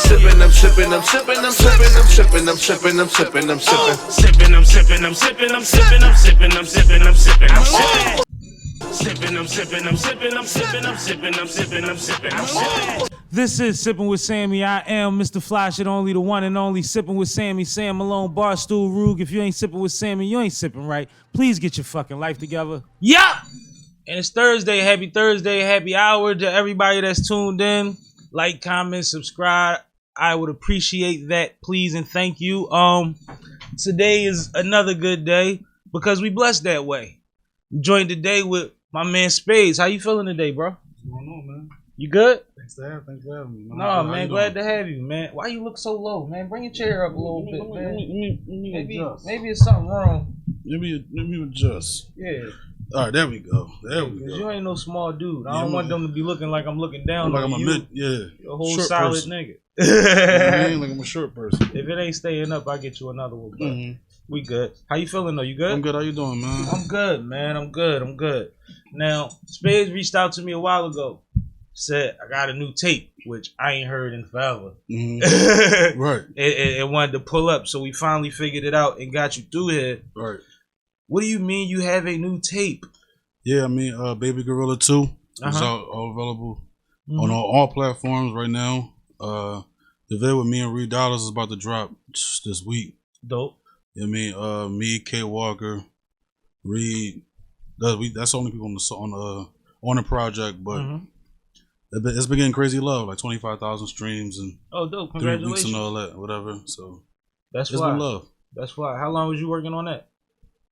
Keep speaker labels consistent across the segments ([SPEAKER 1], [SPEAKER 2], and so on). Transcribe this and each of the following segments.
[SPEAKER 1] sipping, I'm sipping, I'm sipping, I'm sipping, I'm sipping, I'm sipping, I'm sipping, I'm sipping.
[SPEAKER 2] Sipping, I'm sipping, I'm sipping, I'm sipping, I'm sipping, I'm sipping, I'm sipping, I'm sipping. Sipping, I'm sipping, I'm sipping, I'm sipping, I'm sipping, I'm sipping, I'm sipping, I'm sipping.
[SPEAKER 3] This is Sipping with Sammie. I am Mr. Fly Shit Only, the one and only Sipping with Sammie. Sam Malone, Barstool, Rug. If you ain't sipping with Sammie, you ain't sipping right. Please get your fucking life together. Yeah! And it's Thursday. Happy Thursday. Happy hour to everybody that's tuned in. Like, comment, subscribe. I would appreciate that, please, and thank you. Today is another good day because we blessed that way. Joined today with my man Spadz. How you feeling today, bro?
[SPEAKER 4] What's going on, man?
[SPEAKER 3] You good?
[SPEAKER 4] Thanks for having me.
[SPEAKER 3] No, man, glad to have you, man. Why you look so low, man? Bring your chair up a little bit, man. Maybe it's something wrong.
[SPEAKER 4] Let me adjust.
[SPEAKER 3] Yeah.
[SPEAKER 4] All right, there we go. There we go.
[SPEAKER 3] You ain't no small dude. I don't want them to be looking like I'm looking down
[SPEAKER 4] like
[SPEAKER 3] on
[SPEAKER 4] I'm
[SPEAKER 3] you.
[SPEAKER 4] a
[SPEAKER 3] a whole
[SPEAKER 4] short
[SPEAKER 3] solid
[SPEAKER 4] person.
[SPEAKER 3] nigga.
[SPEAKER 4] I ain't like I'm a short person.
[SPEAKER 3] If it ain't staying up, I get you another one. But we good. How you feeling though? You good?
[SPEAKER 4] I'm good. How you doing, man?
[SPEAKER 3] I'm good, man. I'm good. Now, Spadz reached out to me a while ago. Said I got a new tape, which I ain't heard in forever.
[SPEAKER 4] Right.
[SPEAKER 3] It wanted to pull up, so we finally figured it out and got you through here.
[SPEAKER 4] Right.
[SPEAKER 3] What do you mean you have a new tape?
[SPEAKER 4] Yeah, I mean, Baby Gorilla 2 is out, all available on all platforms right now. The video with me and Reed Dollars is about to drop this week.
[SPEAKER 3] Dope.
[SPEAKER 4] I mean, me, K Walker, Reed. That's the only people on the project, but it's been getting crazy love, like 25,000 streams and
[SPEAKER 3] dope!
[SPEAKER 4] 3
[SPEAKER 3] Congratulations
[SPEAKER 4] weeks and all that, whatever. So
[SPEAKER 3] it's
[SPEAKER 4] been love.
[SPEAKER 3] That's why. How long was you working on that?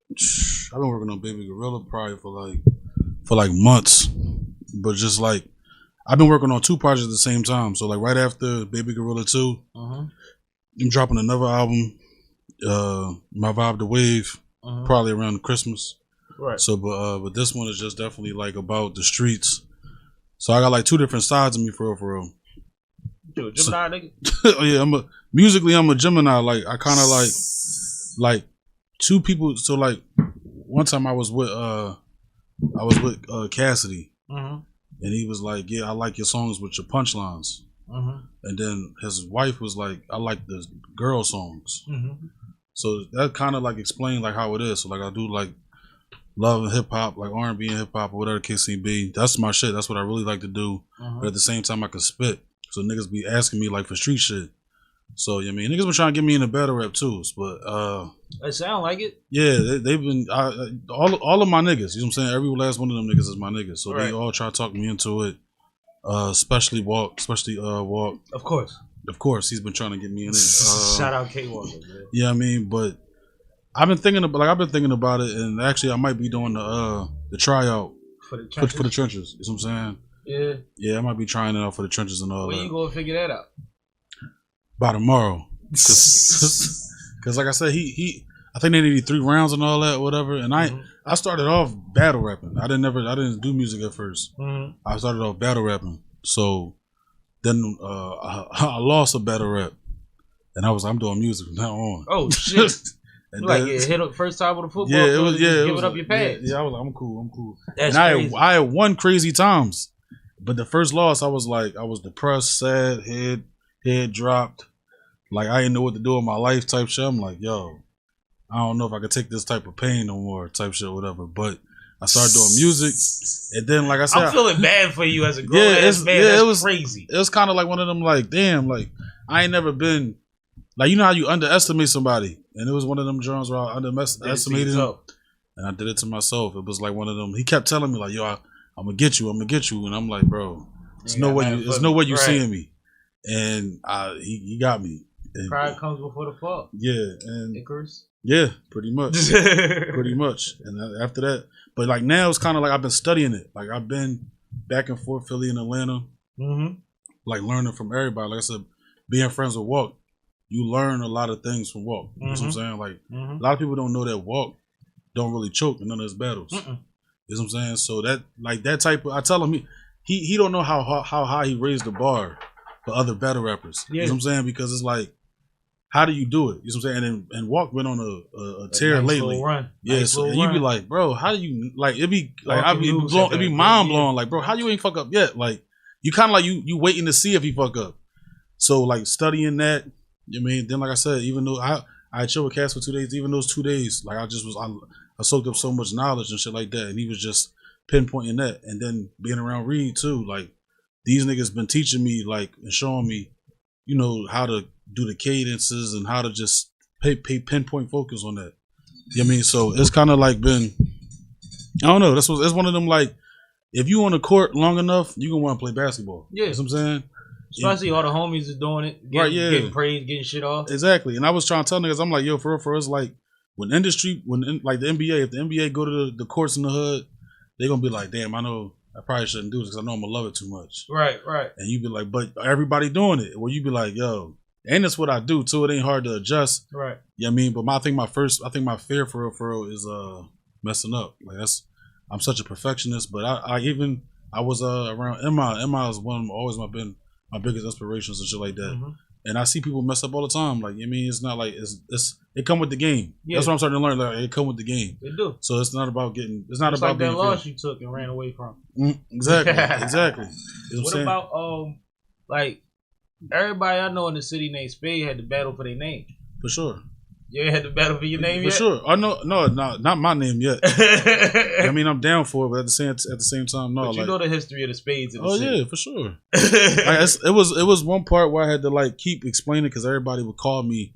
[SPEAKER 4] I've been working on Baby Gorilla probably for like months, but just like I've been working on 2 projects at the same time. So like right after Baby Gorilla 2, I'm dropping another album, My Vibe the Wave, probably around Christmas.
[SPEAKER 3] Right.
[SPEAKER 4] So but this one is just definitely like about the streets. So I got like 2 different sides of me for real.
[SPEAKER 3] You a Gemini nigga?
[SPEAKER 4] Oh yeah, musically I'm a Gemini. Like I kind of like 2 people. So like one time I was with Cassidy, and he was like, "Yeah, I like your songs with your punchlines." And then his wife was like, "I like the girl songs." So that kind of like explained like how it is. So like I do like love and hip hop, like R&B and hip hop or whatever the case may be. That's my shit. That's what I really like to do. But at the same time, I can spit. So niggas be asking me like for street shit. So I mean, niggas been trying to get me in a battle rap too. But
[SPEAKER 3] it sound like it.
[SPEAKER 4] Yeah, they've been all of my niggas. You know what I'm saying? Every last one of them niggas is my niggas. So they all try to talk me into it. Especially Walk. Of course, he's been trying to get me in it.
[SPEAKER 3] Shout out K Walker, man.
[SPEAKER 4] Yeah, I mean, but I've been thinking about it, and actually, I might be doing the tryout
[SPEAKER 3] for the trenches.
[SPEAKER 4] For the trenches. You know what I'm saying? Yeah, I might be trying it out for the trenches and all that.
[SPEAKER 3] When you gonna figure that out?
[SPEAKER 4] By tomorrow, because like I said, I think they needed 3 rounds and all that, whatever. And I started off battle rapping. I didn't do music at first. I started off battle rapping. So then I lost a battle rap, and I was I'm doing music from now on.
[SPEAKER 3] Oh shit! And like hit up first time with a football.
[SPEAKER 4] Yeah, it was. Yeah,
[SPEAKER 3] give it up your pants.
[SPEAKER 4] Yeah, I was like, I'm cool.
[SPEAKER 3] That's
[SPEAKER 4] and
[SPEAKER 3] crazy.
[SPEAKER 4] I had won crazy times, but the first loss, I was depressed, sad, head dropped. Like I didn't know what to do with my life type shit. I'm like, yo, I don't know if I could take this type of pain no more type shit, whatever. But I started doing music, and then like I said,
[SPEAKER 3] I'm feeling bad for you as a grown ass man. It was crazy.
[SPEAKER 4] It was kind of like one of them, like, damn, like I ain't never been like, you know how you underestimate somebody, and it was one of them drums where I underestimated him, and I did it to myself. It was like one of them. He kept telling me like, yo, I'm gonna get you, and I'm like, bro, there's no way you seeing me, and he got me. And
[SPEAKER 3] pride comes before the fall.
[SPEAKER 4] Yeah, and
[SPEAKER 3] Icarus.
[SPEAKER 4] Yeah, pretty much. And after that, but like now it's kind of like I've been studying it. Like I've been back and forth, Philly and Atlanta, like learning from everybody. Like I said, being friends with Walk, you learn a lot of things from Walk. You know what I'm saying? Like a lot of people don't know that Walk don't really choke in none of his battles. You know what I'm saying? So that type of, I tell him he don't know how high he raised the bar for other battle rappers. You know what I'm saying? Because it's like, how do you do it? You know what I'm saying? And Walk went on a tear lately. Yeah, so you be like, bro, how do you like? It'd be like it'd be mind blowing. Like, bro, how you ain't fuck up yet? Like, you kind of like you waiting to see if he fuck up. So like studying that, you know what I mean? Then like I said, even though I chill with Cass for 2 days, even those 2 days, like I soaked up so much knowledge and shit like that, and he was just pinpointing that. And then being around Reed too, like these niggas been teaching me like and showing me, you know, how to do the cadences and how to just pay pinpoint focus on that. You know what I mean? So it's kind of like been, I don't know. It's one of them like, if you on the court long enough, you gonna want to play basketball.
[SPEAKER 3] Yeah,
[SPEAKER 4] you know what I'm saying.
[SPEAKER 3] Especially all the homies is doing it, getting praised, getting shit off.
[SPEAKER 4] Exactly. And I was trying to tell niggas, I'm like, yo, for us, like like the NBA, if the NBA go to the courts in the hood, they gonna be like, damn, I know I probably shouldn't do this because I know I'm gonna love it too much.
[SPEAKER 3] Right.
[SPEAKER 4] And you be like, but everybody doing it. Well, you be like, yo, and that's what I do too. It ain't hard to adjust.
[SPEAKER 3] Right.
[SPEAKER 4] Yeah, you know what I mean, but I think my fear for real is messing up. Like I'm such a perfectionist, but I was around Emma. Emma is always been my biggest inspirations and shit like that. Mm-hmm. And I see people mess up all the time. Like, you know what I mean, it's not like it come with the game. Yeah. That's what I'm starting to learn. Like, it come with the game.
[SPEAKER 3] It do.
[SPEAKER 4] So it's not about getting. It's not
[SPEAKER 3] it's
[SPEAKER 4] about
[SPEAKER 3] like
[SPEAKER 4] being
[SPEAKER 3] that loss you took and ran away from.
[SPEAKER 4] Exactly. You know
[SPEAKER 3] what about like everybody I know in the city named Spade had to battle for their name.
[SPEAKER 4] For sure.
[SPEAKER 3] You ain't had to battle for your name
[SPEAKER 4] yet? For sure. I know, no, not my name yet. I mean, I'm down for it, but at the same time, no.
[SPEAKER 3] But you know the history of the Spades in the
[SPEAKER 4] city.
[SPEAKER 3] Yeah,
[SPEAKER 4] for sure. It was one part where I had to like keep explaining because everybody would call me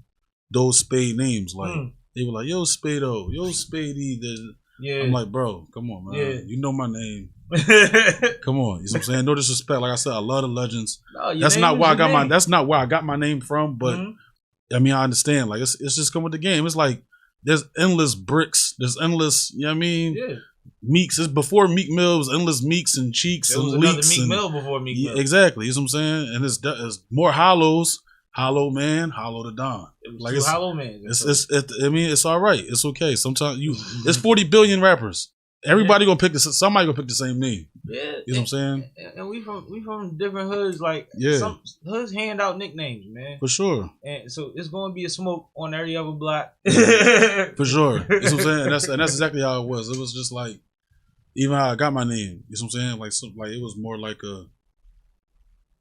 [SPEAKER 4] those Spade names. Like they were like, "Yo, Spado, yo, Spadey." Yeah. I'm like, bro, come on, man. Yeah. You know my name. Come on, you know what I'm saying? No disrespect. Like I said, I love the legends. No, that's not where I got my name from, but. Mm-hmm. I mean, I understand. Like, it's just come with the game. It's like there's endless bricks. There's endless, you know what I mean? Yeah. Meeks. It's before Meek Mill. It was endless Meeks and Cheeks
[SPEAKER 3] there was
[SPEAKER 4] and
[SPEAKER 3] another
[SPEAKER 4] Leaks.
[SPEAKER 3] Meek Mill before Meek Mill.
[SPEAKER 4] Exactly. You know what I'm saying? And it's more Hollows. Hollow Man, Hollow the Don.
[SPEAKER 3] Like it's Hollow Man.
[SPEAKER 4] I mean, it's all right. It's okay. Sometimes it's 40 billion rappers. Everybody gonna pick somebody gonna pick the same name. Yeah, you know what I'm saying.
[SPEAKER 3] And we from different hoods. Like some hoods hand out nicknames, man.
[SPEAKER 4] For sure.
[SPEAKER 3] And so it's gonna be a smoke on every other block.
[SPEAKER 4] For sure. You know what I'm saying. And that's exactly how it was. It was just like even how I got my name. You know what I'm saying. Like it was more like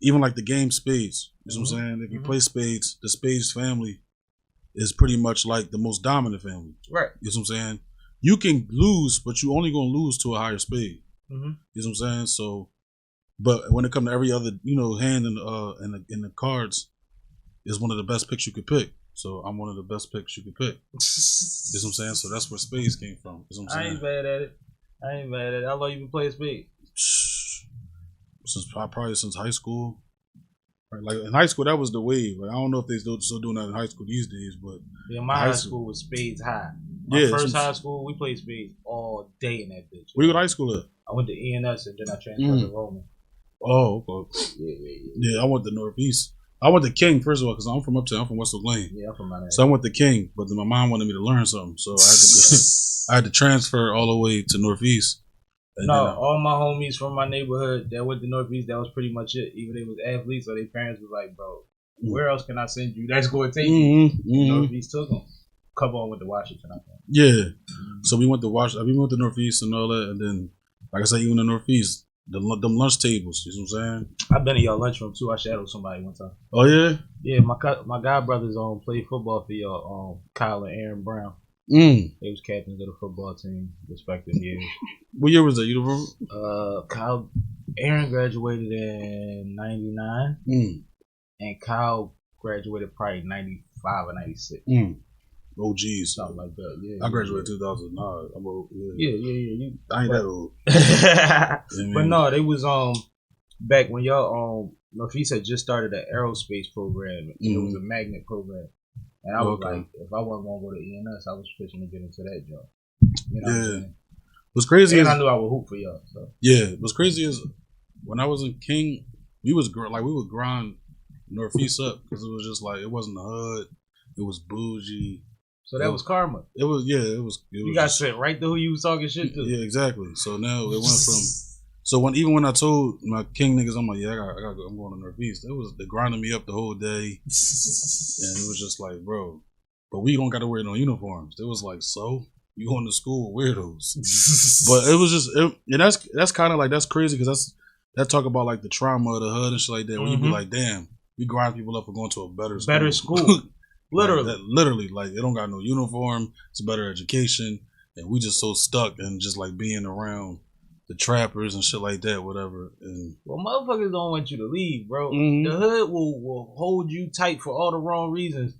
[SPEAKER 4] even like the game Spades. You know what I'm saying. If you play Spades, the Spades family is pretty much like the most dominant family.
[SPEAKER 3] Right.
[SPEAKER 4] You know what I'm saying. You can lose, but you only gonna lose to a higher spade. Mm-hmm. You know what I'm saying? So, but when it comes to every other, hand in the cards, is one of the best picks you could pick. So I'm one of the best picks you could pick. You know what I'm saying? So that's where spades came from. You know what I'm saying?
[SPEAKER 3] I ain't bad at it. How long you been playing spades?
[SPEAKER 4] Probably since high school. Right, like in high school, that was the wave. Like, I don't know if they still doing that in high school these days, but
[SPEAKER 3] my high school was spades high. My first high school, we played spades all day in that bitch.
[SPEAKER 4] Where you went to high school at?
[SPEAKER 3] I went to ENS and then I transferred to Roman.
[SPEAKER 4] Oh, okay. Yeah, I went to Northeast. I went to King first of all because I'm from uptown. I'm from West Lane.
[SPEAKER 3] Yeah, I'm from out there.
[SPEAKER 4] So I went to King, but then my mom wanted me to learn something, so I had to transfer all the way to Northeast.
[SPEAKER 3] All my homies from my neighborhood that went to Northeast, that was pretty much it. Even they was athletes, so their parents was like, "Bro, where else can I send you? That's going to take you." Northeast took them. Couple on went to Washington, I think.
[SPEAKER 4] Yeah. So we went to Washington. We went to Northeast and all that, and then, like I said, even in Northeast, them lunch tables. You know what I'm saying?
[SPEAKER 3] I've been in y'all lunchroom too. I shadowed somebody one time.
[SPEAKER 4] Oh yeah.
[SPEAKER 3] Yeah, my god brothers played football for y'all. Kyle and Aaron Brown. They was captains of the football team, respective years.
[SPEAKER 4] What year was that? You remember?
[SPEAKER 3] Aaron graduated in '99, and Kyle graduated probably '95 or '96.
[SPEAKER 4] Oh geez,
[SPEAKER 3] something like that. Yeah,
[SPEAKER 4] I graduated 2009. I'm old.
[SPEAKER 3] Yeah.
[SPEAKER 4] I ain't that old.
[SPEAKER 3] But no, they was back when y'all Northeast had just started an aerospace program. It was a magnet program. And I was like, if I wasn't going to go to ENS, I was fishing to get into that job. You know what I'm saying?
[SPEAKER 4] What's crazy is
[SPEAKER 3] I knew I would hoop for y'all. So.
[SPEAKER 4] Yeah, what's crazy is when I was in King, we would grind Northeast up because it was just like it wasn't the hood, it was bougie.
[SPEAKER 3] So that was karma.
[SPEAKER 4] It was. You
[SPEAKER 3] got sent right to who you was talking shit to.
[SPEAKER 4] Yeah, exactly. So now it went from. So when I told my King niggas, I'm like, yeah, I gotta go. I'm going to Northeast. They grinding me up the whole day, and it was just like, bro, but we don't got to wear no uniforms. It was like, so you going to school with weirdos? But it was just, and that's kind of like that's crazy because that talk about like the trauma of the hood and shit like that. When you be like, damn, we grind people up for going to a better school.
[SPEAKER 3] Better school. Literally.
[SPEAKER 4] Literally, like, it don't got no uniform. It's a better education. And we just so stuck and just, like, being around the trappers and shit like that, whatever. And
[SPEAKER 3] well, motherfuckers don't want you to leave, bro.
[SPEAKER 4] Mhm.
[SPEAKER 3] The hood will hold you tight for all the wrong reasons.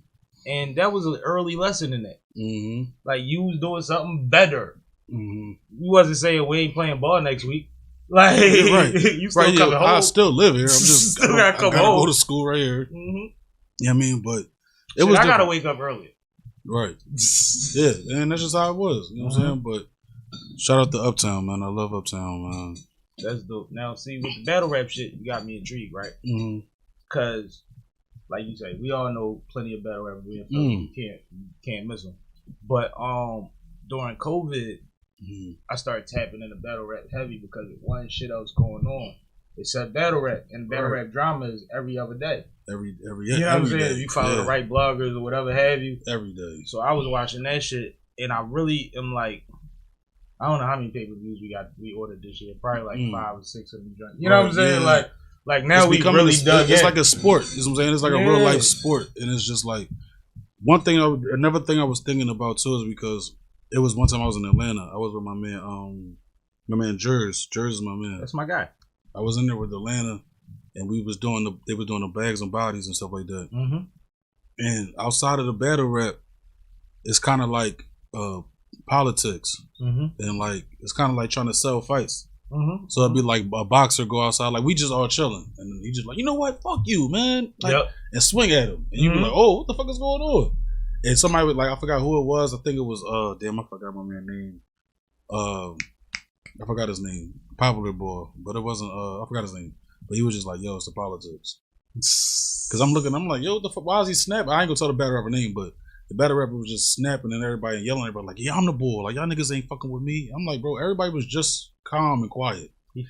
[SPEAKER 3] And that was an early lesson in that.
[SPEAKER 4] Mm-hmm.
[SPEAKER 3] Like, you was doing something better.
[SPEAKER 4] Mm-hmm.
[SPEAKER 3] You wasn't saying we ain't playing ball next week. Like,
[SPEAKER 4] right.
[SPEAKER 3] you still
[SPEAKER 4] right,
[SPEAKER 3] coming
[SPEAKER 4] yeah,
[SPEAKER 3] home.
[SPEAKER 4] I still live here. I'm just
[SPEAKER 3] Still gotta come
[SPEAKER 4] I gotta
[SPEAKER 3] home.
[SPEAKER 4] go to school right here.
[SPEAKER 3] Mm-hmm.
[SPEAKER 4] Yeah, I mean, but it
[SPEAKER 3] Shit,
[SPEAKER 4] was
[SPEAKER 3] I gotta
[SPEAKER 4] different.
[SPEAKER 3] wake up earlier.
[SPEAKER 4] Right. Yeah, and that's just how it was. You know what I'm saying? But shout out to Uptown, man. I love Uptown, man.
[SPEAKER 3] That's dope. Now, see, with the battle rap shit, you got me intrigued, right?
[SPEAKER 4] Mm-hmm.
[SPEAKER 3] Because, like you say, we all know plenty of battle rappers. You can't miss them. But during COVID, I started tapping into battle rap heavy because it wasn't shit else going on. Except battle rap, and battle rap drama is every other day.
[SPEAKER 4] Every
[SPEAKER 3] You know what I'm saying?
[SPEAKER 4] day.
[SPEAKER 3] If you follow the right bloggers or whatever have you.
[SPEAKER 4] Every day.
[SPEAKER 3] So I was watching that shit, and I really am like, I don't know how many pay-per-views we ordered this year. Probably like 5 or 6 of them. You know what I'm saying?
[SPEAKER 4] Yeah.
[SPEAKER 3] Like now we
[SPEAKER 4] becoming
[SPEAKER 3] really dug in.
[SPEAKER 4] It's like a sport. You know what I'm saying? It's like a real life sport, and it's just like another thing I was thinking about too is because it was one time I was in Atlanta. I was with my man Jers. Jers is my man.
[SPEAKER 3] That's my guy.
[SPEAKER 4] I was in there with Atlanta, and they was doing the bags and bodies and stuff like that.
[SPEAKER 3] Mm-hmm.
[SPEAKER 4] And outside of the battle rap, it's kind of like politics, and like it's kind of like trying to sell fights.
[SPEAKER 3] Mm-hmm.
[SPEAKER 4] So it'd be like a boxer go outside, like we just all chilling, and then he just like, you know what, fuck you, man, like, and swing at him, and you be like, oh, what the fuck is going on? And somebody would, like, I forgot who it was. I think it was damn, I forgot my man's name. I forgot his name. Popular boy, but it wasn't. I forgot his name. But he was just like, yo, it's the politics. Because I'm like, yo, what the fuck? Why is he snapping? I ain't gonna tell the battle rapper name, but the battle rapper was just snapping and everybody and yelling at everybody like, yeah, I'm the bull. Like, y'all niggas ain't fucking with me. I'm like, bro, everybody was just calm and quiet.
[SPEAKER 3] He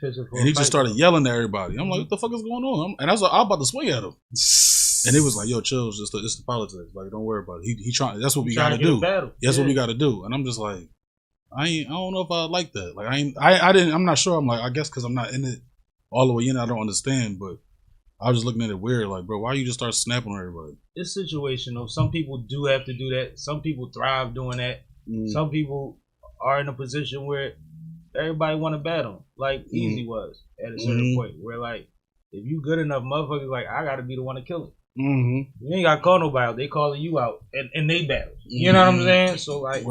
[SPEAKER 4] just started yelling at everybody. I'm like, what the fuck is going on? And I was about to swing at him. And he was like, yo, chill, it's the politics. Like, don't worry about it. He trying. That's what we gotta do. That's what we gotta do. And I'm just like, I don't know if I like that. Like, I'm not sure. I'm like, I guess because I'm not in it all the way in, I don't understand. But I was just looking at it weird. Like, bro, why you just start snapping on everybody?
[SPEAKER 3] It's situational. Some people do have to do that. Some people thrive doing that. Some people are in a position where everybody want to battle, like EAZY was at a certain point. Where like, if you good enough, motherfuckers like, I got to be the one to kill it. You ain't got to call nobody out. They calling you out, and they battle. You know what I'm saying? So like,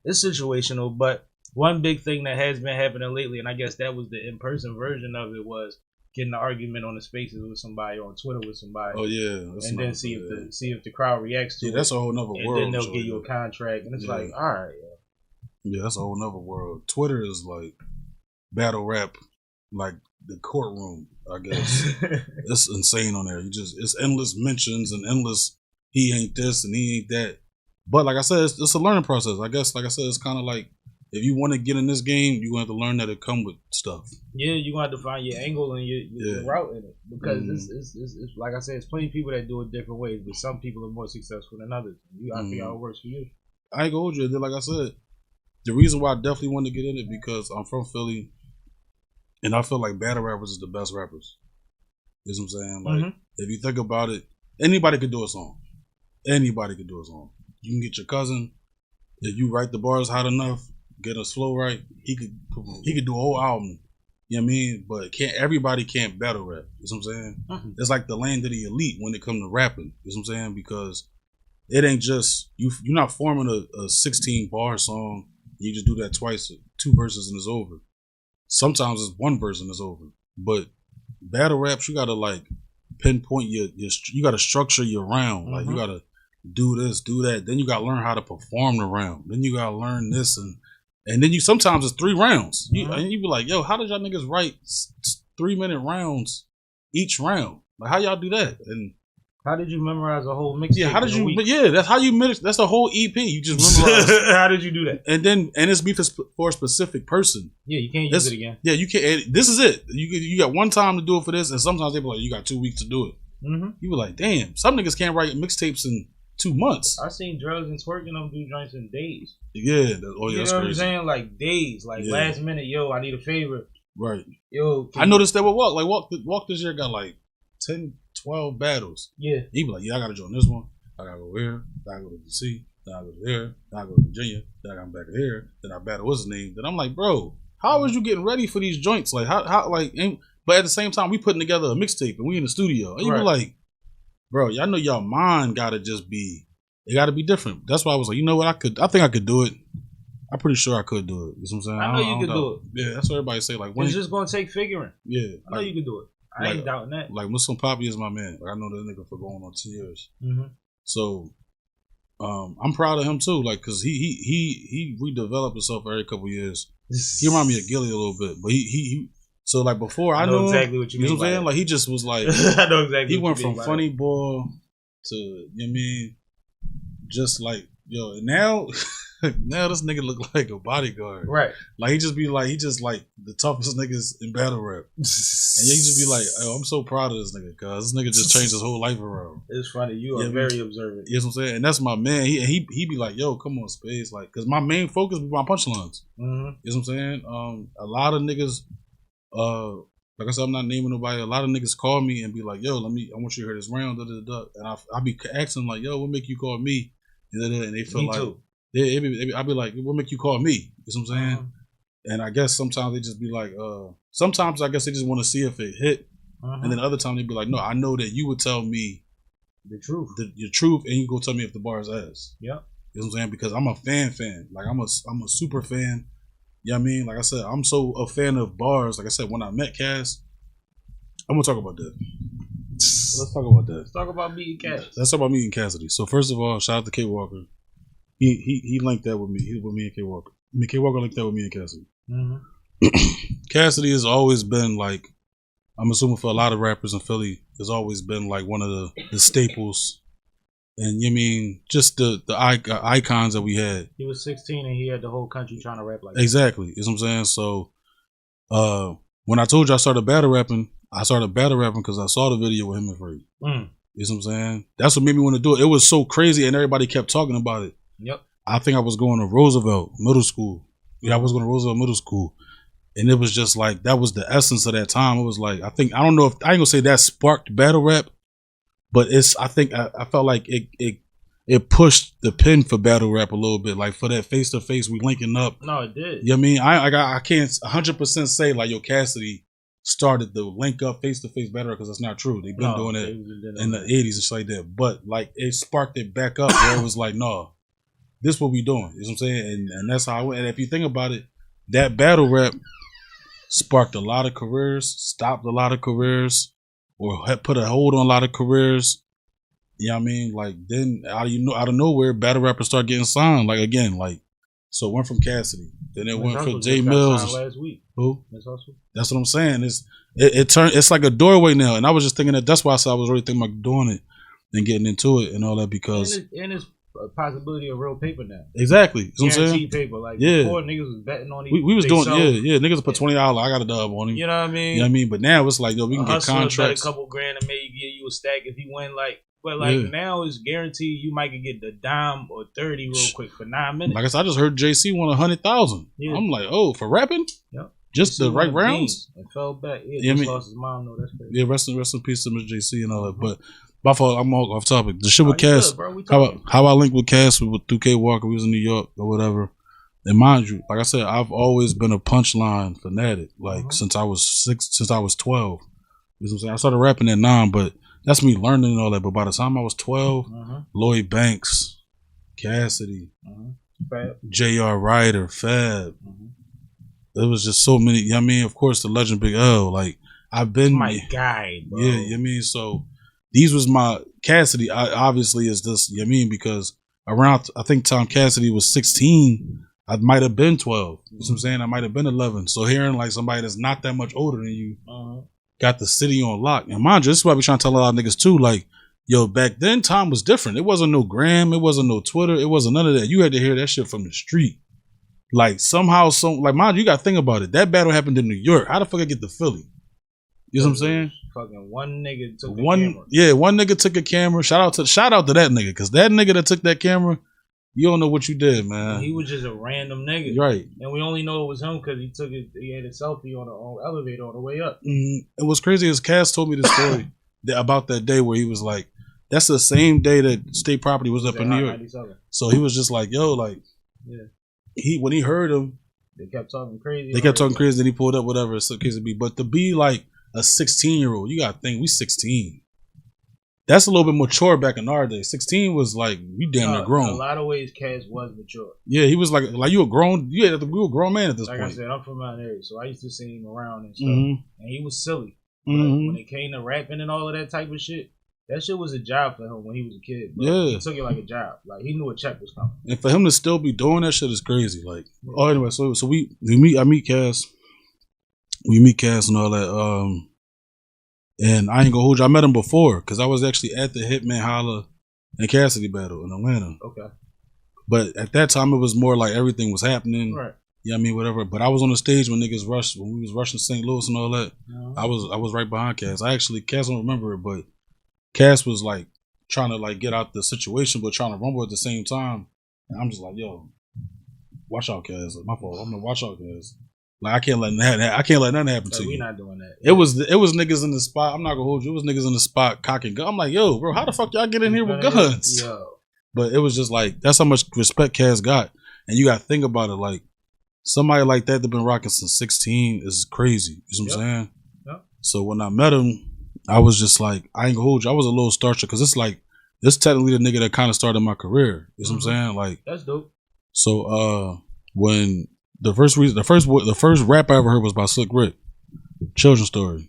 [SPEAKER 3] it's situational. But one big thing that has been happening lately, and I guess that was the in-person version of it, was getting an argument on the spaces with somebody, or on Twitter with somebody.
[SPEAKER 4] Oh yeah,
[SPEAKER 3] and then see if the crowd reacts to it.
[SPEAKER 4] That's a whole nother world.
[SPEAKER 3] And then they'll give you a contract, and it's like, all right.
[SPEAKER 4] Yeah, that's a whole nother world. Twitter is like battle rap, like the courtroom, I guess. It's insane on there. It's endless mentions and endless he ain't this and he ain't that. But like I said, it's a learning process. I guess, like I said, it's kind of like, if you want to get in this game, you're going to have to learn that it come with stuff. Yeah,
[SPEAKER 3] you're going to have to find your angle and your route in it. Because it's like I said, it's plenty of people that do it different ways, but some people are more successful than others. You got to figure out what works for you.
[SPEAKER 4] I ain't going to hold you. Like I said, the reason why I definitely want to get in it, because I'm from Philly, and I feel like battle rappers is the best rappers. You know what I'm saying? Like, if you think about it, anybody could do a song. Anybody could do a song. You can get your cousin, if you write the bars hot enough, get his flow right, he could do a whole album. You know what I mean? But everybody can't battle rap. You know what I'm saying? It's like the land of the elite when it comes to rapping. You know what I'm saying? Because it ain't just you're not forming a 16 bar song. You just do that twice, 2 verses and it's over. Sometimes it's 1 verse and it's over. But battle raps, you gotta like pinpoint you gotta structure your round. Like, you gotta do this, do that. Then you gotta learn how to perform the round. Then you gotta learn this, and then you sometimes it's 3 rounds. And you be like, yo, how did y'all niggas write 3-minute rounds each round? Like, how y'all do that? And
[SPEAKER 3] how did you memorize a whole mixtape?
[SPEAKER 4] Yeah, how did you? But yeah, that's how you mix. That's the whole EP. You just memorize.
[SPEAKER 3] How did you do that?
[SPEAKER 4] And it's be for a specific person.
[SPEAKER 3] Yeah, you can't use it again.
[SPEAKER 4] Yeah, you can't. This is it. You got one time to do it for this, and sometimes they be like, you got 2 weeks to do it. You be like, damn, some niggas can't write mixtapes in 2 months.
[SPEAKER 3] I seen Drugs and Twerking them do joints in days.
[SPEAKER 4] Yeah,
[SPEAKER 3] you know what I'm saying? Like days, like last minute. Yo, I need a favor.
[SPEAKER 4] Right.
[SPEAKER 3] Yo,
[SPEAKER 4] I noticed that with Walk. Like Walk this year got like 10 12 battles.
[SPEAKER 3] Yeah.
[SPEAKER 4] He'd be like, yeah, I gotta join this one. I gotta go here. Then I go to DC. Then I go to there. Then I go to Virginia. Then I come back to here. Then I battle what's his name. Then I'm like, bro, how is you getting ready for these joints? Like how like but at the same time we putting together a mixtape and we in the studio. And you be like, bro, y'all know y'all mind gotta just be, it gotta be different. That's why I was like, you know what, I think I could do it. I'm pretty sure I could do it. You know what I'm saying?
[SPEAKER 3] I know you could do it.
[SPEAKER 4] Yeah, that's what everybody say. Like, when
[SPEAKER 3] it's just gonna take figuring.
[SPEAKER 4] Yeah,
[SPEAKER 3] I know you can do it. I ain't doubting that.
[SPEAKER 4] Like Muslim Poppy is my man. Like, I know that nigga for going on 2 years. Mm-hmm. So, I'm proud of him too. Like, cause he redeveloped himself every couple years. He remind me of Gilly a little bit, but he so like before I know
[SPEAKER 3] exactly what you mean.
[SPEAKER 4] You know what I'm saying? Like he just was like
[SPEAKER 3] I know exactly.
[SPEAKER 4] He went from funny boy to, you know what I mean, just like, yo, now now this nigga look like a bodyguard.
[SPEAKER 3] Right.
[SPEAKER 4] Like he just like the toughest niggas in battle rap. And you just be like, oh, I'm so proud of this nigga, cause this nigga just changed his whole life around.
[SPEAKER 3] It's funny. You are very observant.
[SPEAKER 4] You know what I'm saying? And that's my man. He be like, yo, come on, Spadz. Like, cause my main focus be my punchlines. Mm-hmm. You know what I'm saying? A lot of niggas, like I said, I'm not naming nobody. A lot of niggas call me and be like, yo, I want you to hear this round, and I be asking like, yo, what make you call me? And they feel
[SPEAKER 3] me
[SPEAKER 4] like,
[SPEAKER 3] too.
[SPEAKER 4] I be like, what make you call me? You know what I'm saying? And I guess sometimes they just be like, sometimes I guess they just want to see if it hit. And then other times they be like, no, I know that you would tell me
[SPEAKER 3] the truth,
[SPEAKER 4] your truth, and you go tell me if the bar is ass.
[SPEAKER 3] Yep.
[SPEAKER 4] You know what I'm saying? Because I'm a fan. Like I'm a super fan. You know what I mean? Like I said, I'm so a fan of bars. Like I said, when I met Cass, I'm gonna talk about that. Let's talk about that.
[SPEAKER 3] Let's talk about meeting Cass.
[SPEAKER 4] Let's talk about meeting Cassidy. So first of all, shout out to K Walker. He linked that with me. He with me and K Walker. I mean, K Walker linked that with me and Cassidy. Cassidy has always been like, I'm assuming for a lot of rappers in Philly, has always been like one of the staples. And you mean just the icons that we had.
[SPEAKER 3] He was 16 and he had the whole country trying to rap like
[SPEAKER 4] exactly. You know what I'm saying? So when I told you I started battle rapping because I saw the video with him and Free. You know what I'm saying? That's what made me want to do it. It was so crazy and everybody kept talking about it.
[SPEAKER 3] Yep.
[SPEAKER 4] I think I was going to Roosevelt Middle School. Yeah, I was going to Roosevelt Middle School. And it was just like, that was the essence of that time. It was like, I don't know if, I ain't gonna say that sparked battle rap, but I felt like it pushed the pin for battle rap a little bit. Like for that face to face, we linking up.
[SPEAKER 3] No, it did.
[SPEAKER 4] You know what I mean? I can't 100% say like, yo, Cassidy started the link up face to face battle rap, because that's not true. They've been doing it in the 80s and shit like that. But like it sparked it back up where it was like, no, this is what we doing. You know what I'm saying? And that's how I went. And if you think about it, that battle rap sparked a lot of careers, stopped a lot of careers, or put a hold on a lot of careers. You know what I mean? Like then out of nowhere, battle rappers start getting signed. Like again, like so it went from Cassidy, then it went from J Mills.
[SPEAKER 3] Last week.
[SPEAKER 4] Who? That's what I'm saying. It turned. It's like a doorway now, and I was just thinking that's why I said I was really thinking about doing it and getting into it and all that because
[SPEAKER 3] and it's a possibility of real paper now.
[SPEAKER 4] Exactly. You know what I'm saying?
[SPEAKER 3] Paper. Like before niggas was betting on
[SPEAKER 4] we was doing niggas put $20. I got a dub on him.
[SPEAKER 3] You know what I mean?
[SPEAKER 4] You know what I mean? But now it's like, yo, we can get contracts.
[SPEAKER 3] Bet a couple grand and maybe give you a stack if he win. Like, but like now it's guaranteed you might get the dime or 30 real quick for 9 minutes.
[SPEAKER 4] Like I said, I just heard JC won 100,000. Yeah. I'm like, oh, for rapping?
[SPEAKER 3] Yep.
[SPEAKER 4] Just the right rounds?
[SPEAKER 3] And fell back. Yeah,
[SPEAKER 4] you know
[SPEAKER 3] just lost his mom though. That's crazy.
[SPEAKER 4] Yeah, rest in peace to Mr. JC and all that. But my fault, I'm all off topic. The shit with Cass, how I linked with Cass through K Walker, we was in New York or whatever. And mind you, like I said, I've always been a punchline fanatic, like since I was 12. You know what I'm saying? I started rapping at 9, but that's me learning and all that. But by the time I was 12, Lloyd Banks, Cassidy, J.R. Ryder, Fab. There was just so many, you know what I mean? Of course, the legend Big L. Like, I've been
[SPEAKER 3] my guy, bro.
[SPEAKER 4] Yeah, you know what I mean? So these was my Cassidy, obviously, is this, you know what I mean? Because around, I think Tom Cassidy was 16, I might have been 12. You know what I'm saying? I might have been 11. So hearing like somebody that's not that much older than you got the city on lock. And mind you, this is why we trying to tell a lot of niggas too, like, yo, back then time was different. It wasn't no Gram, it wasn't no Twitter, it wasn't none of that. You had to hear that shit from the street. Like somehow, like mind you, gotta think about it. That battle happened in New York. How the fuck I get to Philly? You know what I'm saying?
[SPEAKER 3] Fucking one nigga took the camera.
[SPEAKER 4] Yeah, one nigga took a camera. Shout out to that nigga, because that nigga that took that camera, you don't know what you did, man.
[SPEAKER 3] He was just a random nigga,
[SPEAKER 4] right?
[SPEAKER 3] And we only know it was him because he took it. He had a selfie on the elevator on the way up.
[SPEAKER 4] And what's crazy is Cass told me the story about that day where he was like, that's the same day that state property was up in New York. So he was just like, yo, like, when he heard him,
[SPEAKER 3] they kept talking crazy.
[SPEAKER 4] Then he pulled up whatever it's the case to be. But to be like a 16-year-old, you gotta think we 16. That's a little bit mature back in our day. 16 was like we damn near grown.
[SPEAKER 3] In a lot of ways, Cass was mature.
[SPEAKER 4] Yeah, he was like you a grown. Yeah, we were a grown man at this point.
[SPEAKER 3] Like I said, I'm from Mount Airy, so I used to see him around and stuff, and he was silly. When it came to rapping and all of that type of shit, that shit was a job for him when he was a kid. Bro. Yeah, he took it like a job. Like he knew a check was coming.
[SPEAKER 4] And for him to still be doing that shit is crazy. Like, oh, anyway, so I meet Cass. We meet Cass and all that. And I ain't gonna hold you. I met him before because I was actually at the Hitman Holla and Cassidy battle in Atlanta.
[SPEAKER 3] Okay.
[SPEAKER 4] But at that time, it was more like everything was happening.
[SPEAKER 3] Right.
[SPEAKER 4] Yeah, I mean, whatever. But I was on the stage when niggas rushed, when we was rushing St. Louis and all that. I was right behind Cass. Cass don't remember it, but Cass was like trying to like get out the situation, but trying to rumble at the same time. And I'm just like, yo, watch out, Cass. Like, my fault. I'm gonna watch out, Cass. Like I can't let nothing happen to you.
[SPEAKER 3] We're not doing that.
[SPEAKER 4] It was niggas in the spot. I'm not gonna hold you. It was niggas in the spot cocking gun. I'm like, yo, bro, how the fuck y'all get in here with guns?
[SPEAKER 3] Yo.
[SPEAKER 4] But it was just like that's how much respect Cass got, and you got to think about it. Like somebody like that been rocking since 16 is crazy. You know what I'm saying? Yep. So when I met him, I was just like, I ain't gonna hold you. I was a little starstruck because it's like this technically the nigga that kind of started my career. You know what I'm saying? Like
[SPEAKER 3] that's dope.
[SPEAKER 4] So when the first rap I ever heard was by Slick Rick, Children's Story.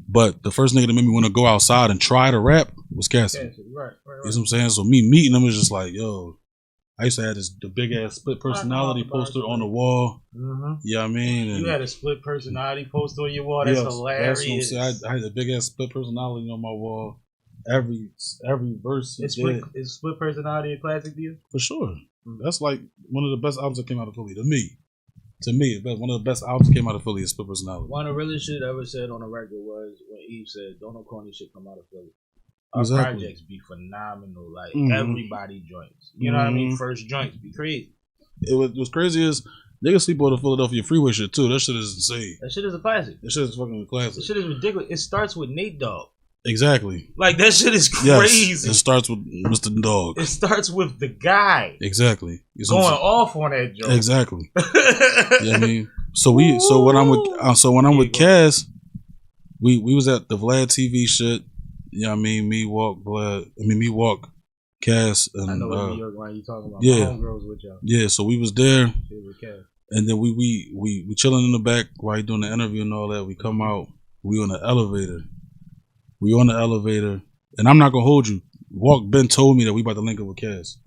[SPEAKER 4] But the first nigga that made me want to go outside and try to rap was Cassidy.
[SPEAKER 3] Right.
[SPEAKER 4] You know what I'm saying? So me meeting him was just like, yo, I used to have the big ass split personality poster on the wall. Yeah, I mean, and
[SPEAKER 3] you had a split personality poster on your wall. That's hilarious. That's what I'm saying.
[SPEAKER 4] I had a big ass split personality on my wall. Every verse.
[SPEAKER 3] Is split personality a classic to you?
[SPEAKER 4] For sure. That's like one of the best albums that came out of Philly to me. To me, one of the best albums that came out of Philly is Split Personality.
[SPEAKER 3] One of the realest shit ever said on the record was when Eve said, "Don't no corny shit come out of Philly." Our projects be phenomenal. Like everybody joints. You know what I mean? First joints be crazy.
[SPEAKER 4] What's crazy is niggas sleep on the Philadelphia freeway shit too. That shit is insane.
[SPEAKER 3] That shit is a classic.
[SPEAKER 4] That shit is fucking a classic.
[SPEAKER 3] That shit is ridiculous. It starts with Nate Dogg.
[SPEAKER 4] Like
[SPEAKER 3] that shit is crazy.
[SPEAKER 4] Yes, it starts with Mr. Dog.
[SPEAKER 3] It starts with the guy.
[SPEAKER 4] Exactly.
[SPEAKER 3] Going off on that joke.
[SPEAKER 4] Exactly. Yeah, I mean, so when I'm with Cass, we was at the Vlad TV shit. Yeah, I mean, me walk, Cass, and
[SPEAKER 3] I know what New York line you talking about.
[SPEAKER 4] Yeah,
[SPEAKER 3] homegirls with y'all.
[SPEAKER 4] Yeah, so we was there, and then we chilling in the back while he doing the interview and all that. We come out, we on the elevator. And I'm not gonna hold you. Ben told me that we about to link up with Cass.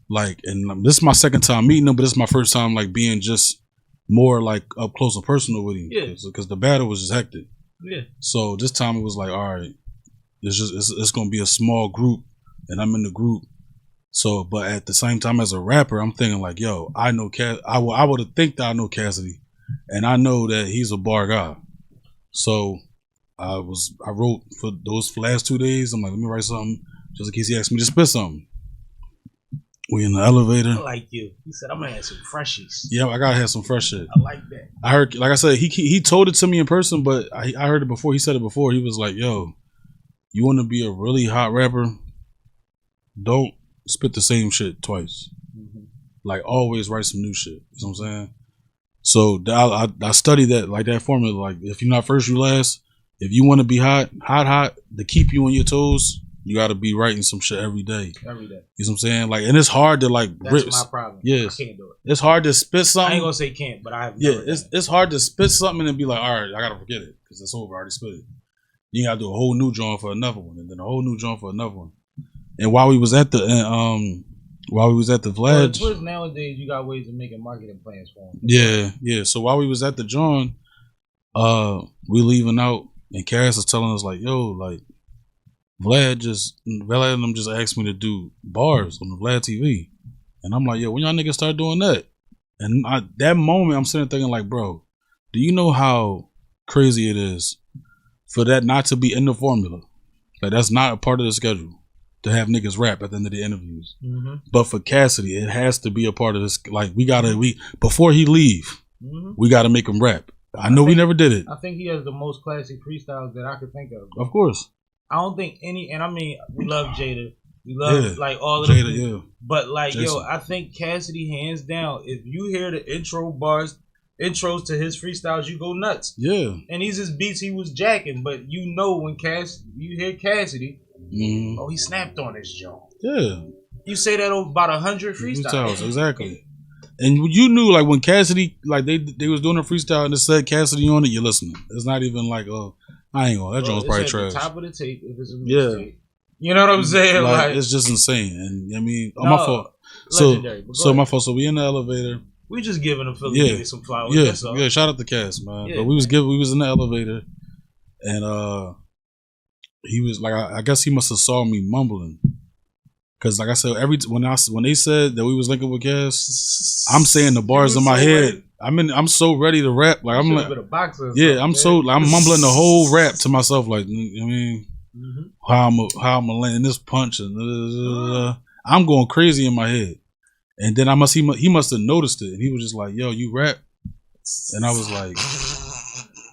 [SPEAKER 4] Like, and this is my second time meeting him, but this is my first time like being just more like up close and personal with him.
[SPEAKER 3] Yeah.
[SPEAKER 4] Because the battle was just hectic.
[SPEAKER 3] Yeah.
[SPEAKER 4] So this time it was like, all right, it's gonna be a small group, and I'm in the group. So, but at the same time, as a rapper, I'm thinking like, yo, I know Cass. I would have think that I know Cassidy, and I know that he's a bar guy. So I wrote for those last 2 days. I'm like, let me write something just in case he asked me to spit something. We in the elevator.
[SPEAKER 3] I like you. He said, I'm gonna have some freshies.
[SPEAKER 4] Yeah, I gotta have some fresh shit.
[SPEAKER 3] I like that.
[SPEAKER 4] I heard, like I said, he told it to me in person, but I heard it before. He said it before. He was like, yo, you want to be a really hot rapper? Don't spit the same shit twice. Like, always write some new shit. You know what I'm saying? So I studied that, like that formula. Like, if you're not first, you last. If you want to be hot, to keep you on your toes, you got to be writing some shit every day.
[SPEAKER 3] Every day.
[SPEAKER 4] You know what I'm saying? Like, and it's hard to like.
[SPEAKER 3] That's my problem.
[SPEAKER 4] Yes.
[SPEAKER 3] I can't do it.
[SPEAKER 4] It's hard to spit something.
[SPEAKER 3] I ain't gonna say can't, but I have.
[SPEAKER 4] Yeah, it's hard to spit something and be like, all right, I gotta forget it because it's over. I already spit it. You gotta do a whole new drawing for another one, and then a whole new drawing for another one. And while we was at the Vlad,
[SPEAKER 3] Twitch nowadays, you got ways of making marketing plans for them.
[SPEAKER 4] Yeah. So while we was at the drawing, we leaving out, and Cass is telling us like, yo, like Vlad and them just asked me to do bars on the Vlad TV, and I'm like, yo, when y'all niggas start doing that? And that moment, I'm sitting thinking like, bro, do you know how crazy it is for that not to be in the formula? Like, that's not a part of the schedule to have niggas rap at the end of the interviews. But for Cassidy, it has to be a part of this. Like, before he leave, we gotta make him rap. I know we never did it.
[SPEAKER 3] I think he has the most classic freestyles that I could think of.
[SPEAKER 4] Of course.
[SPEAKER 3] I don't think any, and I mean, we love Jada. We love like all of
[SPEAKER 4] Jada,
[SPEAKER 3] them.
[SPEAKER 4] yeah.
[SPEAKER 3] But like,
[SPEAKER 4] Jason.
[SPEAKER 3] yo, I think Cassidy, hands down, if you hear the intros to his freestyles, you go nuts.
[SPEAKER 4] Yeah.
[SPEAKER 3] And these is beats he was jacking, but you know when you hear Cassidy, oh, he snapped on this joint.
[SPEAKER 4] Yeah.
[SPEAKER 3] You say that over about 100 freestyles.
[SPEAKER 4] Exactly. And you knew, like, when Cassidy, like, they was doing a freestyle and it said Cassidy on it, you're listening. It's not even like, oh, I ain't gonna, that joint's probably trash.
[SPEAKER 3] The top of the tape if it's a mixtape. You know what I'm saying?
[SPEAKER 4] Like, it's just insane. And I mean, my fault. So my fault. So we in the elevator.
[SPEAKER 3] We just giving a Philly some flowers.
[SPEAKER 4] Yeah. Shout out to Cass, man. But we was in the elevator, and he was like, I guess he must have saw me mumbling, because like I said, when they said that we was linking with Cass, I'm saying the bars in my head. I'm so ready to rap. Like I'm like, I'm mumbling the whole rap to myself. Like, I mean, how I'm gonna land this punch and I'm going crazy in my head. And then he must have noticed it, and he was just like, "Yo, you rap," and I was like,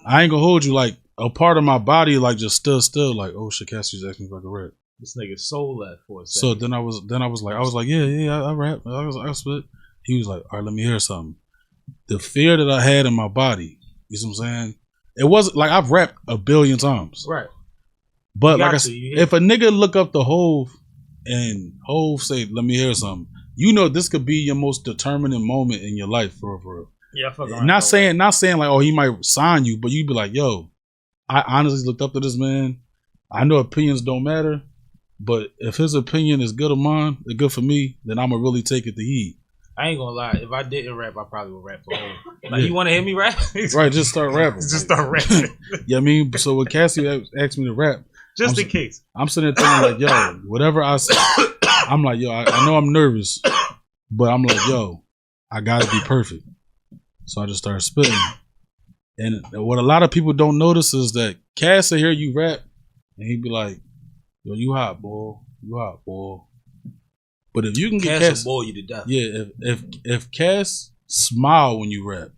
[SPEAKER 4] "I ain't gonna hold you." Like a part of my body, like just stood still, like, "Oh shit, Cassidy's asking if I can rap."
[SPEAKER 3] This nigga's soul left for a second.
[SPEAKER 4] So then I was like, "Yeah, I rap. I spit." He was like, "All right, let me hear something." The fear that I had in my body, you see what I'm saying? It wasn't like I've rapped a billion times,
[SPEAKER 3] right?
[SPEAKER 4] But like if a nigga look up the Hove and Hove say, "Let me hear something," you know this could be your most determining moment in your life, for real.
[SPEAKER 3] Yeah, fuck
[SPEAKER 4] not saying like, oh, he might sign you, but you'd be like, yo, I honestly looked up to this man. I know opinions don't matter, but if his opinion is good of mine, it's good for me, then I'ma really take it to heed.
[SPEAKER 3] I ain't gonna lie. If I didn't rap, I probably would rap for home. Like, you want to hear me rap?
[SPEAKER 4] Right, just start rapping.
[SPEAKER 3] Just start rapping.
[SPEAKER 4] Yeah, I mean, so when Cassie asked me to rap,
[SPEAKER 3] just in case,
[SPEAKER 4] I'm sitting there thinking like, yo, whatever I say, I'm like, yo, I know I'm nervous, but I'm like, yo, I gotta be perfect. So I just started spitting. And what a lot of people don't notice is that Cass will hear you rap, and he'd be like, yo, you hot, boy. You hot, boy. But if you can get Cass,
[SPEAKER 3] boy, you to death.
[SPEAKER 4] Yeah, if Cass smile when you rap,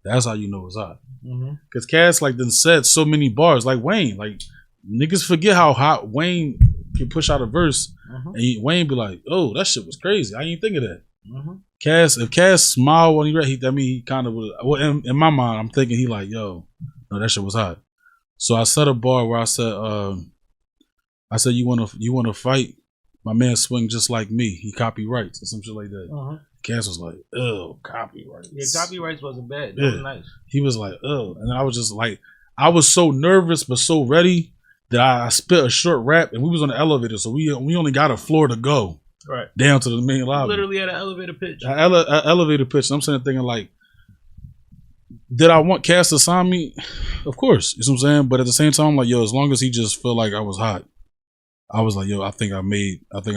[SPEAKER 4] that's how you know it's hot. Because Cass like then said so many bars, like Wayne, like niggas forget how hot Wayne can push out a verse, and Wayne be like, "Oh, that shit was crazy. I ain't think of that." If Cass smile when he rap, he kind of would. Well, in my mind, I'm thinking he like, "Yo, no, that shit was hot." So I said a bar where I said, "You wanna fight? My man swing just like me. He copyrights or some shit like that." Cass was like, "Oh, copyrights."
[SPEAKER 3] Yeah, copyrights wasn't bad. That was nice.
[SPEAKER 4] He was like, "Oh," and I was just like, I was so nervous but so ready that I spit a short rap, and we was on the elevator, so we only got a floor to go,
[SPEAKER 3] right
[SPEAKER 4] down to the main lobby.
[SPEAKER 3] Literally at an elevator pitch.
[SPEAKER 4] Elevator pitch. I'm sitting there thinking like, did I want Cass to sign me? Of course, you know what I'm saying. But at the same time, I'm like, yo, as long as he just felt like I was hot, I was like, yo, I think I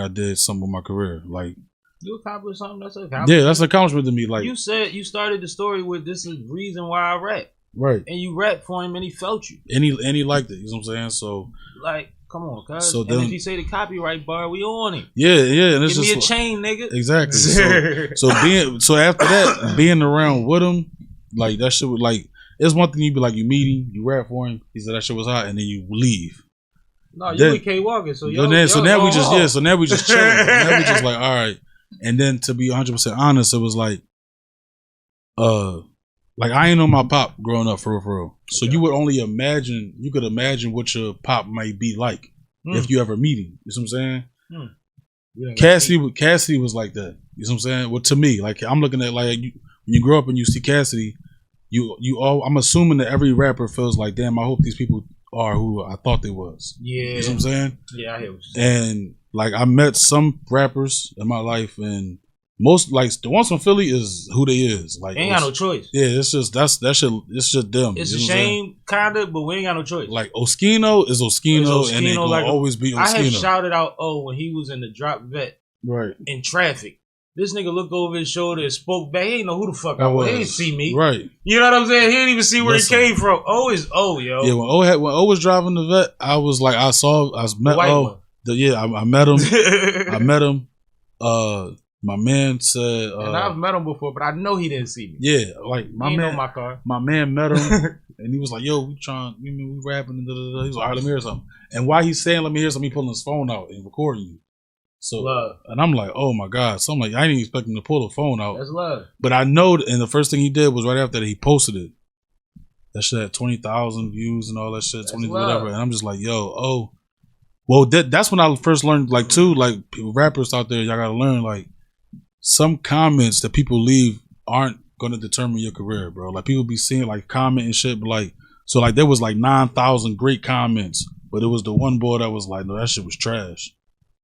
[SPEAKER 4] did something with my career. Like,
[SPEAKER 3] you accomplished something. That's an accomplishment.
[SPEAKER 4] Yeah, that's an accomplishment to me. Like,
[SPEAKER 3] you said, you started the story with this is the reason why I rap.
[SPEAKER 4] Right.
[SPEAKER 3] And you rap for him and he felt you.
[SPEAKER 4] And he liked it, you know what I'm saying? So
[SPEAKER 3] like, come on, cuz.
[SPEAKER 4] So
[SPEAKER 3] and if you say the copyright bar, we on it.
[SPEAKER 4] Yeah, and it's
[SPEAKER 3] Give
[SPEAKER 4] just
[SPEAKER 3] me a chain, nigga.
[SPEAKER 4] Exactly. So after that, being around with him, like that shit was like, it's one thing you be like, you meet him, you rap for him, he said that shit was hot, and then you leave.
[SPEAKER 3] No, you with K Walker, so
[SPEAKER 4] now we just so now we just chilling. Now we just like, all right. And then to be 100% honest, it was like I ain't know my pop growing up for real. So you would only imagine, you could imagine what your pop might be like if you ever meet him. You know what I'm saying? Yeah, Cassidy was like that. You know what I'm saying? Well, to me, like I'm looking at like when you grow up and you see Cassidy, I'm assuming that every rapper feels like, damn, I hope these people are who I thought they was. Yeah. You know what I'm saying?
[SPEAKER 3] Yeah, I hear what you're saying.
[SPEAKER 4] And like I met some rappers in my life, and most like the ones from Philly is who they is. Like
[SPEAKER 3] ain't got no choice.
[SPEAKER 4] Yeah, it's just that shit. It's just them.
[SPEAKER 3] It's a shame, kinda, but we ain't got no choice.
[SPEAKER 4] Like Oskino is Oskino, and it will like, always be Oskino.
[SPEAKER 3] I have shouted out when he was in the drop vet,
[SPEAKER 4] right,
[SPEAKER 3] in traffic. This nigga looked over his shoulder and spoke back. He ain't know who the fuck I was. He didn't see me.
[SPEAKER 4] Right.
[SPEAKER 3] You know what I'm saying? He didn't even see where he came from. O is O, yo.
[SPEAKER 4] Yeah, when O was driving the vet, I was like, I met O. I met him. I met him. My man said,
[SPEAKER 3] and I've met him before, but I know he didn't see me.
[SPEAKER 4] Yeah, like my man,
[SPEAKER 3] know my car.
[SPEAKER 4] My man met him. And he was like, yo, we rapping and da-da-da. He was like, all right, let me hear something. And while he's saying, let me hear something, he pulling his phone out and recording you. So,
[SPEAKER 3] love.
[SPEAKER 4] And I'm like, oh my God. So I'm like, I didn't expect him to pull the phone out.
[SPEAKER 3] That's love.
[SPEAKER 4] But I know, and the first thing he did was right after that, he posted it. That shit had 20,000 views and all that shit, 20 whatever. And I'm just like, yo, well, that's when I first learned, like, too, like, rappers out there, y'all gotta learn, like, some comments that people leave aren't gonna determine your career, bro. Like, people be seeing, like, comment and shit, but, like, so, like, there was, like, 9,000 great comments, but it was the one boy that was like, no, that shit was trash.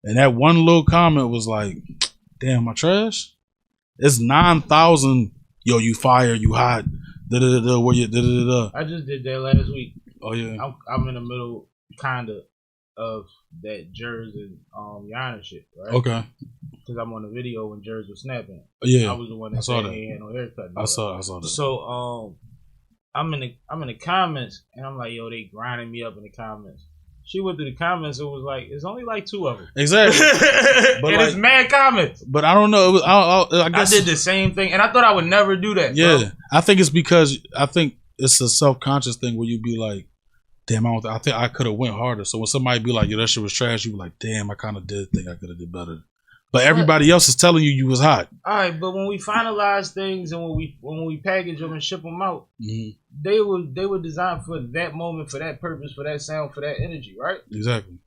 [SPEAKER 4] And that one little comment was like, damn, am I trash? It's 9,000, yo, you fire, you hot, da-da-da-da, where you, da-da-da-da.
[SPEAKER 3] I just did that last week.
[SPEAKER 4] Oh, yeah.
[SPEAKER 3] I'm in the middle, kind of that Jers and Yana shit, right?
[SPEAKER 4] Okay.
[SPEAKER 3] Because I'm on the video when Jers was snapping.
[SPEAKER 4] Yeah.
[SPEAKER 3] I was the one that said he had no haircut.
[SPEAKER 4] I saw that.
[SPEAKER 3] So I'm in the comments and I'm like, yo, they grinding me up in the comments. She went through the comments and was like, it's only like 2 of them. Exactly. But and like, it's mad comments.
[SPEAKER 4] But I don't know. It was, I guess
[SPEAKER 3] I did the same thing, and I thought I would never do that.
[SPEAKER 4] Yeah,
[SPEAKER 3] bro.
[SPEAKER 4] I think it's because I think it's a self-conscious thing where you be like, damn, I think I could have went harder. So when somebody be like, yo, that shit was trash, you be like, damn, I kind of did think I could have did better. But everybody else is telling you was hot.
[SPEAKER 3] All right, but when we finalize things and when we package them and ship them out, they were designed for that moment, for that purpose, for that sound, for that energy, right?
[SPEAKER 4] Exactly.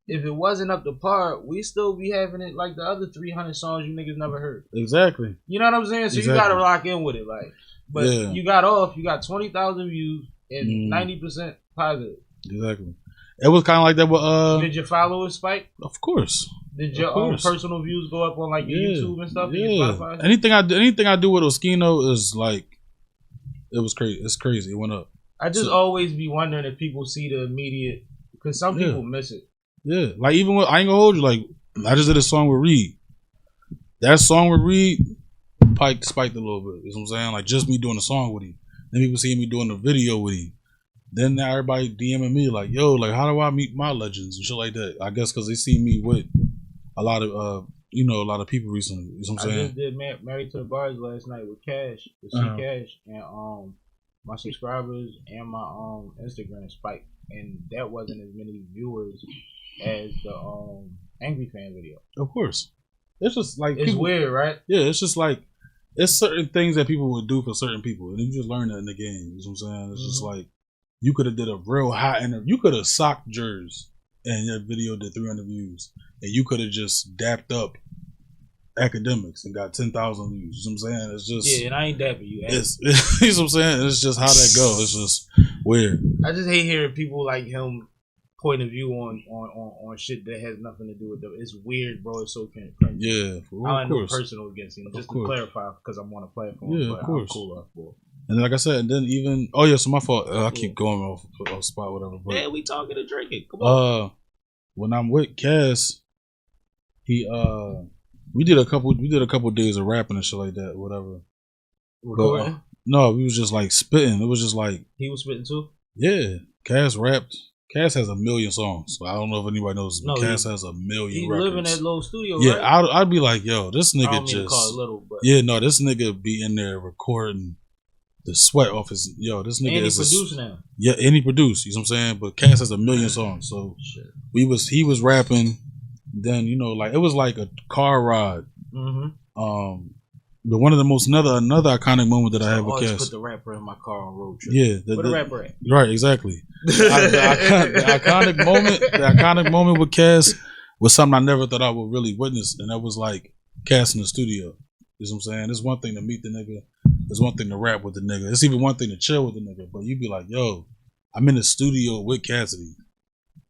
[SPEAKER 3] If it wasn't up to par, we still be having it like the other 300 songs you niggas never heard.
[SPEAKER 4] Exactly.
[SPEAKER 3] You know what I'm saying? So you gotta lock in with it, like. But you got 20,000 views and 90% positive.
[SPEAKER 4] Exactly. It was kind of like that with
[SPEAKER 3] Did your followers spike?
[SPEAKER 4] Of course.
[SPEAKER 3] Did your own personal views go up on like your YouTube and stuff?
[SPEAKER 4] Yeah. Anything I do with Oskino is like, it was crazy. It's crazy. It went up.
[SPEAKER 3] I just always be wondering if people see the immediate, because some people miss it. Yeah,
[SPEAKER 4] like even with, I ain't gonna hold you. Like I just did a song with Reed. That song with Reed spiked a little bit. You know what I'm saying? Like just me doing a song with him. Then people see me doing a video with him. Then now everybody DMing me like, yo, like how do I meet my legends and shit like that? I guess because they see me with a lot of a lot of people recently. You know what I'm saying?
[SPEAKER 3] I just did Married to the Bars last night with Cash, with Cash, and my subscribers and my Instagram spiked, and that wasn't as many viewers as the Angry Fan video.
[SPEAKER 4] Of course, it's just like
[SPEAKER 3] it's weird, right?
[SPEAKER 4] Yeah, it's just like it's certain things that people would do for certain people, and you just learn that in the game. You know what I'm saying? It's just like you could have did a real hot interview. You could have socked Jers, and your video did 300 views, and you could have just dapped up Academics and got 10,000 views. You know what I'm saying? It's just
[SPEAKER 3] and I ain't dapping you.
[SPEAKER 4] It's you know what I'm saying? It's just how that goes. It's just weird.
[SPEAKER 3] I just hate hearing people like him point of view on shit that has nothing to do with them. It's weird, bro. It's so cringy.
[SPEAKER 4] Yeah,
[SPEAKER 3] I ain't no personal against him. Just to clarify, because I'm on a platform.
[SPEAKER 4] Yeah, of course.
[SPEAKER 3] I'm cool up for.
[SPEAKER 4] And like I said, and then even so my fault. I keep going off spot, whatever. But,
[SPEAKER 3] yeah, we talking and drinking. Come on.
[SPEAKER 4] When I'm with Cass, he we did a couple days of rapping and shit like that, whatever. But, no, we was just like spitting. It was just like
[SPEAKER 3] he was spitting too.
[SPEAKER 4] Yeah, Cass rapped. Cass has 1 million songs. So I don't know if anybody knows. No, Cass has 1 million. He records.
[SPEAKER 3] live in that little studio.
[SPEAKER 4] Yeah,
[SPEAKER 3] right?
[SPEAKER 4] I'd be like, yo, this nigga
[SPEAKER 3] I don't
[SPEAKER 4] just
[SPEAKER 3] mean to call it little, but
[SPEAKER 4] this nigga be in there recording the sweat off his. Yo, this nigga
[SPEAKER 3] and
[SPEAKER 4] is
[SPEAKER 3] he produce now.
[SPEAKER 4] Yeah, and he produced. You know what I'm saying? But Cass has 1 million songs. So he was rapping. Then like it was like a car ride. But one of the most another iconic moment that I have with Cass.
[SPEAKER 3] Put the rapper in my car on road trip.
[SPEAKER 4] Yeah,
[SPEAKER 3] where the rapper at?
[SPEAKER 4] Right, exactly. The iconic moment with Cass was something I never thought I would really witness, and that was like Cass in the studio. You know what I'm saying? It's one thing to meet the nigga. It's one thing to rap with the nigga. It's even one thing to chill with the nigga. But you be like, yo, I'm in the studio with Cassidy.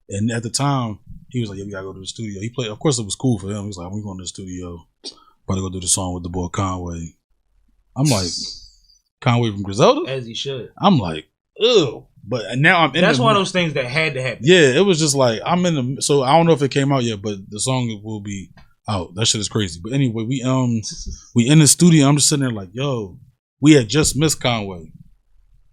[SPEAKER 4] And at the time, he was like, yeah, we gotta go to the studio. He played, of course it was cool for him. He was like, we going to the studio. About to go do the song with the boy Conway. I'm like, Conway from Griselda?
[SPEAKER 3] As he should.
[SPEAKER 4] I'm like, ew. But now I'm in
[SPEAKER 3] That's one of those things that had to happen.
[SPEAKER 4] Yeah, it was just like, I'm in the, so I don't know if it came out yet, but the song will be out. That shit is crazy. But anyway, we in the studio. I'm just sitting there like, yo, we had just missed Conway.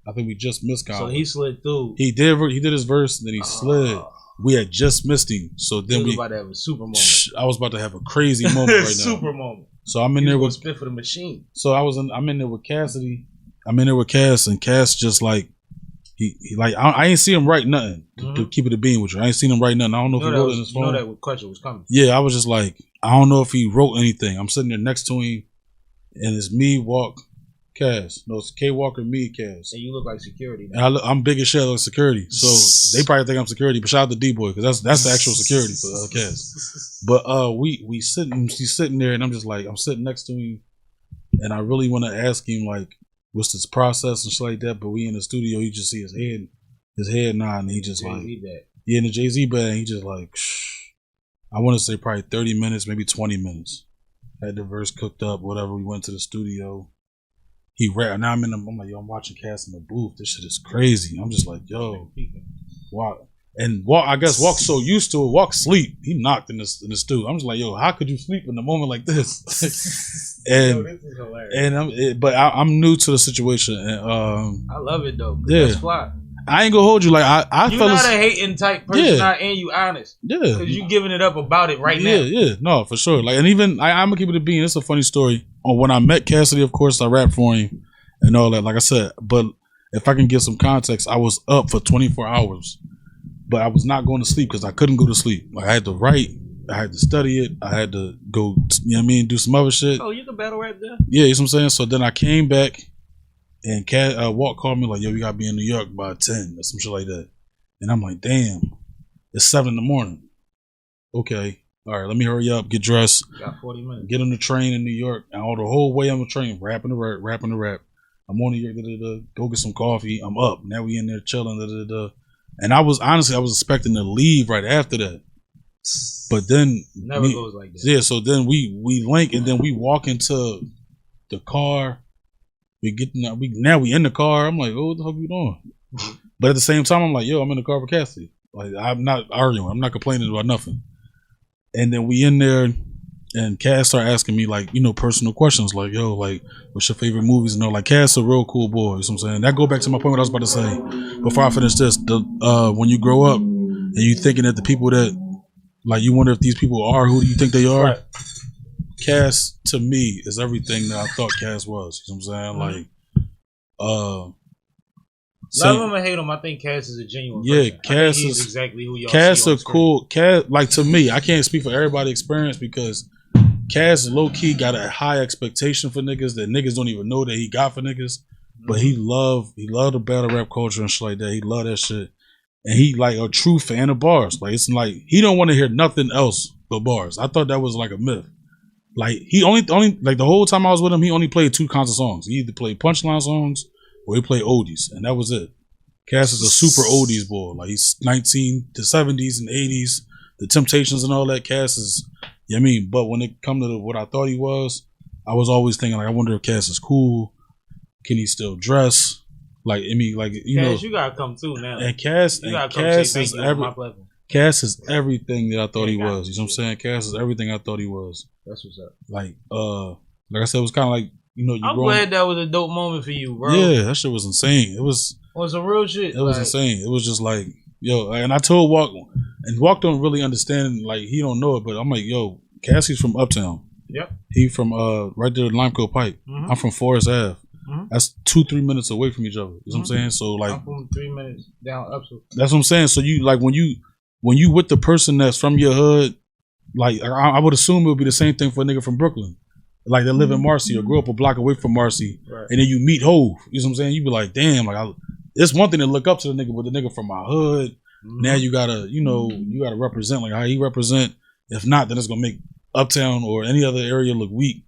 [SPEAKER 4] I think we just missed Conway.
[SPEAKER 3] So he slid through.
[SPEAKER 4] He did his verse, and then he slid. We had just missed him. So then we
[SPEAKER 3] about to have a super moment.
[SPEAKER 4] I was about to have a crazy moment right now.
[SPEAKER 3] Super moment.
[SPEAKER 4] So I'm in there with
[SPEAKER 3] spit for the machine.
[SPEAKER 4] So I'm in there with Cassidy. I'm in there with Cass, and Cass just like He like I ain't see him write nothing to keep it a bean with you. I ain't seen him write nothing. I don't know if he wrote it in his phone.
[SPEAKER 3] You know that question was coming.
[SPEAKER 4] Yeah, I was just like, I don't know if he wrote anything. I'm sitting there next to him, and it's me, Walk, Cass. No, it's K Walker, me, Cass.
[SPEAKER 3] And you look like security.
[SPEAKER 4] And I'm big as shit like security, so they probably think I'm security. But shout out to D-Boy because that's the actual security for Cass. But he's sitting there, and I'm just like, I'm sitting next to him, and I really want to ask him like, what's this process and shit like that. But we in the studio, you just see his head nodding, and he just like, yeah, in the Jay-Z bag, he just like, shh. I want to say probably 30 minutes, maybe 20 minutes. Had the verse cooked up, whatever. We went to the studio. He rap. Now I'm like, yo, I'm watching Cass in the booth. This shit is crazy. I'm just like, yo, wow. And Walk, I guess Walk's so used to it. Walk sleep. He knocked in the stew. I'm just like, yo, how could you sleep in a moment like this? And
[SPEAKER 3] this is hilarious.
[SPEAKER 4] But I'm new to the situation. And
[SPEAKER 3] I love it though.
[SPEAKER 4] Yeah.
[SPEAKER 3] That's fly.
[SPEAKER 4] I ain't gonna hold you. Like I
[SPEAKER 3] you
[SPEAKER 4] felt
[SPEAKER 3] not a hating type person, and you honest.
[SPEAKER 4] Yeah,
[SPEAKER 3] because you giving it up about it right now.
[SPEAKER 4] Yeah, no, for sure. Like, and even I'm gonna keep it a bean. It's a funny story. When I met Cassidy, of course, I rapped for him and all that. Like I said, but if I can give some context, I was up for 24 hours, but I was not going to sleep because I couldn't go to sleep. Like I had to write, I had to study it, I had to go, you know what I mean, do some other shit.
[SPEAKER 3] Oh, you can battle rap there?
[SPEAKER 4] Yeah, you know what I'm saying. So then I came back. And Walt called me like, yo, we gotta be in New York by 10 or some shit like that. And I'm like, damn, it's 7 in the morning. Okay, all right, let me hurry up, get dressed,
[SPEAKER 3] got 40 minutes.
[SPEAKER 4] Get on the train in New York. And all the whole way on the train, rapping the rap. I'm on New York, go get some coffee. I'm up. Now we in there chilling, And I was expecting to leave right after that. But then
[SPEAKER 3] never goes like that.
[SPEAKER 4] Yeah, so then we link and then we walk into the car. We in the car. I'm like, oh, what the fuck you doing? But at the same time, I'm like, yo, I'm in the car with Cassidy. Like, I'm not arguing. I'm not complaining about nothing. And then we in there, and Cass started asking me like, you know, personal questions like, yo, like, what's your favorite movies? And all. Like, Cass a real cool boy. You know what I'm saying? That go back to my point what I was about to say before I finish this. When you grow up and you thinking that the people that like you wonder if these people are who do you think they are. Right. Cass to me is everything that I thought Cass was. You know what I'm saying? Like,
[SPEAKER 3] love him or hate him, I think Cass is a genuine person.
[SPEAKER 4] Cass
[SPEAKER 3] is exactly who y'all
[SPEAKER 4] Cass
[SPEAKER 3] see on
[SPEAKER 4] a cool Cass. Like to me, I can't speak for everybody's experience because Cass low key got a high expectation for niggas that niggas don't even know that he got for niggas. But he loved the battle rap culture and shit like that. He loved that shit, and he like a true fan of bars. Like it's like he don't want to hear nothing else but bars. I thought that was like a myth. Like he only like the whole time I was with him, he only played 2 kinds of songs. He either played punchline songs or he played oldies, and that was it. Cass is a super oldies boy. Like he's 19 to 70s and 80s, the Temptations and all that. Cass is, you know what I mean. But when it come to what I thought he was, I was always thinking like, I wonder if Cass is cool. Can he still dress? Like I mean, like you know,
[SPEAKER 3] you gotta come too now.
[SPEAKER 4] And Cass is everything that I thought he was. You know what I'm saying? Cass is everything I thought he was.
[SPEAKER 3] That's what's up.
[SPEAKER 4] Like I said, it was kind of like, you know,
[SPEAKER 3] I'm glad that was a dope moment for you, bro.
[SPEAKER 4] Yeah, that shit was insane. It was
[SPEAKER 3] some real shit.
[SPEAKER 4] It was insane. It was just like, yo, and I told Walk, and Walk don't really understand, like he don't know it, but I'm like, yo, Cassie's from Uptown.
[SPEAKER 3] Yep.
[SPEAKER 4] He from right there, Limecoat Pike. I'm from Forest Ave. That's 2-3 minutes away from each other. You know what I'm saying? So like,
[SPEAKER 3] I'm from 3 minutes down Uptown.
[SPEAKER 4] That's what I'm saying. So you like when you with the person that's from your hood, like I would assume it would be the same thing for a nigga from Brooklyn. Like they live in Marcy or grew up a block away from Marcy, right. And then you meet Hove. You know what I'm saying? You be like, damn, like it's one thing to look up to the nigga, but the nigga from my hood. Now you gotta, you know, you gotta represent like how he represent. If not, then it's gonna make Uptown or any other area look weak.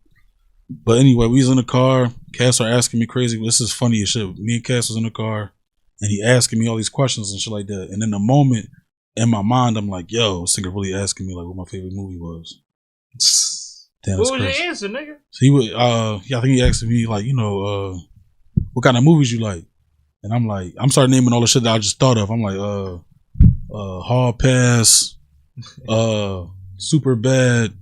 [SPEAKER 4] But anyway, we was in the car. Cass started asking me crazy. This is funny as shit. Me and Cass was in the car, and he asking me all these questions and shit like that. And in the moment, in my mind, I'm like, yo, this nigga really asking me like what my favorite movie was. Damn,
[SPEAKER 3] what was your answer, nigga?
[SPEAKER 4] So he would, I think he asked me like, you know, what kind of movies you like, and I'm like, I'm starting naming all the shit that I just thought of. I'm like, Hall Pass, Super Bad,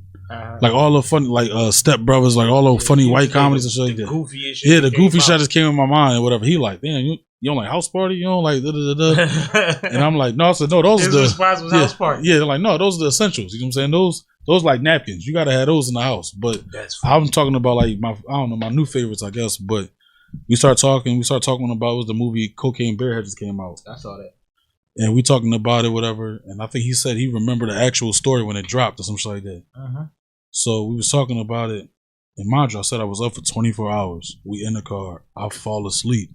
[SPEAKER 4] like all the funny, like Step Brothers, like all the funny white comedies and shit like that.
[SPEAKER 3] Goofy shit.
[SPEAKER 4] Yeah, the goofy shit just came in my mind or whatever. He like, damn, you don't like House Party? You don't like da. And I'm like, no, I said no, those are the
[SPEAKER 3] Spadz was House Party.
[SPEAKER 4] Yeah, they're like, no, those are the essentials. You know what I'm saying? Those like napkins. You gotta have those in the house. But I'm talking about like my new favorites, I guess. But we start talking about was the movie Cocaine Bear had just came out.
[SPEAKER 3] I saw that.
[SPEAKER 4] And we talking about it, whatever. And I think he said he remembered the actual story when it dropped or some shit like that. So we was talking about it. And mind you, I said I was up for 24 hours. We in the car. I fall asleep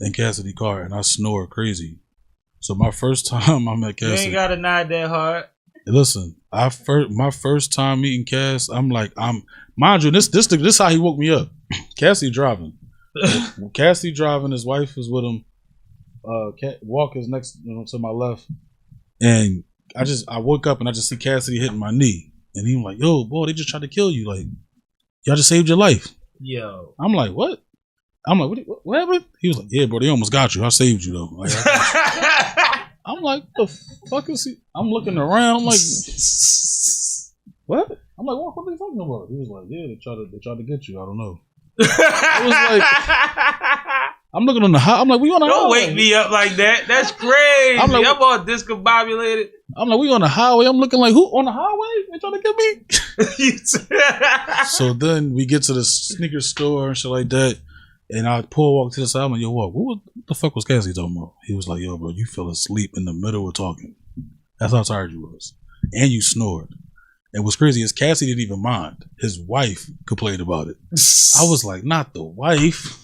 [SPEAKER 4] in Cassidy's car and I snore crazy. So my first time I met Cassidy.
[SPEAKER 3] You ain't gotta nod that hard.
[SPEAKER 4] Listen, my first time meeting Cass, mind you, this how he woke me up. Cassidy driving. Cassidy driving, his wife is with him. Walker's next to my left. And I woke up and I just see Cassidy hitting my knee. And he was like, yo, boy, they just tried to kill you. Like, y'all just saved your life.
[SPEAKER 3] Yo.
[SPEAKER 4] I'm like, what? I'm like, what happened? He was like, yeah, bro, they almost got you. I saved you, though. Like, I'm like, the fuck is he? I'm looking around, like, what? I'm like, what are they talking about? He was like, yeah, they tried to get you. I don't know. I was like, I'm looking on the high. I'm like, we on the highway.
[SPEAKER 3] Don't wake me up like that. That's crazy. I'm all discombobulated.
[SPEAKER 4] I'm like, we on the highway. I'm looking like, who on the highway? They trying to get me? So then we get to the sneaker store and shit like that. And I walk to the side. I'm like, yo, what the fuck was Cassidy talking about? He was like, yo, bro, you fell asleep in the middle of talking. That's how tired you was. And you snored. And what's crazy is Cassidy didn't even mind. His wife complained about it. I was like, not the wife.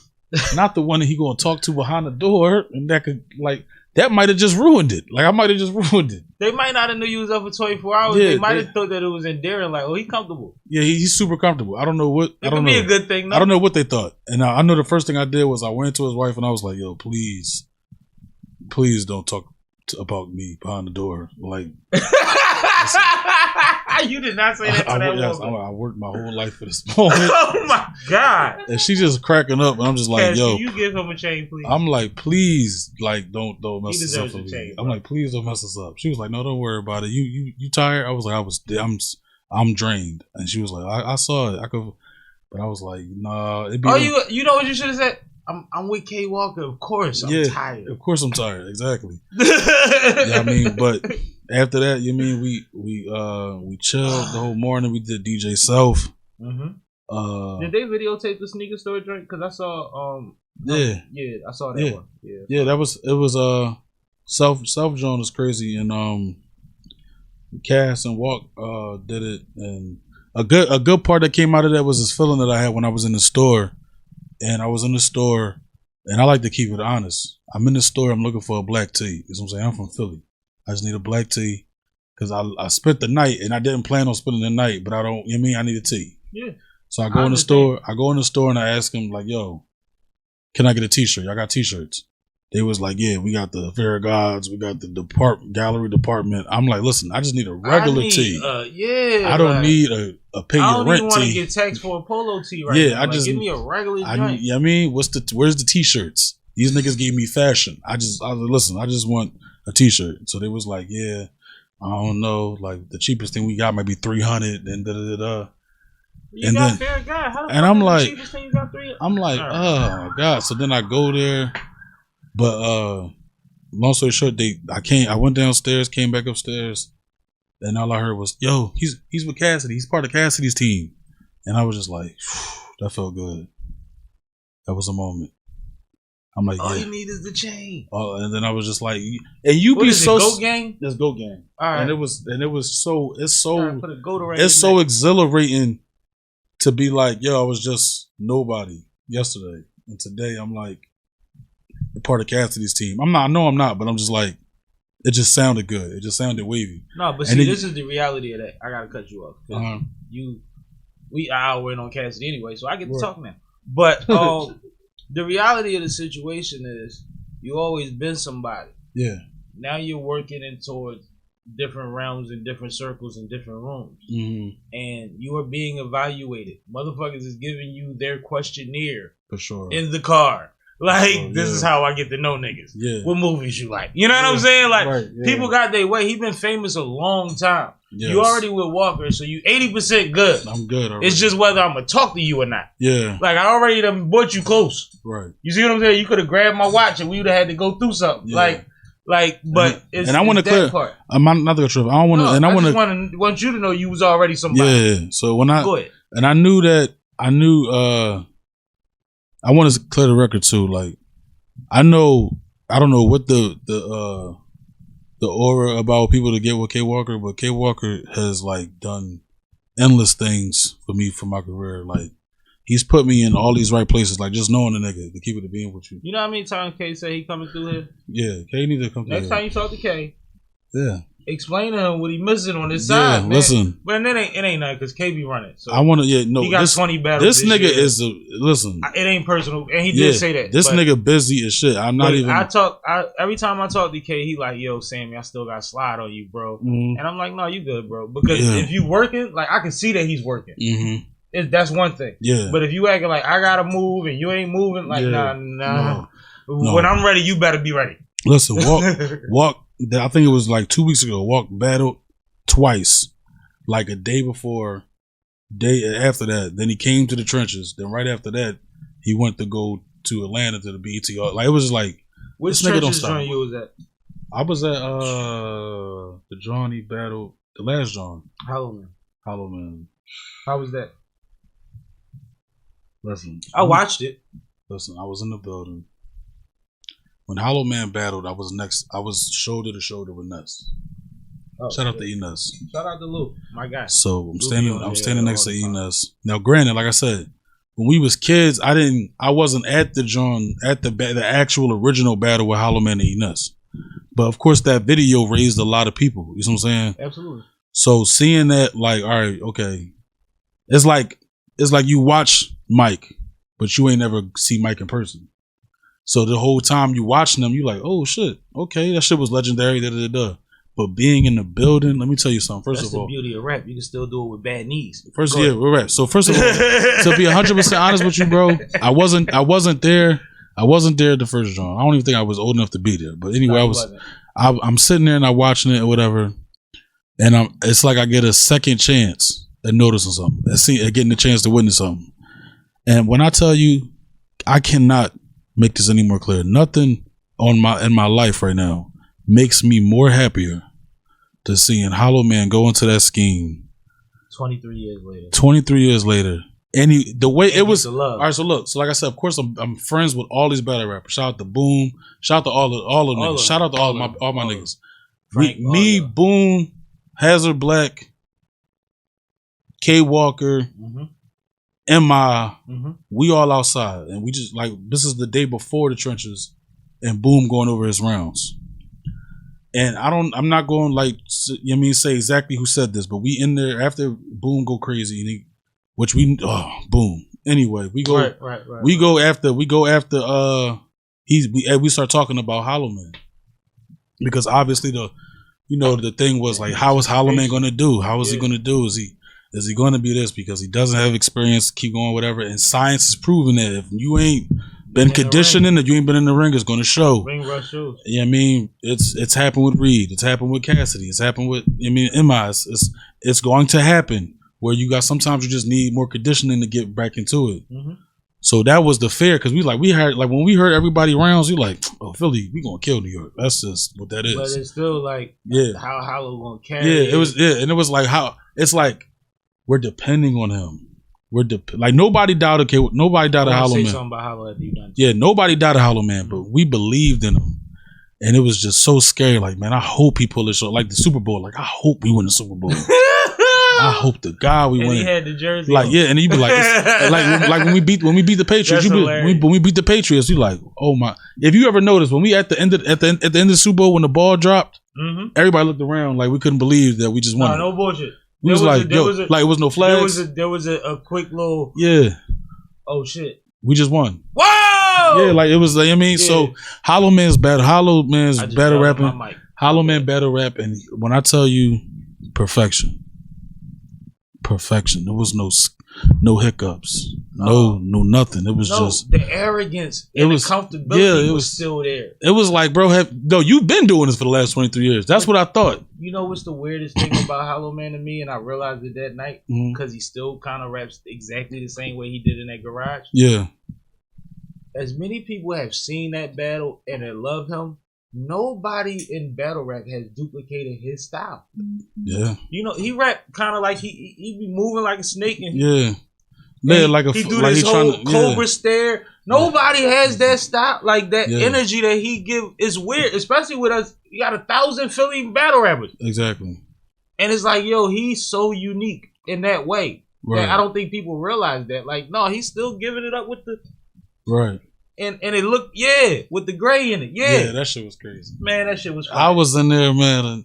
[SPEAKER 4] Not the one that he gonna talk to behind the door. And that might have just ruined it. Like, I might have just ruined it.
[SPEAKER 3] They might not have knew you was up for 24 hours. Yeah, they might have thought that it was endearing. Like, oh, he's comfortable.
[SPEAKER 4] Yeah, he's super comfortable. I don't know what.
[SPEAKER 3] It could be a good thing, no?
[SPEAKER 4] I don't know what they thought. And I know the first thing I did was I went to his wife and I was like, yo, please don't talk about me behind the door. Like,
[SPEAKER 3] you did not say that to that woman.
[SPEAKER 4] I worked my whole life for this moment.
[SPEAKER 3] Oh my God.
[SPEAKER 4] And she's just cracking up, and I'm just like, yo.
[SPEAKER 3] Can you give him a chain, please?
[SPEAKER 4] I'm like, please, like, don't mess this up for me. I'm like, please don't mess this up. She was like, no, don't worry about it. You tired? I was like, I'm drained. And she was like, I saw it. But I was like, nah.
[SPEAKER 3] You know what you should have said? I'm with K Walker. Of course, I'm tired.
[SPEAKER 4] Of course, I'm tired. Exactly. Yeah, I mean, but after that, you mean we chilled the whole morning. We did DJ Self.
[SPEAKER 3] Did they videotape the sneaker store drink? Because I saw
[SPEAKER 4] I
[SPEAKER 3] saw that one.
[SPEAKER 4] Yeah, it was Self Joan is crazy, and Cass and Walk did it, and a good part that came out of that was this feeling that I had when I was in the store. And I was in the store, and I like to keep it honest. I'm in the store, I'm looking for a black tee. You know what I'm saying? I'm from Philly. I just need a black tee because I spent the night, and I didn't plan on spending the night, but I need a tee. Yeah. So I go in the store, and I ask them, like, yo, can I get a t-shirt? I got t-shirts. They was like, yeah, we got the Fair Gods, we got the gallery department. I'm like, listen, I just need a regular tee. I don't need a pay your rent tee. I don't even want to get taxed for a polo tee right now. Give me a regular joint. I mean, where's the t-shirts? These niggas gave me fashion. I just want a t-shirt. So they was like, yeah, I don't know, like the cheapest thing we got might be $300 and da-da-da-da.
[SPEAKER 3] You and got then, Fair God. How
[SPEAKER 4] and I'm like,
[SPEAKER 3] cheapest thing you got $300?
[SPEAKER 4] I'm like, oh my God. So then I go there. But long story short, I went downstairs, came back upstairs, and all I heard was, yo, he's with Cassidy. He's part of Cassidy's team. And I was just like, that felt good. That was a moment. I'm like,
[SPEAKER 3] all you need is the chain.
[SPEAKER 4] And then I was just like, and you be so
[SPEAKER 3] Go Gang?
[SPEAKER 4] That's Go Gang.
[SPEAKER 3] All right.
[SPEAKER 4] And it was so exhilarating to be like, yo, I was just nobody yesterday. And today I'm like part of Cassidy's team. I'm not, but I'm just like, it just sounded good. It just sounded wavy.
[SPEAKER 3] No, but see, this is the reality of that. I gotta cut you off. We are waiting on Cassidy anyway, so I get to talk now. But the reality of the situation is you always been somebody. Yeah. Now you're working in towards different realms and different circles and different rooms. Mm-hmm. And you are being evaluated. Motherfuckers is giving you their questionnaire
[SPEAKER 4] for sure
[SPEAKER 3] in the car. Like, this is how I get to know niggas. Yeah. What movies you like? You know what I'm saying? Like, people got their way. He been famous a long time. Yes. You already with Walker, so you 80% good.
[SPEAKER 4] I'm good already.
[SPEAKER 3] It's just whether I'm going to talk to you or not. Yeah. Like, I already done brought you close. Right. You see what I'm saying? You could have grabbed my watch and we would have had to go through something. Yeah. But
[SPEAKER 4] I want to clear. Part. I'm not the truth. I don't want to. And I
[SPEAKER 3] want you to know you was already somebody.
[SPEAKER 4] Yeah. So when I knew I want to clear the record too. Like, I don't know what the aura about people to get with K Walker, but K Walker has like done endless things for me for my career. Like, he's put me in all these right places. Like, just knowing the nigga to keep it to being with you.
[SPEAKER 3] You know how many times K say he coming through here?
[SPEAKER 4] Yeah, K need to come through
[SPEAKER 3] Next
[SPEAKER 4] here.
[SPEAKER 3] time you talk to K,
[SPEAKER 4] yeah,
[SPEAKER 3] explain to him what he missing on this side, man.
[SPEAKER 4] Listen.
[SPEAKER 3] But it ain't nothing because K be running. So
[SPEAKER 4] I want to,
[SPEAKER 3] he got 20 battles.
[SPEAKER 4] This nigga
[SPEAKER 3] year.
[SPEAKER 4] is listen.
[SPEAKER 3] It ain't personal, and he did say that.
[SPEAKER 4] This nigga busy as shit. I'm not even.
[SPEAKER 3] Every time I talk to K, he like, yo, Sammie, I still got slide on you, bro.
[SPEAKER 4] Mm-hmm.
[SPEAKER 3] And I'm like, no, you good, bro. Because if you working, like, I can see that he's working.
[SPEAKER 4] Mm-hmm.
[SPEAKER 3] That's one thing.
[SPEAKER 4] Yeah.
[SPEAKER 3] But if you acting like I gotta move and you ain't moving, like, nah.
[SPEAKER 4] No.
[SPEAKER 3] When I'm ready, you better be ready.
[SPEAKER 4] Listen, walk. I think it was like 2 weeks ago. Walk battled twice, like a day before, day after that. Then he came to the trenches. Then right after that, he went to go to Atlanta to the BET. Like, it was just like,
[SPEAKER 3] which
[SPEAKER 4] this nigga don't
[SPEAKER 3] trenches
[SPEAKER 4] stop.
[SPEAKER 3] joint you was at?
[SPEAKER 4] I was at the John he battled, the last John. HOLLOWMAN.
[SPEAKER 3] How was that?
[SPEAKER 4] Listen,
[SPEAKER 3] I watched it.
[SPEAKER 4] Listen, I was in the building. When HOLLOWMAN battled, I was shoulder to shoulder with Ness.
[SPEAKER 3] Oh,
[SPEAKER 4] Shout out to E-Ness.
[SPEAKER 3] Shout out to Lou, my guy.
[SPEAKER 4] So I'm standing next to E-Ness. Now, granted, like I said, when we was kids, I wasn't at the actual original battle with HOLLOWMAN and E-Ness. But of course, that video raised a lot of people. You know what I'm saying?
[SPEAKER 3] Absolutely.
[SPEAKER 4] So seeing that, like, all right, okay, it's like you watch Mike, but you ain't never see Mike in person. So the whole time you watching them, you like, oh shit, okay, that shit was legendary. But being in the building, let me tell you something. First
[SPEAKER 3] That's
[SPEAKER 4] of all,
[SPEAKER 3] the beauty of rap. You can still do it with bad knees.
[SPEAKER 4] We're rap. So first of all, to be 100% honest with you, bro, I wasn't there. I wasn't there at the first drawing. I don't even think I was old enough to be there. But anyway, I'm sitting there and I'm watching it or whatever, and it's like I get a second chance at noticing something, at getting the chance to witness something. And when I tell you, I cannot make this any more clear. Nothing in my life right now makes me more happier to seeing HOLLOWMAN go into that scheme
[SPEAKER 3] 23 years later.
[SPEAKER 4] 23 years later. And the way it was.
[SPEAKER 3] All
[SPEAKER 4] right, so look. So like I said, of course, I'm friends with all these battle rappers. Shout out to Boom. Shout out to all the niggas. Shout out to all my niggas. Me, Boom, Hazard Black, K Walker, M.I. We all outside, and we just like, this is the day before the trenches, and Boom going over his rounds. And I'm not going like, you know what I mean, say exactly who said this, but we in there after Boom go crazy, and Boom. Anyway, we go we go after we start talking about HOLLOWMAN, because obviously the thing was like, how is HOLLOWMAN going to do? How is he going to do? Is he going to be this? Because he doesn't have experience, keep going, whatever. And science is proving that if you ain't been conditioning, that you ain't been in the ring, it's going to show.
[SPEAKER 3] Ring rush shows.
[SPEAKER 4] Yeah, I mean, it's happened with Reed. It's happened with Cassidy. It's happened with, Emma. It's going to happen where sometimes you just need more conditioning to get back into it. So that was the fear, because when we heard everybody rounds, you like, oh, Philly, we gonna kill New York. That's just what that is.
[SPEAKER 3] But it's still like, how Hollow gonna carry?
[SPEAKER 4] Yeah, it was. Yeah, and it was like how it's like we're depending on him. Like nobody doubted HOLLOWMAN.
[SPEAKER 3] Say something about Hollow after you done.
[SPEAKER 4] Yeah, nobody doubted HOLLOWMAN, but we believed in him, and it was just so scary. Like, man, I hope he pull this shot. Like the Super Bowl. Like, I hope we win the Super Bowl. I hope to God we win.
[SPEAKER 3] He had the jersey.
[SPEAKER 4] Like, yeah, and you be like, like when we beat the Patriots, when we beat the Patriots, you like, oh my. If you ever noticed, when we at the end of the Super Bowl, when the ball dropped, everybody looked around like we couldn't believe that we just won.
[SPEAKER 3] No bullshit.
[SPEAKER 4] We was like, like it was no flags.
[SPEAKER 3] There was a quick little.
[SPEAKER 4] Yeah.
[SPEAKER 3] Oh shit.
[SPEAKER 4] We just won.
[SPEAKER 3] Whoa.
[SPEAKER 4] Yeah, like it was like, I mean, so HOLLOWMAN's battle rapping. HOLLOWMAN battle rap, and when I tell you perfection. There was no hiccups, no nothing. It was just
[SPEAKER 3] the arrogance and the comfortability was still there.
[SPEAKER 4] It was like, bro, you've been doing this for the last 23 years. That's what I thought.
[SPEAKER 3] You know what's the weirdest thing about HOLLOWMAN to me, and I realized it that night, because he still kind of raps exactly the same way he did in that garage.
[SPEAKER 4] Yeah.
[SPEAKER 3] As many people have seen that battle and they love him, nobody in battle rap has duplicated his style.
[SPEAKER 4] Yeah.
[SPEAKER 3] You know, he rap kind of like he be moving like a snake, and
[SPEAKER 4] he do
[SPEAKER 3] this whole cobra stare. Nobody has that style, like that energy that he give. It's weird, especially with us. You got 1,000 Philly battle rappers.
[SPEAKER 4] Exactly.
[SPEAKER 3] And it's like, yo, he's so unique in that way.
[SPEAKER 4] Right.
[SPEAKER 3] That I don't think people realize that. Like, no, he's still giving it up with the...
[SPEAKER 4] Right.
[SPEAKER 3] And it looked, with the gray in it. Yeah,
[SPEAKER 4] that shit was crazy.
[SPEAKER 3] Man, that shit was funny.
[SPEAKER 4] I was in there, man. And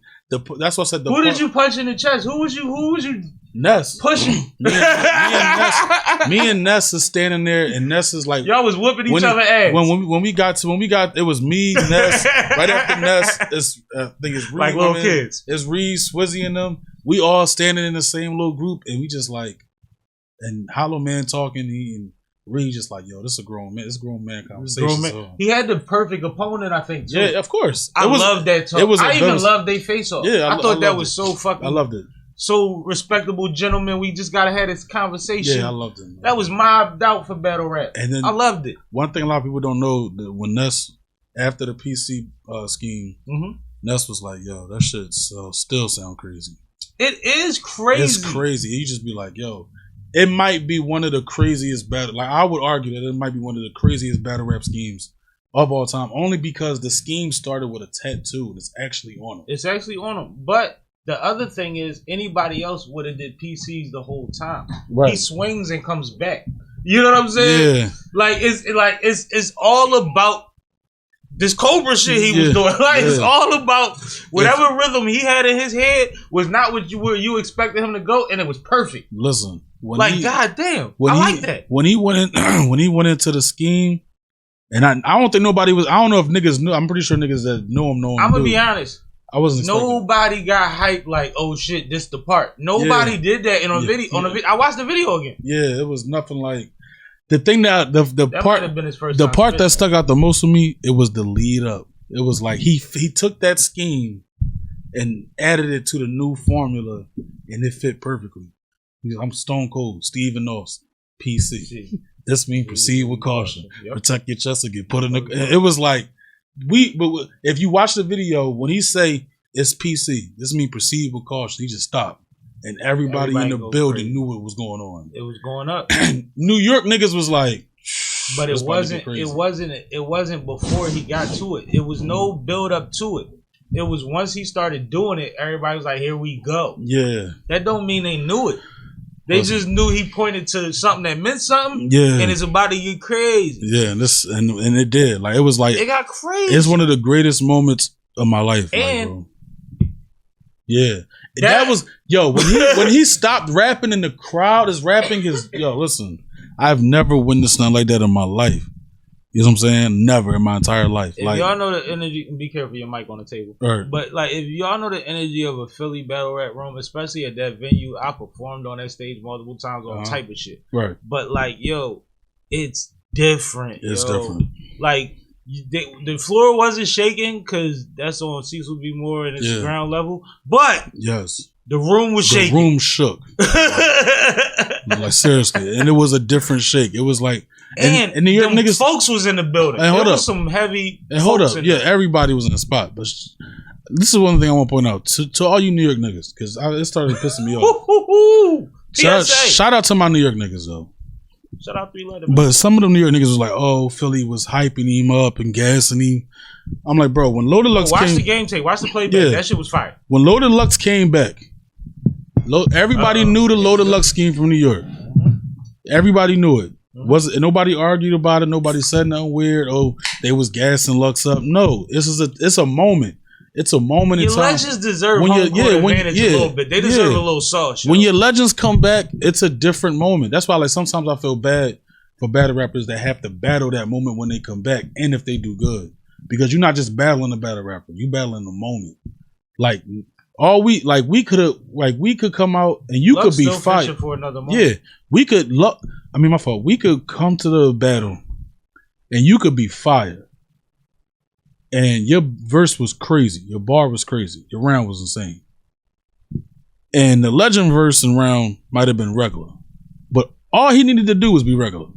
[SPEAKER 4] that's what I said.
[SPEAKER 3] Who did you punch in the chest? Who was you
[SPEAKER 4] Ness.
[SPEAKER 3] pushing?
[SPEAKER 4] Me and Ness is standing there, and Ness is like,
[SPEAKER 3] y'all was whooping each other ass.
[SPEAKER 4] When we got, it was me, Ness. Right after Ness, I think it's Reed,
[SPEAKER 3] like little kids.
[SPEAKER 4] It's Reed, Swizzy, and them. We all standing in the same little group, and we just like, and Hollow Man talking, and Reed just like, yo, this is a grown man. This is a grown man conversation.
[SPEAKER 3] Grown man. So. He had the perfect opponent, I think, too.
[SPEAKER 4] Yeah, of course.
[SPEAKER 3] I love that talk. I even loved their face off.
[SPEAKER 4] Yeah,
[SPEAKER 3] I thought that was so fucking...
[SPEAKER 4] I loved it.
[SPEAKER 3] So respectable gentleman. We just gotta have this conversation.
[SPEAKER 4] Yeah, I loved it. Man.
[SPEAKER 3] That was mobbed out for battle rap. And then I loved it.
[SPEAKER 4] One thing a lot of people don't know, that when Ness, after the PC scheme, Ness was like, yo, that shit still sound crazy.
[SPEAKER 3] It is crazy.
[SPEAKER 4] It's crazy. You just be like, yo, it might be one of the craziest battle. Like, I would argue that it might be one of the craziest battle rap schemes of all time, only because the scheme started with a tattoo that's actually on him.
[SPEAKER 3] It's actually on him. But the other thing is, anybody else would have did PCs the whole time. Right. He swings and comes back. You know what I'm saying? Yeah. Like it's all about this Cobra shit he was doing. Like it's all about whatever rhythm he had in his head was not what you expected him to go, and it was perfect.
[SPEAKER 4] Listen,
[SPEAKER 3] goddamn, I like that.
[SPEAKER 4] When he went into the scheme, and I don't think nobody was. I don't know if niggas knew. I'm pretty sure niggas that know him. I'm
[SPEAKER 3] gonna be honest.
[SPEAKER 4] I wasn't.
[SPEAKER 3] Nobody got hyped like, oh shit, this the part. Nobody did that in a video. On a video, I watched the video again.
[SPEAKER 4] Yeah, it was nothing like. The thing that the part that stuck out the most for me, it was the lead up. It was like he took that scheme and added it to the new formula, and it fit perfectly. I'm Stone Cold, Steven Austin, PC. This means proceed with caution. Yep. Protect your chest or get put in the. It was like but if you watch the video, when he say it's PC, this means proceed with caution. He just stopped. And everybody in the building knew what was going on.
[SPEAKER 3] It was going up.
[SPEAKER 4] New York niggas was like,
[SPEAKER 3] but it wasn't before he got to it. It was no build up to it. It was once he started doing it, everybody was like, here we go. Yeah. That don't mean they knew it. They just knew he pointed to something that meant something. Yeah. And it's about to get crazy.
[SPEAKER 4] Yeah, and it did. Like it was like
[SPEAKER 3] it got crazy.
[SPEAKER 4] It's one of the greatest moments of my life. And like, bro. Yeah. That was when he stopped rapping and the crowd is rapping his listen, I've never witnessed nothing like that in my life. You know what I'm saying? Never in my entire life.
[SPEAKER 3] If y'all know the energy, and be careful your mic on the table. Right. But like if y'all know the energy of a Philly battle rap room, especially at that venue, I performed on that stage multiple times on type of shit. Right. But like, it's different.
[SPEAKER 4] It's different.
[SPEAKER 3] Like the floor wasn't shaking because that's on Cecil B. Moore and it's ground level. But the room was shaking.
[SPEAKER 4] The room shook. Like seriously, and it was a different shake. It was like,
[SPEAKER 3] and New York niggas, folks was in the building.
[SPEAKER 4] And
[SPEAKER 3] there was some heavy.
[SPEAKER 4] And hold up, everybody was in the spot. But this is one thing I want to point out to all you New York niggas, because it started pissing me off. Shout out to my New York niggas though.
[SPEAKER 3] Shout out 3 letter.
[SPEAKER 4] But some of them New York niggas was like, oh, Philly was hyping him up and gassing him. I'm like, bro, when Loaded Lux
[SPEAKER 3] watch the game tape, watch the playback. That shit was fire.
[SPEAKER 4] When Loaded Lux came back, everybody knew the Loaded Lux scheme from New York. Everybody knew it. Nobody argued about it. Nobody said nothing weird. Oh, they was gassing Lux up. No, it's a moment. It's a moment in time.
[SPEAKER 3] Your legends deserve home court advantage a little bit. They deserve a little sauce.
[SPEAKER 4] When your legends come back, it's a different moment. That's why, like, sometimes I feel bad for battle rappers that have to battle that moment when they come back, and if they do good, because you're not just battling a battle rapper, you battling the moment. Like we could come out and you could be fired
[SPEAKER 3] for another moment.
[SPEAKER 4] Yeah, we could. My fault. We could come to the battle, and you could be fired. And your verse was crazy. Your bar was crazy. Your round was insane. And the legend verse and round might have been regular. But all he needed to do was be regular.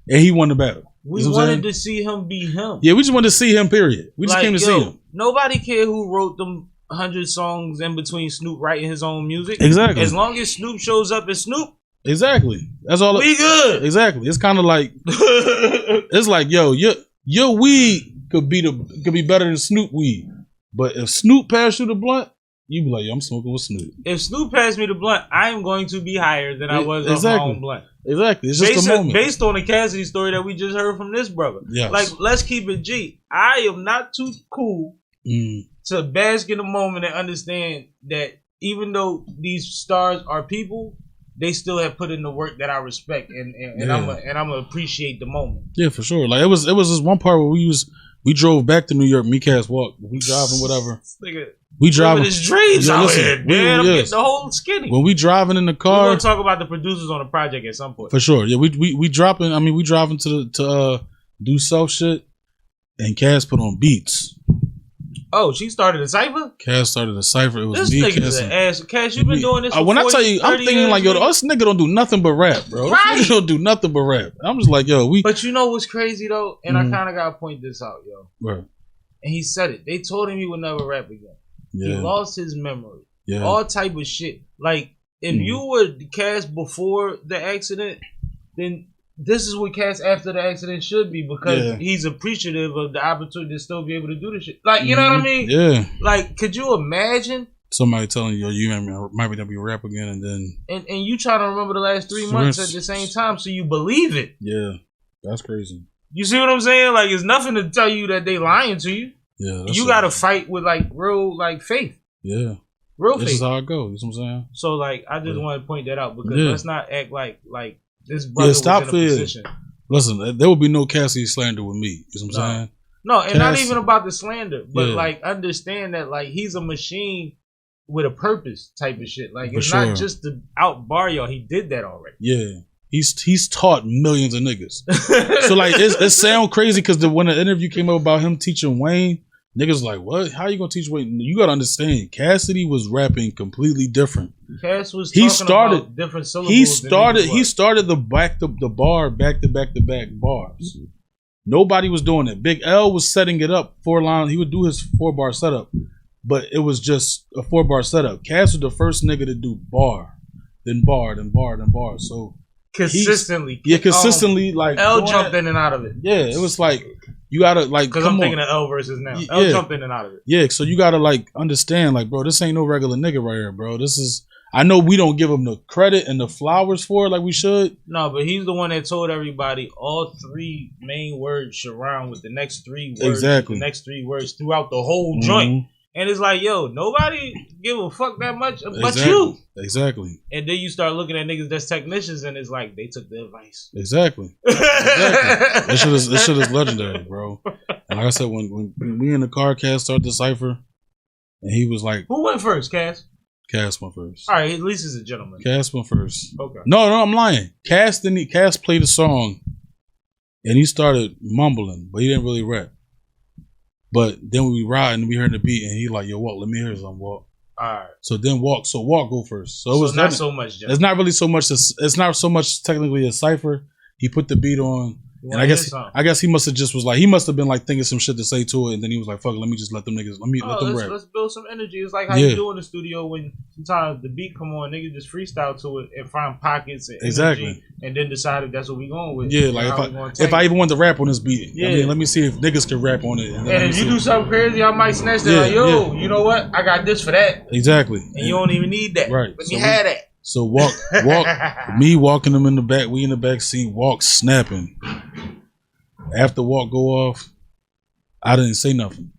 [SPEAKER 4] And he won the battle.
[SPEAKER 3] We wanted to see him be him.
[SPEAKER 4] Yeah, we just wanted to see him, period. We just came to see him.
[SPEAKER 3] Nobody cared who wrote them 100 songs in between Snoop writing his own music.
[SPEAKER 4] Exactly.
[SPEAKER 3] As long as Snoop shows up as Snoop,
[SPEAKER 4] Exactly. That's all.
[SPEAKER 3] We good.
[SPEAKER 4] Exactly. It's kind of like it's like, yo, your weed could be better than Snoop weed, but if Snoop passed you the blunt, you be like, yo, I'm smoking with Snoop.
[SPEAKER 3] If Snoop passed me the blunt, I am going to be higher than I was on my own blunt.
[SPEAKER 4] Exactly. It's just a moment.
[SPEAKER 3] Based on the Cassidy story that we just heard from this brother.
[SPEAKER 4] Yes.
[SPEAKER 3] Like, let's keep it G. I am not too cool to bask in the moment and understand that even though these stars are people, they still have put in the work that I respect, and I'm gonna appreciate the moment. Yeah,
[SPEAKER 4] for sure. Like it was this one part where we drove back to New York. Me, Cass walk. We driving whatever. We driving
[SPEAKER 3] his dreams out here, man. I'm getting the whole skinny.
[SPEAKER 4] When we driving in the car,
[SPEAKER 3] we're gonna talk about the producers on the project at some point.
[SPEAKER 4] For sure. Yeah, we dropping. I mean, we driving to do self shit, and Cass put on beats.
[SPEAKER 3] Oh, she started a cipher?
[SPEAKER 4] Cass started a cipher. It was
[SPEAKER 3] this
[SPEAKER 4] me,
[SPEAKER 3] nigga's an ass. Cass, you been doing this for
[SPEAKER 4] when
[SPEAKER 3] 40,
[SPEAKER 4] I tell you, I'm thinking like, yo, this nigga don't do nothing but rap, bro.
[SPEAKER 3] Right.
[SPEAKER 4] This nigga don't do nothing but rap. I'm just like, yo,
[SPEAKER 3] But you know what's crazy though? And I kind of gotta point this out, yo.
[SPEAKER 4] Right.
[SPEAKER 3] And he said it. They told him he would never rap again. Yeah. He lost his memory.
[SPEAKER 4] Yeah.
[SPEAKER 3] All type of shit. Like, if you were Cass before the accident, then this is what Cass after the accident should be, because he's appreciative of the opportunity to still be able to do this shit. Like, you know what I mean?
[SPEAKER 4] Yeah.
[SPEAKER 3] Like, could you imagine
[SPEAKER 4] somebody telling you, you might be gonna be rap again, and then
[SPEAKER 3] and you trying to remember the last 3 months at the same time, so you believe it?
[SPEAKER 4] Yeah, that's crazy.
[SPEAKER 3] You see what I'm saying? Like, it's nothing to tell you that they lying to you.
[SPEAKER 4] Yeah,
[SPEAKER 3] you got to fight with like real like faith.
[SPEAKER 4] Yeah,
[SPEAKER 3] real faith.
[SPEAKER 4] This is how it goes. You know what I'm saying?
[SPEAKER 3] So like, I just want to point that out, because let's not act like this brother was in a position.
[SPEAKER 4] Listen, there will be no Cassidy slander with me. You know what I'm saying?
[SPEAKER 3] No, and not even about the slander, but like, understand that like he's a machine with a purpose type of shit. Like, it's not just to out bar y'all. He did that already.
[SPEAKER 4] Yeah. He's taught millions of niggas. So like it sound crazy because when the interview came up about him teaching Wayne, niggas like, what? How you gonna teach Wayne? You gotta understand, Cassidy was rapping completely different.
[SPEAKER 3] Cass was about different syllables. He
[SPEAKER 4] started the bar back to back bars. Nobody was doing it. Big L was setting it up 4 lines. He would do his 4-bar setup, but it was just a 4-bar setup. Cass was the first nigga to do bar, then bar, then bar, then bar. So
[SPEAKER 3] consistently,
[SPEAKER 4] consistently. Like
[SPEAKER 3] L jumped in and out of it.
[SPEAKER 4] Yeah, it was like you gotta like.
[SPEAKER 3] Because I'm thinking of L versus now. L jumped in and out of it.
[SPEAKER 4] Yeah, so you gotta like understand, like, bro, this ain't no regular nigga right here, bro. This is. I know we don't give him the credit and the flowers for it like we should.
[SPEAKER 3] No, but he's the one that told everybody all 3 main words should rhyme with the next 3 words.
[SPEAKER 4] Exactly.
[SPEAKER 3] The next 3 words throughout the whole joint. And it's like, yo, nobody give a fuck that much but you.
[SPEAKER 4] Exactly.
[SPEAKER 3] And then you start looking at niggas that's technicians, and it's like, they took the advice.
[SPEAKER 4] Exactly. This shit is legendary, bro. And like I said, when we in the car, Cass started the cipher, and he was like,
[SPEAKER 3] who went first, Cass?
[SPEAKER 4] Cass went first.
[SPEAKER 3] All right, at least he's a gentleman.
[SPEAKER 4] Cass went first.
[SPEAKER 3] Okay.
[SPEAKER 4] No, I'm lying. Cass played a song, and he started mumbling, but he didn't really rap. But then we ride and we heard the beat, and he like, yo, Walk, let me hear some, Walk.
[SPEAKER 3] All right.
[SPEAKER 4] So then Walk go first. So it was
[SPEAKER 3] not so much.
[SPEAKER 4] It's not really so much. It's not so much technically a cipher. He put the beat on. And I guess he must have just was like, he must have been like thinking some shit to say to it, and then he was like, fuck it, let me just let them niggas, let them rap.
[SPEAKER 3] Let's build some energy. It's like how you do in the studio when sometimes the beat come on, niggas just freestyle to it and find pockets and energy, and then decide if that's what we going with.
[SPEAKER 4] Yeah, like if I even want to rap on this beat, I mean, let me see if niggas can rap on it.
[SPEAKER 3] And if you do something crazy, I might snatch that. Like, yo, you know what? I got this for that.
[SPEAKER 4] Exactly.
[SPEAKER 3] And you don't even need that.
[SPEAKER 4] Right.
[SPEAKER 3] Let me have that.
[SPEAKER 4] So walk, me walking them in the back, we in the back seat, Walk snapping. After Walk go off, I didn't say nothing,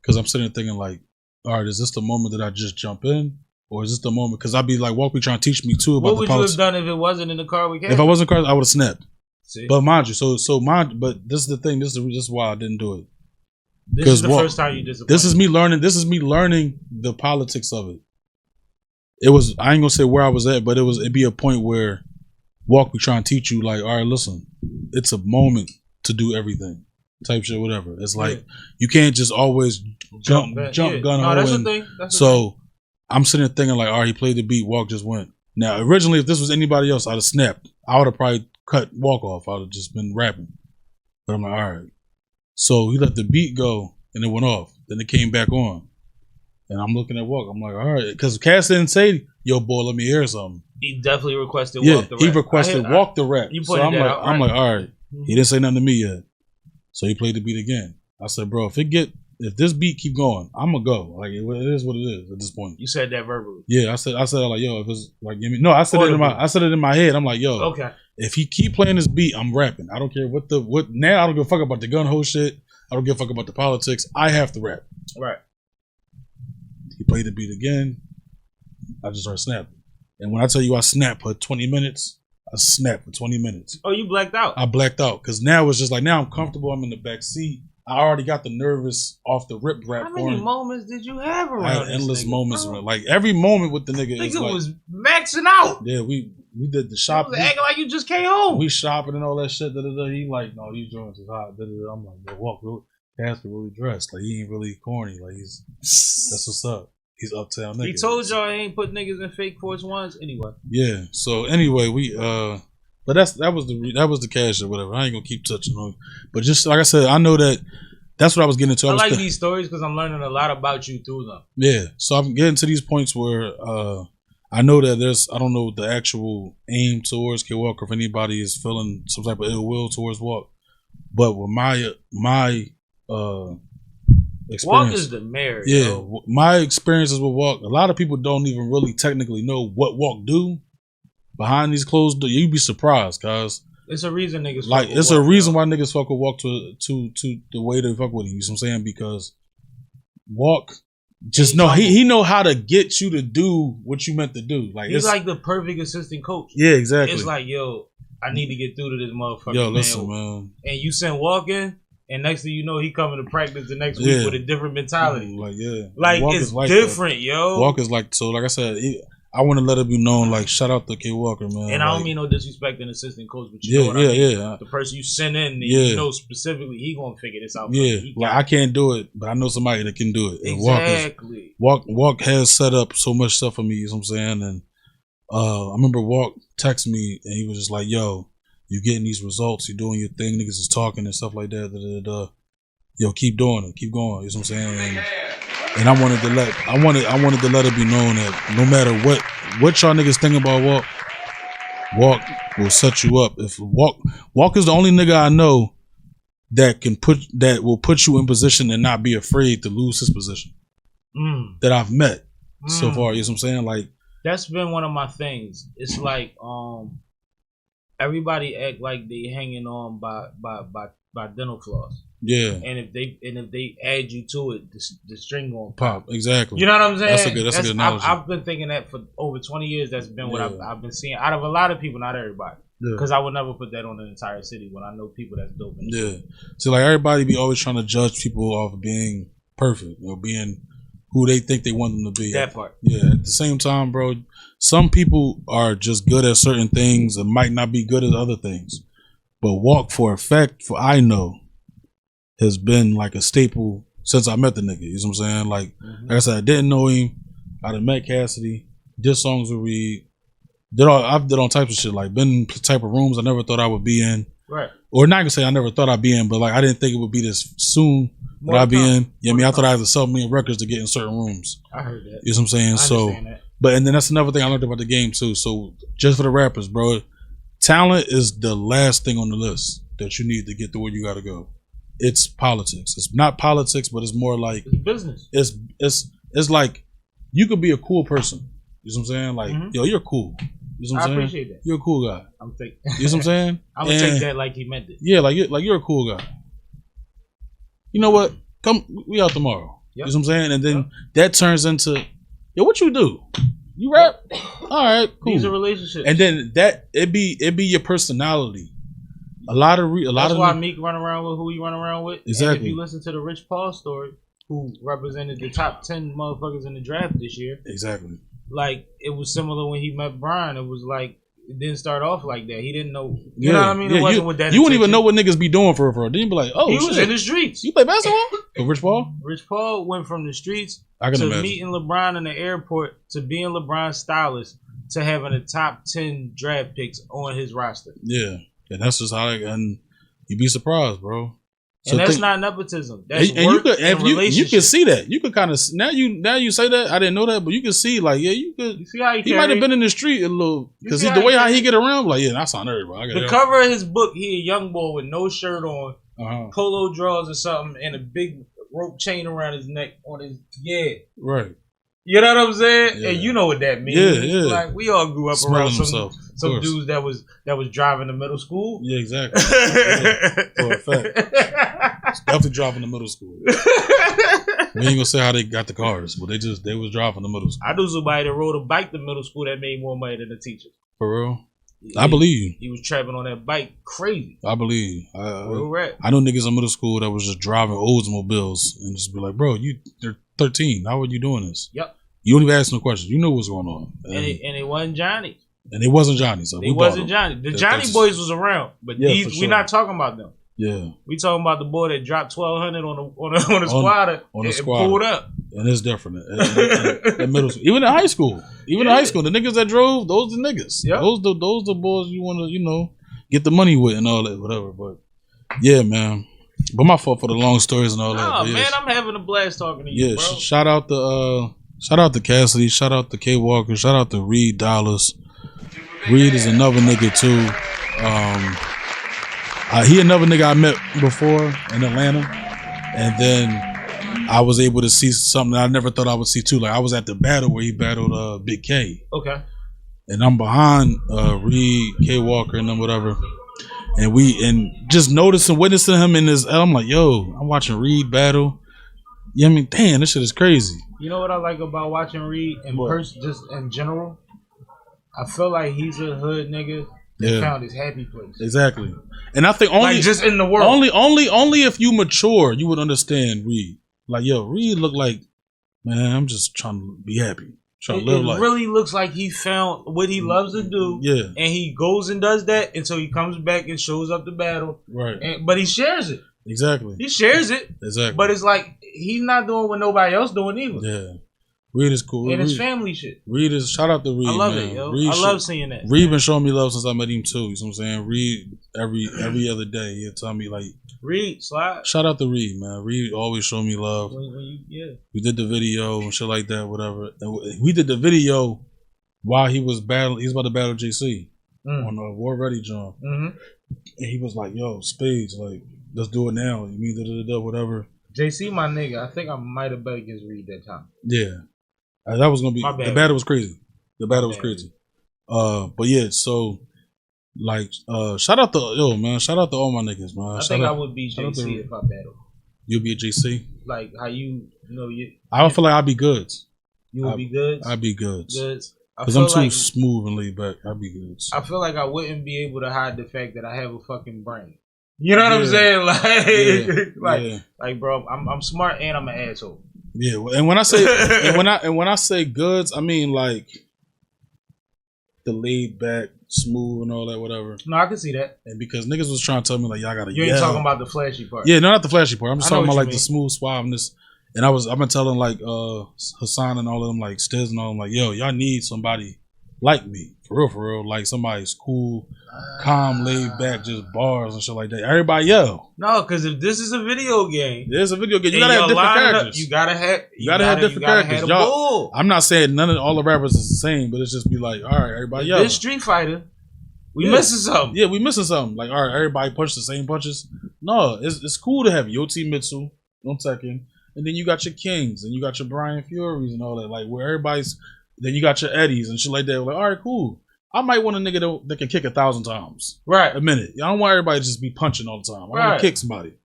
[SPEAKER 4] because I'm sitting there thinking like, all right, is this the moment that I just jump in, or is this the moment? Because I'd be like, Walk be trying to teach me too about the politics. What would you have
[SPEAKER 3] done if it wasn't in the car we came?
[SPEAKER 4] If I wasn't in the car, I would have snapped. See? But mind you, but this is the thing. This is why I didn't do it.
[SPEAKER 3] This is the first time you disappointed.
[SPEAKER 4] This is me learning the politics of it. It was, I ain't gonna say where I was at, but it'd be a point where Walk be trying to teach you like, all right, listen, it's a moment to do everything, type shit, whatever. It's like you can't just always jump gun.
[SPEAKER 3] No, that's the thing.
[SPEAKER 4] So I'm sitting there thinking like, all right, he played the beat, Walk just went. Now originally, if this was anybody else, I'd have snapped. I would have probably cut Walk off. I'd have just been rapping. But I'm like, all right. So he let the beat go and it went off. Then it came back on, and I'm looking at Walk. I'm like, all right, because Cass didn't say yo, boy, let me hear something.
[SPEAKER 3] He definitely requested
[SPEAKER 4] Yeah,
[SPEAKER 3] walk the rap.
[SPEAKER 4] he requested walk the rap.
[SPEAKER 3] You
[SPEAKER 4] So
[SPEAKER 3] pointed
[SPEAKER 4] I'm
[SPEAKER 3] that
[SPEAKER 4] like,
[SPEAKER 3] out,
[SPEAKER 4] I'm
[SPEAKER 3] right.
[SPEAKER 4] like, all right. He didn't say nothing to me yet. So he played the beat again. I said, bro, if this beat keep going, I'm gonna go. Like it is what it is at this point.
[SPEAKER 3] You said that verbally.
[SPEAKER 4] Yeah, I said like, yo, if it's like, give me. No, I said it in my head. I'm like, yo,
[SPEAKER 3] Okay.
[SPEAKER 4] if he keep playing this beat, I'm rapping. I don't care what now. I don't give a fuck about the gun hole shit. I don't give a fuck about the politics. I have to rap.
[SPEAKER 3] Right.
[SPEAKER 4] He played the beat again. I just started snapping. And when I tell you I snapped for 20 minutes, I snapped for 20 minutes.
[SPEAKER 3] Oh, you blacked out.
[SPEAKER 4] I blacked out because now it's just like, now I'm comfortable. I'm in the back seat. I already got the nervous off the rip rap.
[SPEAKER 3] How many moments did you have around?
[SPEAKER 4] I had endless moments. Like every moment with the nigga.
[SPEAKER 3] Nigga
[SPEAKER 4] like,
[SPEAKER 3] was maxing out.
[SPEAKER 4] Yeah, we did the shopping.
[SPEAKER 3] Acting like you just came home.
[SPEAKER 4] We shopping and all that shit. He like, no, these joints is hot. I'm like, yo, walk real. Casper really dressed. Like he ain't really corny. Like that's what's up. He's uptown nigga.
[SPEAKER 3] He told y'all he ain't put niggas in fake Force Ones anyway.
[SPEAKER 4] Yeah. So anyway, we but that was the cash or whatever. I ain't gonna keep touching on it. But just like I said, I know that's what I was getting into.
[SPEAKER 3] I like these stories because I'm learning a lot about you through them.
[SPEAKER 4] Yeah. So I'm getting to these points where I know that I don't know the actual aim towards Kid Walker if anybody is feeling some type of ill will towards Walk. But with my experience,
[SPEAKER 3] Walk is the mayor.
[SPEAKER 4] Yeah,
[SPEAKER 3] yo.
[SPEAKER 4] my experiences with Walk, a lot of people don't even really technically know what Walk do behind these closed doors. You'd be surprised, guys.
[SPEAKER 3] It's a reason niggas
[SPEAKER 4] like
[SPEAKER 3] fuck with
[SPEAKER 4] it's
[SPEAKER 3] Walk,
[SPEAKER 4] a reason
[SPEAKER 3] yo.
[SPEAKER 4] why niggas fuck with Walk to the way they fuck with him. You know what I'm saying? Because Walk just know he know how to get you to do what you meant to do. Like
[SPEAKER 3] he's like the perfect assistant coach.
[SPEAKER 4] Yeah, exactly.
[SPEAKER 3] It's like, yo, I need to get through to this motherfucker.
[SPEAKER 4] Yo, listen, man.
[SPEAKER 3] And you send Walk in, and next thing you know, he coming to practice the next week with a different mentality.
[SPEAKER 4] Like, yeah.
[SPEAKER 3] Like, it's like different, that. Yo.
[SPEAKER 4] Walk is like, so like I said, I want to let it be known, like, shout out to K. Walker, man.
[SPEAKER 3] And
[SPEAKER 4] like,
[SPEAKER 3] I don't mean no disrespect in assistant coach, but you know what I mean? The person you send in, and you know specifically, he gonna figure this out.
[SPEAKER 4] Yeah, like, I can't do it, but I know somebody that can do it.
[SPEAKER 3] Exactly.
[SPEAKER 4] Walk has set up so much stuff for me, you know what I'm saying? And I remember Walk texted me, and he was just like, yo, you getting these results, you doing your thing, niggas is talking and stuff like that. Yo, keep doing it, keep going. You know what I'm saying? And I wanted to let it be known that no matter what y'all niggas think about Walk will set you up. If Walk is the only nigga I know that will put you in position and not be afraid to lose his position that I've met so far. You know what I'm saying? Like, that's
[SPEAKER 3] been one of my things. It's like everybody act like they hanging on by dental floss.
[SPEAKER 4] Yeah.
[SPEAKER 3] And if they add you to it, the string gonna
[SPEAKER 4] pop. Exactly.
[SPEAKER 3] You know what I'm saying?
[SPEAKER 4] That's a good analogy.
[SPEAKER 3] I've been thinking that for over 20 years. That's been what I've been seeing out of a lot of people, not everybody. Because I would never put that on the entire city when I know people that's dope.
[SPEAKER 4] So like everybody be always trying to judge people off of being perfect or being who they think they want them to be.
[SPEAKER 3] That part.
[SPEAKER 4] Yeah. At the same time, bro, some people are just good at certain things and might not be good at other things. But Walk, for a fact, I know, has been like a staple since I met the nigga. You know what I'm saying? Like I said, I didn't know him. I done met Cassidy, did songs with Reed, I've did all types of shit, like been in type of rooms I never thought I would be in.
[SPEAKER 3] Right.
[SPEAKER 4] Or not gonna say I never thought I'd be in, but like I didn't think it would be this soon that I'd be in. Yeah, I mean, I thought I had to sell me records to get in certain rooms.
[SPEAKER 3] I heard that.
[SPEAKER 4] You know what I'm saying? And then that's another thing I learned about the game too. So just for the rappers, bro, talent is the last thing on the list that you need to get to where you gotta go. It's politics. It's not politics, but it's more like
[SPEAKER 3] it's business.
[SPEAKER 4] It's like you could be a cool person. You know what I'm saying? Like, yo, you're cool. You know what I'm saying?
[SPEAKER 3] I appreciate that.
[SPEAKER 4] You're a cool guy.
[SPEAKER 3] I'm taking.
[SPEAKER 4] You know what I'm saying?
[SPEAKER 3] I'm gonna take that like he meant it.
[SPEAKER 4] Yeah, like you're a cool guy. You know what? Come, we out tomorrow. Yep. You know what I'm saying? And then that turns into, yo, what you do? You rap? All right, cool.
[SPEAKER 3] These are relationships.
[SPEAKER 4] And then it be your personality. That's
[SPEAKER 3] why Meek run around with who he run around with.
[SPEAKER 4] Exactly.
[SPEAKER 3] And if you listen to the Rich Paul story, who represented the top 10 motherfuckers in the draft this year.
[SPEAKER 4] Exactly.
[SPEAKER 3] Like, it was similar when he met Brian. It was like, it didn't start off like that. He didn't know. You know what I mean? It wasn't with that.
[SPEAKER 4] You wouldn't even know what niggas be doing for real. Then you be like, oh,
[SPEAKER 3] he was in the streets.
[SPEAKER 4] You play basketball? Rich Paul?
[SPEAKER 3] Rich Paul went from the streets
[SPEAKER 4] to
[SPEAKER 3] meeting LeBron in the airport to being LeBron's stylist to having a top 10 draft picks on his roster.
[SPEAKER 4] Yeah. And that's just how and you'd be surprised, bro.
[SPEAKER 3] And that's not nepotism. That's
[SPEAKER 4] and you
[SPEAKER 3] work
[SPEAKER 4] could,
[SPEAKER 3] and
[SPEAKER 4] you can see that. You could kind of now you say that I didn't know that, but you can see like you could.
[SPEAKER 3] You see how
[SPEAKER 4] he might have been in the street a little because the way how he get around, like that's on everybody.
[SPEAKER 3] The cover of his book, he a young boy with no shirt on, polo drawers or something, and a big rope chain around his neck on his
[SPEAKER 4] right.
[SPEAKER 3] You know what I'm saying?
[SPEAKER 4] Yeah.
[SPEAKER 3] And you know what that means.
[SPEAKER 4] Yeah.
[SPEAKER 3] Like we all grew up
[SPEAKER 4] Smelling
[SPEAKER 3] around some dudes that was driving to middle school.
[SPEAKER 4] Yeah, exactly. For a fact. Definitely driving to middle school. We ain't gonna say how they got the cars, but they was driving to middle school.
[SPEAKER 3] I knew somebody that rode a bike to middle school that made more money than the teacher.
[SPEAKER 4] For real? I believe you.
[SPEAKER 3] He was traveling on that bike crazy.
[SPEAKER 4] I believe. I know niggas in middle school that was just driving Oldsmobiles and just be like, bro, they're 13. How are you doing this?
[SPEAKER 3] Yep.
[SPEAKER 4] You don't even ask no questions. You know what's going on.
[SPEAKER 3] And it wasn't Johnny.
[SPEAKER 4] And it wasn't Johnny. So
[SPEAKER 3] it wasn't Johnny. The Johnny boys was around, but we're not talking about them.
[SPEAKER 4] Yeah.
[SPEAKER 3] We talking about the boy that dropped 1,200 on the squatter and pulled up.
[SPEAKER 4] And it's different. In middle school. Even in high school. In high school, the niggas that drove, those the niggas. Yep. Those the boys you want to, get the money with and all that, whatever. But yeah, man. But my fault for the long stories and all that.
[SPEAKER 3] Oh man, I'm having a blast talking to you, bro.
[SPEAKER 4] Shout out to Cassidy, shout out to K Walker, shout out to Reed Dollars. Reed is another nigga too. He another nigga I met before in Atlanta, and then I was able to see something I never thought I would see too. Like I was at the battle where he battled Big K.
[SPEAKER 3] Okay.
[SPEAKER 4] And I'm behind Reed, K Walker, and then whatever. And just noticing, witnessing him in this, I'm like, yo, I'm watching Reed battle. Yeah, I mean, damn, this shit is crazy.
[SPEAKER 3] You know what I like about watching Reed in person, just in general? I feel like he's a hood nigga that found his happy place.
[SPEAKER 4] Exactly. And I think only
[SPEAKER 3] just in the world.
[SPEAKER 4] Only if you mature, you would understand Reed. Like, yo, Reed look like, man, I'm just trying to be happy. Trying to live life. It
[SPEAKER 3] really looks like he found what he loves to do.
[SPEAKER 4] Yeah.
[SPEAKER 3] And he goes and does that until he comes back and shows up to battle.
[SPEAKER 4] Right.
[SPEAKER 3] But he shares it.
[SPEAKER 4] Exactly.
[SPEAKER 3] He shares it.
[SPEAKER 4] Exactly.
[SPEAKER 3] But it's like he's not doing what nobody else doing either.
[SPEAKER 4] Yeah. Reed is cool.
[SPEAKER 3] And it's family shit.
[SPEAKER 4] Reed is, shout out to Reed.
[SPEAKER 3] I love
[SPEAKER 4] man.
[SPEAKER 3] it, yo.
[SPEAKER 4] Reed
[SPEAKER 3] I love seeing that.
[SPEAKER 4] Reed been showing me love since I met him too. You know what I'm saying? Reed every other day he'll tell me like,
[SPEAKER 3] Reed, slide.
[SPEAKER 4] Shout out to Reed, man. Reed always showed me love. We did the video and shit like that, whatever. And we did the video while he was battling. He's about to battle JC on a War Ready John. And he was like, yo, Spadz, like, let's do it now. You mean whatever.
[SPEAKER 3] JC, my nigga. I think I might have bet against Reed that time.
[SPEAKER 4] Yeah. That was gonna be the battle was crazy. The battle was crazy. But yeah, so like shout out to all my niggas, man.
[SPEAKER 3] I think I would be JC if I battle.
[SPEAKER 4] You'll be a JC?
[SPEAKER 3] Like how you
[SPEAKER 4] I don't feel like I'd be Goods.
[SPEAKER 3] You would be Goods?
[SPEAKER 4] I'd be Goods.
[SPEAKER 3] Goods.
[SPEAKER 4] Because I'm too smooth and laid back. I'd be Goods.
[SPEAKER 3] I feel like I wouldn't be able to hide the fact that I have a fucking brain. You know what I'm saying? Like bro, I'm smart and I'm an asshole.
[SPEAKER 4] Yeah, and when I say when I say Goods, I mean like the laid back, smooth, and all that, whatever.
[SPEAKER 3] No, I can see that.
[SPEAKER 4] And because niggas was trying to tell me like y'all gotta.
[SPEAKER 3] You ain't talking about the flashy part.
[SPEAKER 4] Yeah, no, not the flashy part. I'm just talking about like the smooth suaveness. And I've been telling like Hassan and all of them, like Stiz and all of them, like, yo, y'all need somebody like me. For real, like somebody's cool, calm, laid back, just bars and shit like that. Everybody yell.
[SPEAKER 3] No, because if this is a video game,
[SPEAKER 4] there's a video game. You gotta have different characters.
[SPEAKER 3] You gotta have
[SPEAKER 4] different characters. Y'all, I'm not saying none of all the rappers is the same, but it's just be like, all right, everybody yell.
[SPEAKER 3] This Street Fighter, we missing something.
[SPEAKER 4] Yeah, we missing something. Like, all right, everybody punch the same punches. No, it's cool to have Yoti Mitsu on Tekken, and then you got your Kings, and you got your Brian Furies and all that. Like where everybody's. Then you got your Eddies and shit like that. Like, all right, cool. I might want a nigga that can kick 1,000 times.
[SPEAKER 3] Right.
[SPEAKER 4] A minute. I don't want everybody to just be punching all the time. I want to kick somebody.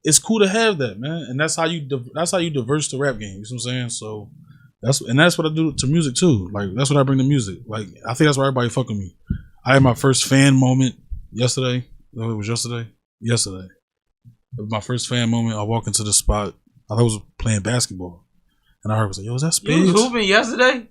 [SPEAKER 4] It's cool to have that, man. And that's how you diverse the rap game. You know what I'm saying? So that's what I do to music too. Like that's what I bring to music. Like I think that's why everybody fuck with me. I had my first fan moment yesterday. Oh, it was yesterday? Yesterday. It was my first fan moment. I walk into the spot. I thought I was playing basketball. And I heard, yo, is that Spadz?
[SPEAKER 3] You was hooping yesterday?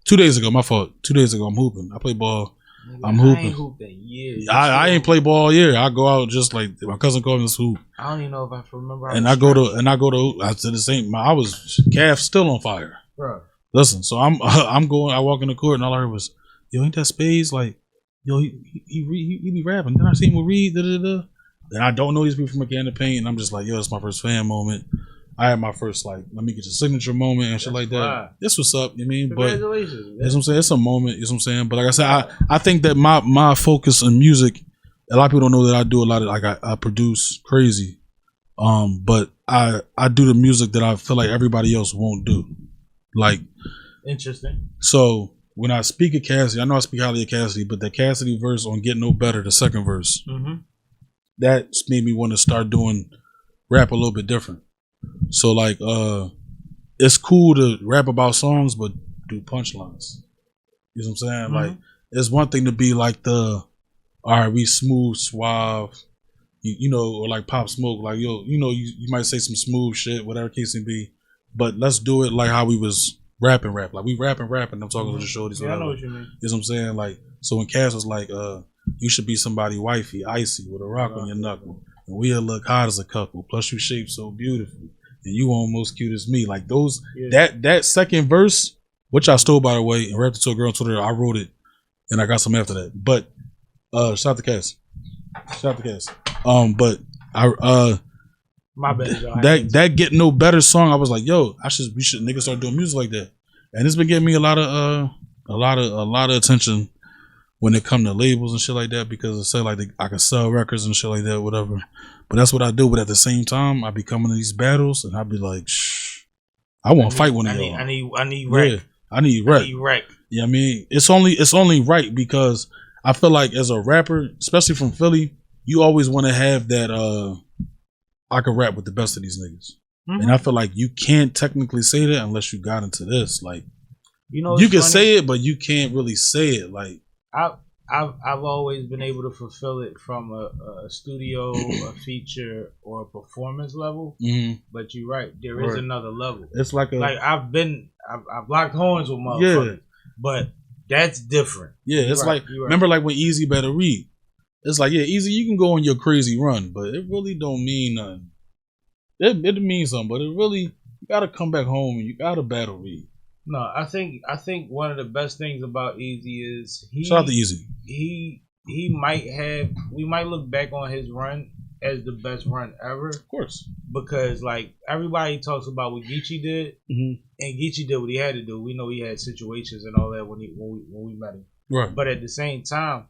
[SPEAKER 4] 2 days ago, my fault. 2 days ago, I'm hooping. I play ball. I'm hooping. I ain't hooped in years. I ain't play ball all year. I go out just like my cousin called me, let's hoop.
[SPEAKER 3] I don't even know if I remember.
[SPEAKER 4] I go to I said the same. I was calf still on fire.
[SPEAKER 3] Bro.
[SPEAKER 4] Listen, so I'm going. I walk in the court and all I heard was, yo, ain't that Spadz? Like, yo, he be rapping. Then I see him with Reed. and I don't know these people from a can of paint, and I'm just like, yo, it's my first fan moment. I had my first like, let me get your signature moment and shit like that.
[SPEAKER 3] Right.
[SPEAKER 4] This what's up, you mean?
[SPEAKER 3] Congratulations.
[SPEAKER 4] But you know what I'm saying? It's a moment, you know what I'm saying? But like I said, I think that my focus in music, a lot of people don't know that I do a lot of like I produce crazy. But I do the music that I feel like everybody else won't do. Like
[SPEAKER 3] Interesting.
[SPEAKER 4] So when I speak of Cassidy, I know I speak highly of Cassidy, but the Cassidy verse on Get No Better, the second verse, that made me want to start doing rap a little bit different. So like it's cool to rap about songs but do punchlines. You know what I'm saying? Like it's one thing to be like all right, we smooth, suave, you know, or like Pop Smoke, like yo, you know, you might say some smooth shit, whatever case may be, but let's do it like how we was rapping. Like we rapping. I'm talking to the shorties.
[SPEAKER 3] Yeah, I know what you mean.
[SPEAKER 4] You know what I'm saying? Like, so when Cass was like, you should be somebody wifey, icy, with a rock on your knuckle, and we'll look hot as a couple. Plus, you shape so beautifully, and you almost cute as me. Like those, that second verse, which I stole by the way, and rapped it to a girl on Twitter. I wrote it, and I got some after that. But shout out to Cass. But
[SPEAKER 3] my bad, y'all.
[SPEAKER 4] that Get No Better song, I was like, yo, we should niggas start doing music like that. And it's been getting me a lot of attention when it come to labels and shit like that, because it say like I can sell records and shit like that, whatever. But that's what I do. But at the same time, I be coming to these battles and I be like, shh, I want to fight one of y'all.
[SPEAKER 3] I need wreck.
[SPEAKER 4] Yeah, I need wreck. Yeah, I mean, it's only right because I feel like as a rapper, especially from Philly, you always want to have that I can rap with the best of these niggas. And I feel like you can't technically say that unless you got into this. Like, you know, you can say it, but you can't really say it. Like,
[SPEAKER 3] I've always been able to fulfill it from a studio, a feature, or a performance level. But you're right, there is another level.
[SPEAKER 4] It's like
[SPEAKER 3] I've locked horns with motherfuckers, but that's different.
[SPEAKER 4] Yeah, it's like remember like when EAZY better read. It's like, yeah, EAZY, you can go on your crazy run, but it really don't mean nothing. It means something, but it really, you gotta come back home and you gotta battle read.
[SPEAKER 3] No, I think one of the best things about EAZY is
[SPEAKER 4] shout out to EAZY.
[SPEAKER 3] We might look back on his run as the best run ever.
[SPEAKER 4] Of course.
[SPEAKER 3] Because like everybody talks about what GEECHI did, and GEECHI did what he had to do. We know he had situations and all that when we met him. Right. But at the same time,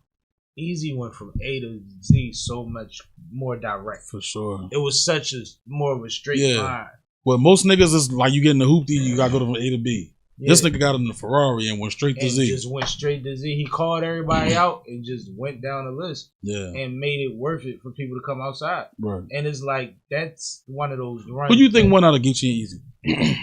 [SPEAKER 3] EAZY went from A to Z so much more direct.
[SPEAKER 4] For sure.
[SPEAKER 3] It was such more of a straight line.
[SPEAKER 4] Well, most niggas is like you get in the hoopty, you gotta go from A to B. Yeah. This nigga got in the Ferrari and went straight to Z.
[SPEAKER 3] Just went straight to Z. He called everybody out and just went down the list. Yeah. And made it worth it for people to come outside. Right. And it's like that's one of those runs.
[SPEAKER 4] Who do you think won out of GEECHI and EAZY?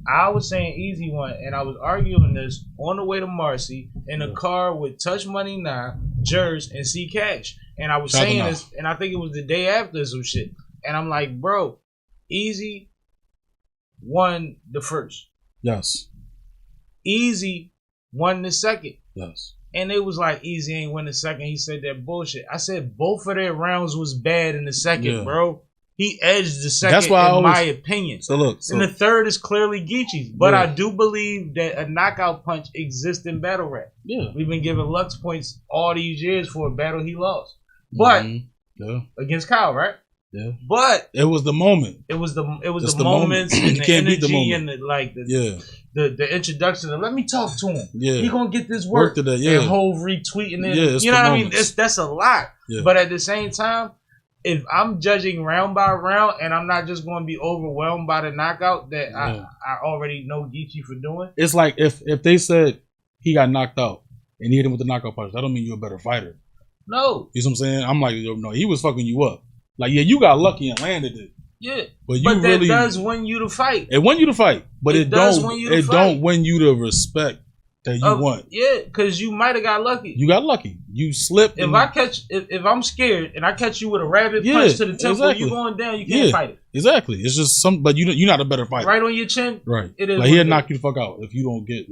[SPEAKER 3] I was saying EAZY won, and I was arguing this on the way to Marcy in a car with Touch Money Now, Jers, and C Cash. And I was saying this, and I think it was the day after some shit. And I'm like, bro, EAZY won the first.
[SPEAKER 4] Yes.
[SPEAKER 3] EAZY won the second.
[SPEAKER 4] Yes.
[SPEAKER 3] And it was like EAZY ain't win the second. He said that bullshit. I said both of their rounds was bad in the second, bro. He edged the second. That's why my opinion.
[SPEAKER 4] So look,
[SPEAKER 3] and the third is clearly GEECHI's. But I do believe that a knockout punch exists in battle rap. Yeah. We've been giving Lux points all these years for a battle he lost. But against Kyle, right? Yeah. But
[SPEAKER 4] it was the moment.
[SPEAKER 3] It was the moments and the energy and the introduction. Let me talk to him. Yeah. He gonna get this work today. Yeah. And Hov retweeting it. Yeah, you know what I mean? That's a lot. Yeah. But at the same time, if I'm judging round by round and I'm not just going to be overwhelmed by the knockout that I already know GEECHI for doing.
[SPEAKER 4] It's like if they said he got knocked out and he hit him with the knockout punch, that don't mean you're a better fighter.
[SPEAKER 3] No.
[SPEAKER 4] You know what I'm saying? I'm like, no, he was fucking you up. Like, yeah, you got lucky and landed it.
[SPEAKER 3] Yeah. But that does win you the fight.
[SPEAKER 4] It won you the fight. But it don't win you the respect that you want.
[SPEAKER 3] Yeah, because you might have got lucky.
[SPEAKER 4] You got lucky. You slipped.
[SPEAKER 3] If I'm scared and I catch you with a rabbit punch to the temple, you going down, you can't fight it.
[SPEAKER 4] Exactly. It's just but you're not a better fighter.
[SPEAKER 3] Right on your chin.
[SPEAKER 4] Right. It is like he'll knock you the fuck out if you don't get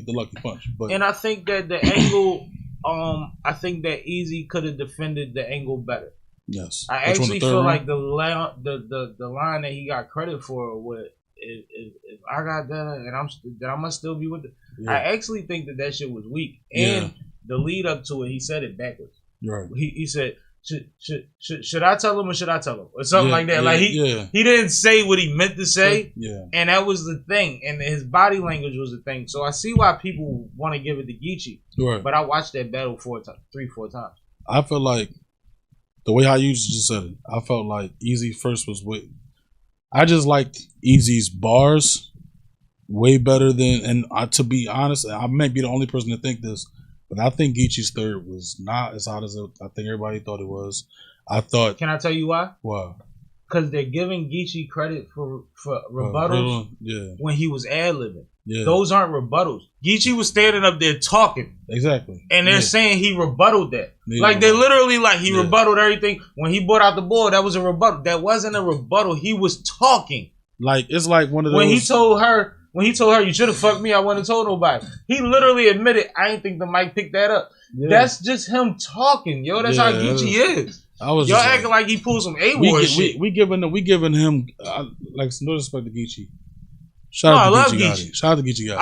[SPEAKER 4] the lucky punch. But
[SPEAKER 3] and I think that the angle, I think that EAZY could have defended the angle better.
[SPEAKER 4] Yes.
[SPEAKER 3] I actually feel like the line that he got credit for with if I got that and I must still be with it. Yeah. I actually think that shit was weak. And the lead up to it, he said it backwards.
[SPEAKER 4] Right.
[SPEAKER 3] He said, Should I tell him or should I tell him or something like that? Like he didn't say what he meant to say, and that was the thing. And his body language was the thing. So I see why people want to give it to GEECHI. Right. But I watched that battle 4 times.
[SPEAKER 4] I feel like the way how you just said it, I felt like EAZY first was with. I just liked EAZY's bars way better than, and to be honest, I might be the only person to think this. But I think GEECHI's third was not as hot as I think everybody thought it was. I thought. Can
[SPEAKER 3] I tell you why?
[SPEAKER 4] Why?
[SPEAKER 3] Because they're giving GEECHI credit for rebuttals when he was ad-libbing. Yeah. Those aren't rebuttals. GEECHI was standing up there talking.
[SPEAKER 4] Exactly.
[SPEAKER 3] And they're saying he rebutted that. Like they literally he rebutted everything. When he brought out the board, that was a rebuttal. That wasn't a rebuttal. He was talking.
[SPEAKER 4] Like it's like one of those.
[SPEAKER 3] When he told her, you should have fucked me, I wouldn't have told nobody. He literally admitted, I ain't think the mic picked that up. Yeah. That's just him talking, yo. That's how GEECHI is. Y'all acting like he pulled some A-Ward shit.
[SPEAKER 4] We giving him, like, no respect to GEECHI. Shout out to GEECHI. Shout out to GEECHI.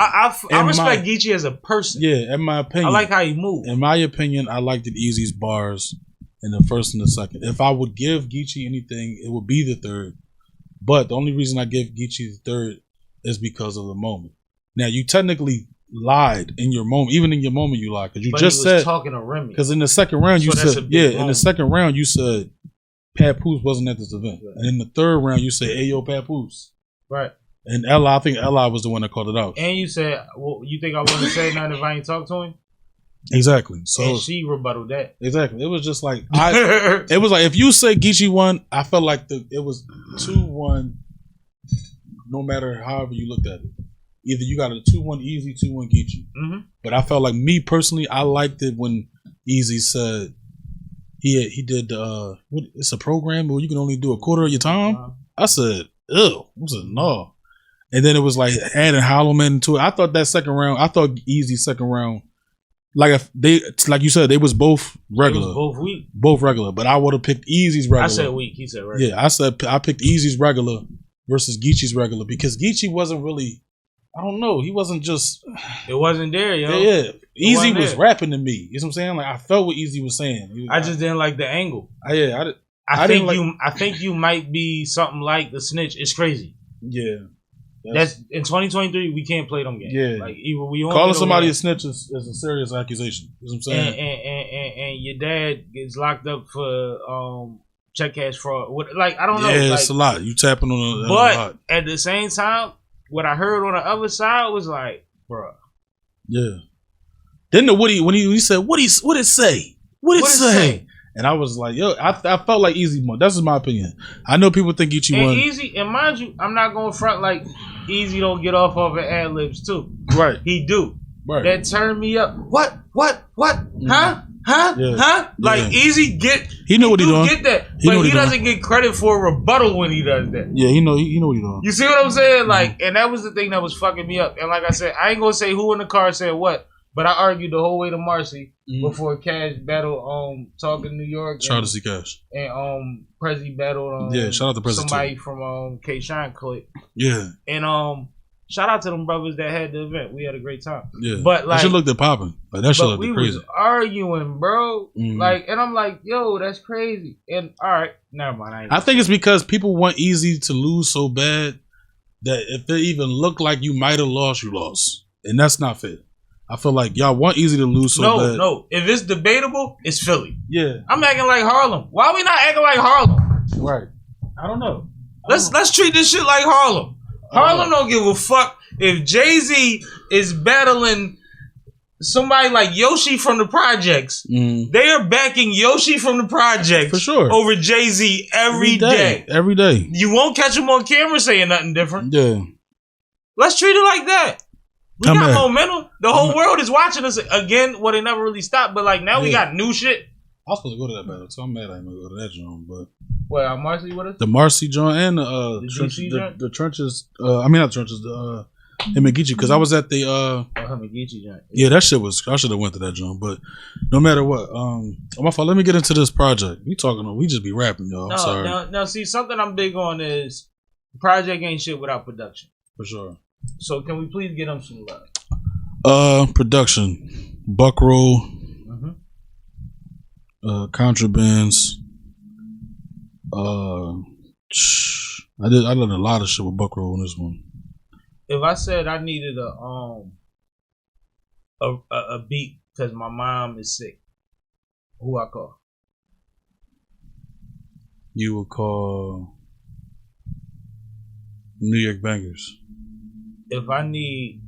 [SPEAKER 3] I respect GEECHI as a person.
[SPEAKER 4] Yeah, in my opinion.
[SPEAKER 3] I like how he moves.
[SPEAKER 4] In my opinion, I liked EAZY's bars in the first and the second. If I would give GEECHI anything, it would be the third. But the only reason I give GEECHI the third is because of the moment. Now you technically lied in your moment, even in your moment you lied because you just said
[SPEAKER 3] talking to Remy.
[SPEAKER 4] Because in the second round you said in the second round you said Papoose wasn't at this event, and in the third round you said, "Hey yo, Papoose."
[SPEAKER 3] Right.
[SPEAKER 4] And Ella, I think Ella was the one that called it out.
[SPEAKER 3] And you said, "Well, you think I wouldn't say nothing if I ain't talked to him?"
[SPEAKER 4] Exactly. So
[SPEAKER 3] and she rebutted that.
[SPEAKER 4] Exactly. It was just like it was like if you say GEECHI won, I felt like it was 2-1. No matter however you looked at it, either you got a 2-1 EAZY, 2-1 GEECHI. Mm-hmm. But I felt like me personally, I liked it when EAZY said he did it's a program where you can only do a quarter of your time. I said, ew. I said no. And then it was like adding HOLLOWMAN to it. I thought that second round, EAZY's second round, like if they, like you said, they was both regular.
[SPEAKER 3] Both weak.
[SPEAKER 4] Both regular. But I would have picked EAZY's regular.
[SPEAKER 3] I said weak. He said regular.
[SPEAKER 4] Yeah, I picked EAZY's regular versus GEECHI's regular because GEECHI wasn't really, I don't know, he wasn't just.
[SPEAKER 3] It wasn't there, yo.
[SPEAKER 4] Yeah. EAZY was rapping to me. You know what I'm saying? Like I felt what EAZY was saying.
[SPEAKER 3] I just didn't like the angle.
[SPEAKER 4] I
[SPEAKER 3] think you might be something like the snitch. It's crazy.
[SPEAKER 4] Yeah.
[SPEAKER 3] That's in 2023 we can't play them games.
[SPEAKER 4] Yeah.
[SPEAKER 3] Like either we
[SPEAKER 4] calling somebody a snitch is a serious accusation. You know what I'm saying?
[SPEAKER 3] And your dad gets locked up for check cash fraud. Like I don't know.
[SPEAKER 4] Yeah,
[SPEAKER 3] like,
[SPEAKER 4] it's a lot. You tapping on a
[SPEAKER 3] lot. But at the same time, what I heard on the other side was like, bruh.
[SPEAKER 4] Yeah. Then when he said what it say? What it say? And I was like, yo, I felt like EAZY won. That's just my opinion. I know people think GEECHI won.
[SPEAKER 3] EAZY, and mind you, I'm not going to front like EAZY don't get off of ad libs too.
[SPEAKER 4] Right.
[SPEAKER 3] He do.
[SPEAKER 4] Right.
[SPEAKER 3] That turned me up. What? Huh?
[SPEAKER 4] Yeah.
[SPEAKER 3] Like EAZY
[SPEAKER 4] he know what he doing.
[SPEAKER 3] Get that, but he doesn't get credit for a rebuttal when he does that.
[SPEAKER 4] Yeah, he know what he doing.
[SPEAKER 3] You see what I'm saying? Like, and that was the thing that was fucking me up. And like I said, I ain't gonna say who in the car said what, but I argued the whole way to Marcy before Cash battled Talking New York.
[SPEAKER 4] Shout out to see Cash.
[SPEAKER 3] And Prezi battled
[SPEAKER 4] shout out to Prezi
[SPEAKER 3] somebody
[SPEAKER 4] too.
[SPEAKER 3] from K-Shine clip.
[SPEAKER 4] Yeah.
[SPEAKER 3] And shout out to them brothers that had the event. We had a great time.
[SPEAKER 4] Yeah.
[SPEAKER 3] But like
[SPEAKER 4] that shit looked at popping. Like that shit looked crazy.
[SPEAKER 3] We was arguing, bro. Like, and I'm like, yo, that's crazy. And all right, never mind.
[SPEAKER 4] I think it's because people want EAZY to lose so bad that if it even looked like you might have lost, you lost. And that's not fair. I feel like y'all want EAZY to lose so bad.
[SPEAKER 3] No. If it's debatable, it's Philly.
[SPEAKER 4] Yeah.
[SPEAKER 3] I'm acting like Harlem. Why are we not acting like Harlem?
[SPEAKER 4] Right. I don't know.
[SPEAKER 3] Let's treat this shit like Harlem. Harlem don't give a fuck if Jay-Z is battling somebody like Yoshi from the Projects. They are backing Yoshi from the Projects
[SPEAKER 4] for sure
[SPEAKER 3] over Jay-Z every day.
[SPEAKER 4] Every day.
[SPEAKER 3] You won't catch him on camera saying nothing different.
[SPEAKER 4] Yeah.
[SPEAKER 3] Let's treat it like that. We got momentum. The whole world is watching us again. Well, they never really stopped, but like now we got new shit.
[SPEAKER 4] I was supposed to go to that battle, so I'm mad I didn't go to that joint. But
[SPEAKER 3] well, Marcy with us?
[SPEAKER 4] The Marcy joint and the trenches. I mean not the trenches. Him and GEECHI, because I was at the
[SPEAKER 3] him and GEECHI joint.
[SPEAKER 4] Yeah, that shit was. I should have went to that joint, but no matter what. My fault. Let me get into this project. We just be rapping, y'all. I'm sorry.
[SPEAKER 3] Now, see, something I'm big on is project ain't shit without production.
[SPEAKER 4] For sure.
[SPEAKER 3] So can we please get them some love?
[SPEAKER 4] Production, Buckroll, Contrabands. I did a lot of shit with Buckrow on this one.
[SPEAKER 3] If I said I needed a beat because my mom is sick, who I call?
[SPEAKER 4] You would call New York Bangers.
[SPEAKER 3] If I need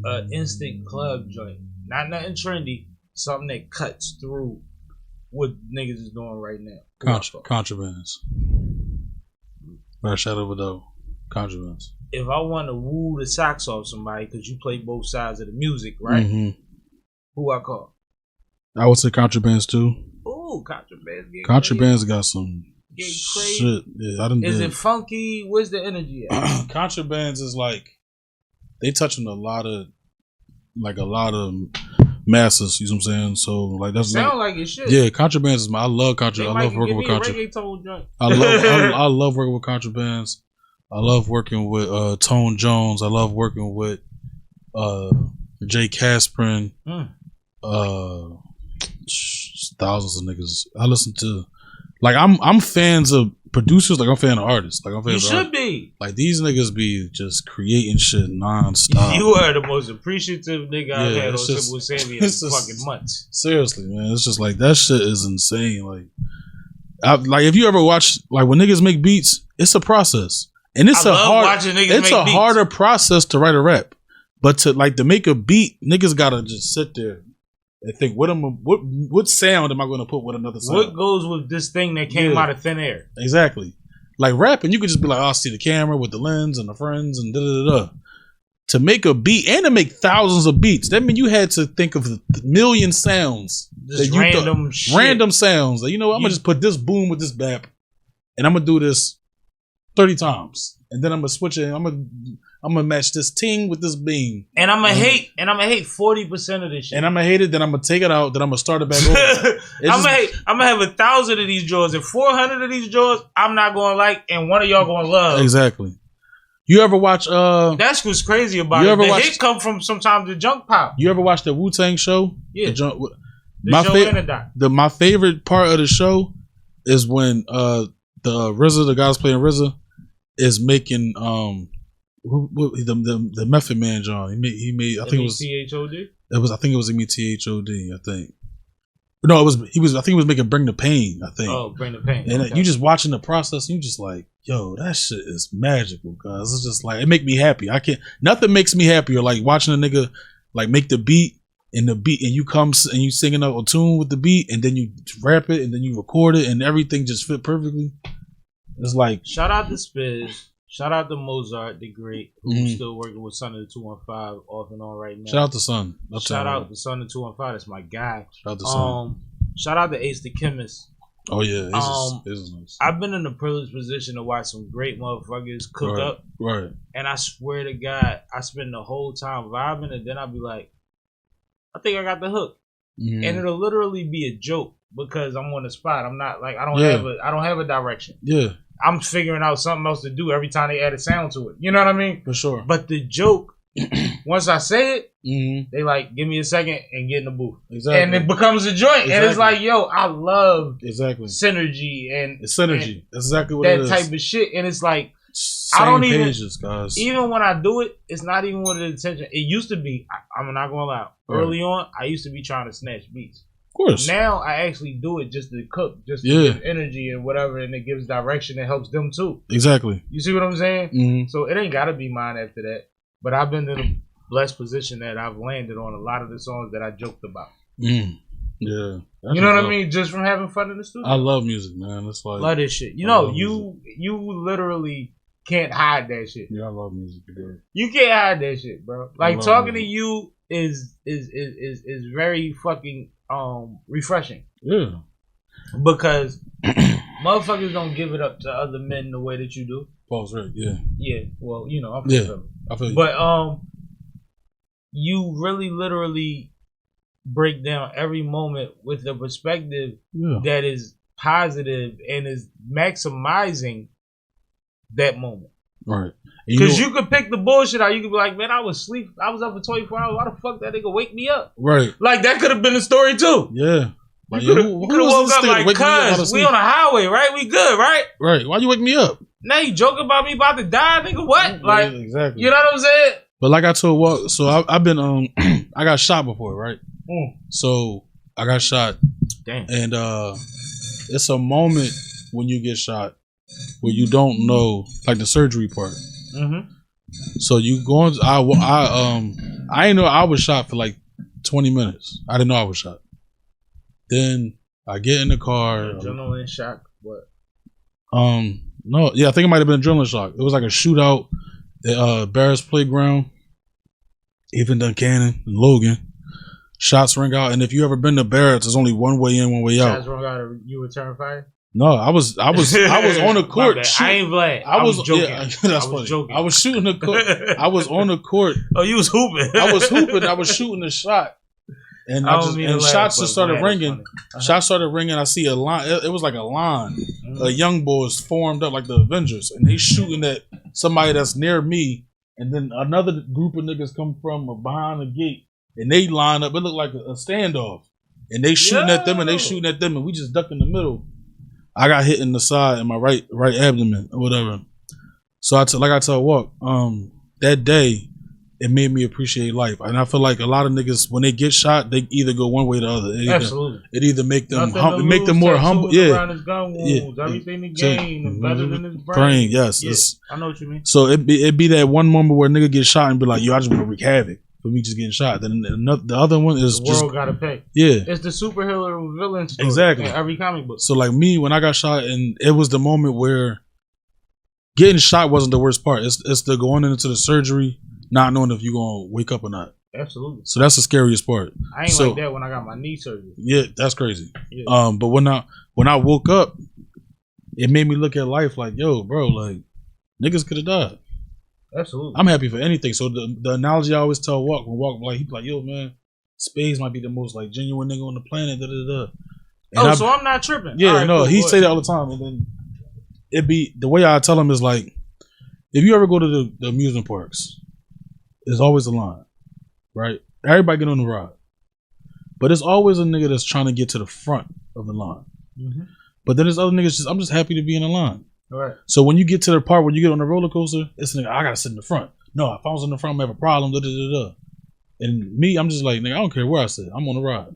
[SPEAKER 3] an instant club joint, not nothing trendy, something that cuts through what niggas is doing right now.
[SPEAKER 4] Contrabands. Right, shout out though. Contrabands.
[SPEAKER 3] If I want to woo the socks off somebody because you play both sides of the music, right?
[SPEAKER 4] Mm-hmm.
[SPEAKER 3] Who I call?
[SPEAKER 4] I would say Contrabands too.
[SPEAKER 3] Ooh, Contrabands.
[SPEAKER 4] Contrabands got some
[SPEAKER 3] crazy.
[SPEAKER 4] Shit. Yeah, I didn't.
[SPEAKER 3] Is it funky? Where's the energy at?
[SPEAKER 4] Contrabands is like they touching a lot of masses. You know what I'm saying? So like that's
[SPEAKER 3] sound like it should.
[SPEAKER 4] Yeah, Contrabands is I love Contrabands. I love working with Contrabands. I love working with Contrabands. I love working with Tone Jones. I love working with Jay Casprin. Thousands of niggas. I listen to like I'm fans of producers. Like I'm fan of artists. Like I'm fan. You
[SPEAKER 3] should be.
[SPEAKER 4] Like these niggas be just creating shit nonstop.
[SPEAKER 3] You are the most appreciative nigga I've had on Simple with Sammie in fucking months.
[SPEAKER 4] Seriously, man. It's just like that shit is insane. Like if you ever watch like when niggas make beats, it's a process. And it's a harder process to write a rap. But to make a beat, niggas gotta just sit there and think what sound am I gonna put with another sound?
[SPEAKER 3] What goes with this thing that came out of thin air?
[SPEAKER 4] Exactly. Like rapping, you could just be like, I'll see the camera with the lens and the friends and da da da. To make a beat and to make thousands of beats, that means you had to think of the million sounds.
[SPEAKER 3] Just random shit.
[SPEAKER 4] Random sounds. Like, I'm gonna just put this boom with this bap, and I'm gonna do this 30 times, and then I'm gonna switch it. I'm gonna match this ting with this beam,
[SPEAKER 3] and I'm gonna hate 40% of this shit,
[SPEAKER 4] and I'm gonna hate it. Then I'm gonna take it out. Then I'm gonna start it back over. I'm
[SPEAKER 3] gonna have 1,000 of these drawers and 400 of these drawers. I'm not gonna like, and one of y'all gonna love.
[SPEAKER 4] Exactly. You ever watch?
[SPEAKER 3] That's what's crazy about it. The hit come from sometimes the junk pop.
[SPEAKER 4] You ever watch the Wu-Tang show?
[SPEAKER 3] Yeah.
[SPEAKER 4] My favorite part of the show is when the RZA, the guys playing RZA, is making the Method Man John. He made I think it was
[SPEAKER 3] M-E-T-H-O-D?
[SPEAKER 4] I think it was M-E-T-H-O-D, I think. No, I think he was making Bring the Pain, I think.
[SPEAKER 3] Oh, Bring the Pain.
[SPEAKER 4] And you just watching the process, and you just like, yo, that shit is magical, guys. It's just like, it make me happy. Nothing makes me happier like watching a nigga like make the beat and you come and you singing a tune with the beat, and then you rap it, and then you record it, and everything just fit perfectly. It's like,
[SPEAKER 3] shout out to Spadz. Shout out to Mozart, the great, who's still working with Son of the 215 off and on right now.
[SPEAKER 4] Shout out to Son.
[SPEAKER 3] Shout out to Son of the 215. That's my guy.
[SPEAKER 4] Shout out to Son.
[SPEAKER 3] Shout out to Ace the Chemist.
[SPEAKER 4] Oh yeah, Ace is nice.
[SPEAKER 3] I've been in the privileged position to watch some great motherfuckers cook up.
[SPEAKER 4] Right.
[SPEAKER 3] And I swear to God, I spend the whole time vibing, and then I'll be like, I think I got the hook. And it'll literally be a joke because I'm on the spot. I'm not like I don't have a direction.
[SPEAKER 4] Yeah.
[SPEAKER 3] I'm figuring out something else to do every time they add a sound to it. You know what I mean?
[SPEAKER 4] For sure.
[SPEAKER 3] But the joke, once I say it, they like, give me a second and get in the booth. Exactly. And it becomes a joint. Exactly. And it's like, yo, I love synergy and
[SPEAKER 4] it's synergy.
[SPEAKER 3] And
[SPEAKER 4] that's exactly what
[SPEAKER 3] that
[SPEAKER 4] it is.
[SPEAKER 3] That type of shit. And it's like,
[SPEAKER 4] I don't guys.
[SPEAKER 3] Even when I do it, it's not even with the intention. It used to be, I'm not going to lie. Early on, I used to be trying to snatch beats.
[SPEAKER 4] Of course.
[SPEAKER 3] Now I actually do it just to cook, just to give energy and whatever, and it gives direction and helps them too.
[SPEAKER 4] Exactly.
[SPEAKER 3] You see what I'm saying? So it ain't gotta be mine after that. But I've been in a blessed position that I've landed on a lot of the songs that I joked about. Yeah.
[SPEAKER 4] You
[SPEAKER 3] know what I mean? Just from having fun in the studio.
[SPEAKER 4] I love music, man. It's like
[SPEAKER 3] love this shit. You literally can't hide that shit.
[SPEAKER 4] Yeah, I love music, dude.
[SPEAKER 3] You can't hide that shit, bro. Like talking to you is very fucking refreshing. Yeah. Because motherfuckers don't give it up to other men the way that you do.
[SPEAKER 4] Paul's right, yeah.
[SPEAKER 3] Yeah. Well, I'm
[SPEAKER 4] I feel you.
[SPEAKER 3] But you really literally break down every moment with a perspective that is positive and is maximizing that moment.
[SPEAKER 4] Right.
[SPEAKER 3] Because you could pick the bullshit out. You could be like, man, I was asleep. I was up for 24 hours. Why the fuck that nigga wake me up?
[SPEAKER 4] Right.
[SPEAKER 3] Like, that could have been a story, too.
[SPEAKER 4] Yeah. Like,
[SPEAKER 3] You
[SPEAKER 4] yo,
[SPEAKER 3] could
[SPEAKER 4] who
[SPEAKER 3] have
[SPEAKER 4] was
[SPEAKER 3] woke
[SPEAKER 4] this
[SPEAKER 3] up
[SPEAKER 4] nigga
[SPEAKER 3] like,
[SPEAKER 4] waking me up out of
[SPEAKER 3] cuz, we
[SPEAKER 4] sleep?
[SPEAKER 3] on the highway, right? We good, right?
[SPEAKER 4] Right. Why you wake me up?
[SPEAKER 3] Now you joking about me about to die, nigga? What? Like,
[SPEAKER 4] Yeah, exactly.
[SPEAKER 3] you know what I'm saying?
[SPEAKER 4] But like I told Walk, so I've been I got shot before, right? So I got shot.
[SPEAKER 3] Damn.
[SPEAKER 4] And it's a moment when you get shot where you don't know, like the surgery part.
[SPEAKER 3] Mm-hmm.
[SPEAKER 4] So you going? I didn't know I was shot for like 20 minutes. I didn't know I was shot. Then I get in the car.
[SPEAKER 3] Adrenaline shock. What?
[SPEAKER 4] No, yeah, I think it might have been adrenaline shock. It was like a shootout at Barris Playground, even Duncannon and Logan. Shots ring out, and if you ever been to Barrett's, there's only one way in, one way out.
[SPEAKER 3] Shots rung out. You return fire?
[SPEAKER 4] No, I was on the court.
[SPEAKER 3] I ain't glad. I was joking.
[SPEAKER 4] Yeah, that's funny.
[SPEAKER 3] Joking.
[SPEAKER 4] I was shooting the court. I was on the court.
[SPEAKER 3] Oh, you was hooping.
[SPEAKER 4] I was hooping. I was shooting a shot, and shots just started ringing. Shots started ringing. I see a line. It was like a line. Young boys formed up like the Avengers, and they shooting at somebody that's near me, and then another group of niggas come from behind the gate, and they line up. It looked like a standoff, and they shooting at them, and they shooting at them, and we just duck in the middle. I got hit in the side in my right abdomen or whatever. So I tell Walk, that day it made me appreciate life, and I feel like a lot of niggas when they get shot, they either go one way or the other.
[SPEAKER 3] Absolutely,
[SPEAKER 4] it either make them make them more humble. Yeah,
[SPEAKER 3] around his gun wounds, everything to gain, and better than his
[SPEAKER 4] brain. Yes,
[SPEAKER 3] yeah. I know what you mean.
[SPEAKER 4] So it be that one moment where a nigga get shot and be like, yo, I just want to wreak havoc for me just getting shot. Then the other one is
[SPEAKER 3] the world gotta pay.
[SPEAKER 4] Yeah,
[SPEAKER 3] it's the superhero villain story
[SPEAKER 4] exactly
[SPEAKER 3] in every comic book.
[SPEAKER 4] So like me, when I got shot, and it was the moment where getting shot wasn't the worst part. It's the going into the surgery, not knowing if you're gonna wake up or not.
[SPEAKER 3] Absolutely.
[SPEAKER 4] So that's the scariest part.
[SPEAKER 3] I ain't like that when I got my knee surgery.
[SPEAKER 4] Yeah, that's crazy. Yeah. But when I woke up, it made me look at life like, yo, bro, like niggas could have died.
[SPEAKER 3] Absolutely.
[SPEAKER 4] I'm happy for anything. So the analogy I always tell Walk, when Walk like, he be like, yo, man, Spadz might be the most like genuine nigga on the planet. Da da da.
[SPEAKER 3] So I'm not tripping.
[SPEAKER 4] Yeah,
[SPEAKER 3] right,
[SPEAKER 4] no,
[SPEAKER 3] cool,
[SPEAKER 4] he say that all the time, and then it be the way I tell him is like, if you ever go to the amusement parks, there's always a line, right? Everybody get on the ride, but there's always a nigga that's trying to get to the front of the line. Mm-hmm. But then there's other niggas I'm just happy to be in the line. All right. So when you get to the part where you get on the roller coaster, it's nigga, I gotta sit in the front. No, if I was in the front, I'm gonna have a problem. Da, da, da, da. And me, I'm just like, nigga, I don't care where I sit. I'm on the ride.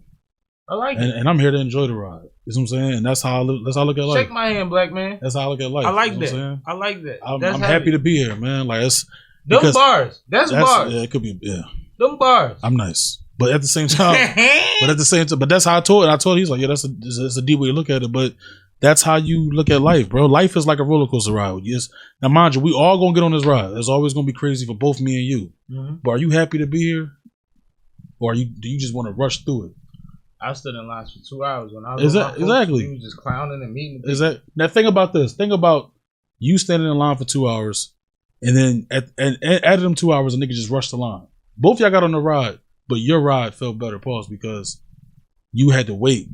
[SPEAKER 3] I like it.
[SPEAKER 4] And I'm here to enjoy the ride. You know what I'm saying? And that's how I look at life.
[SPEAKER 3] Shake my hand, black man.
[SPEAKER 4] That's how I look at life.
[SPEAKER 3] I like
[SPEAKER 4] you know
[SPEAKER 3] that. I like that.
[SPEAKER 4] I'm happy to be here, man. Like it's
[SPEAKER 3] them bars. That's bars.
[SPEAKER 4] Yeah, it could be. Yeah,
[SPEAKER 3] them bars.
[SPEAKER 4] I'm nice, but at the same time, but that's how I told it. I told him, he's like, yeah, that's a deep way to look at it, but that's how you look at life, bro. Life is like a roller coaster ride. Yes. Now, mind you, we all gonna get on this ride. It's always gonna be crazy for both me and you. Mm-hmm. But are you happy to be here, or do you just want to rush through it?
[SPEAKER 3] I stood in lines for 2 hours when I was
[SPEAKER 4] exactly.
[SPEAKER 3] You was just clowning and meeting.
[SPEAKER 4] Is that now? Think about this. Think about you standing in line for 2 hours, and then at them 2 hours, a nigga just rushed the line. Both y'all got on the ride, but your ride felt better, pause, because you had to wait.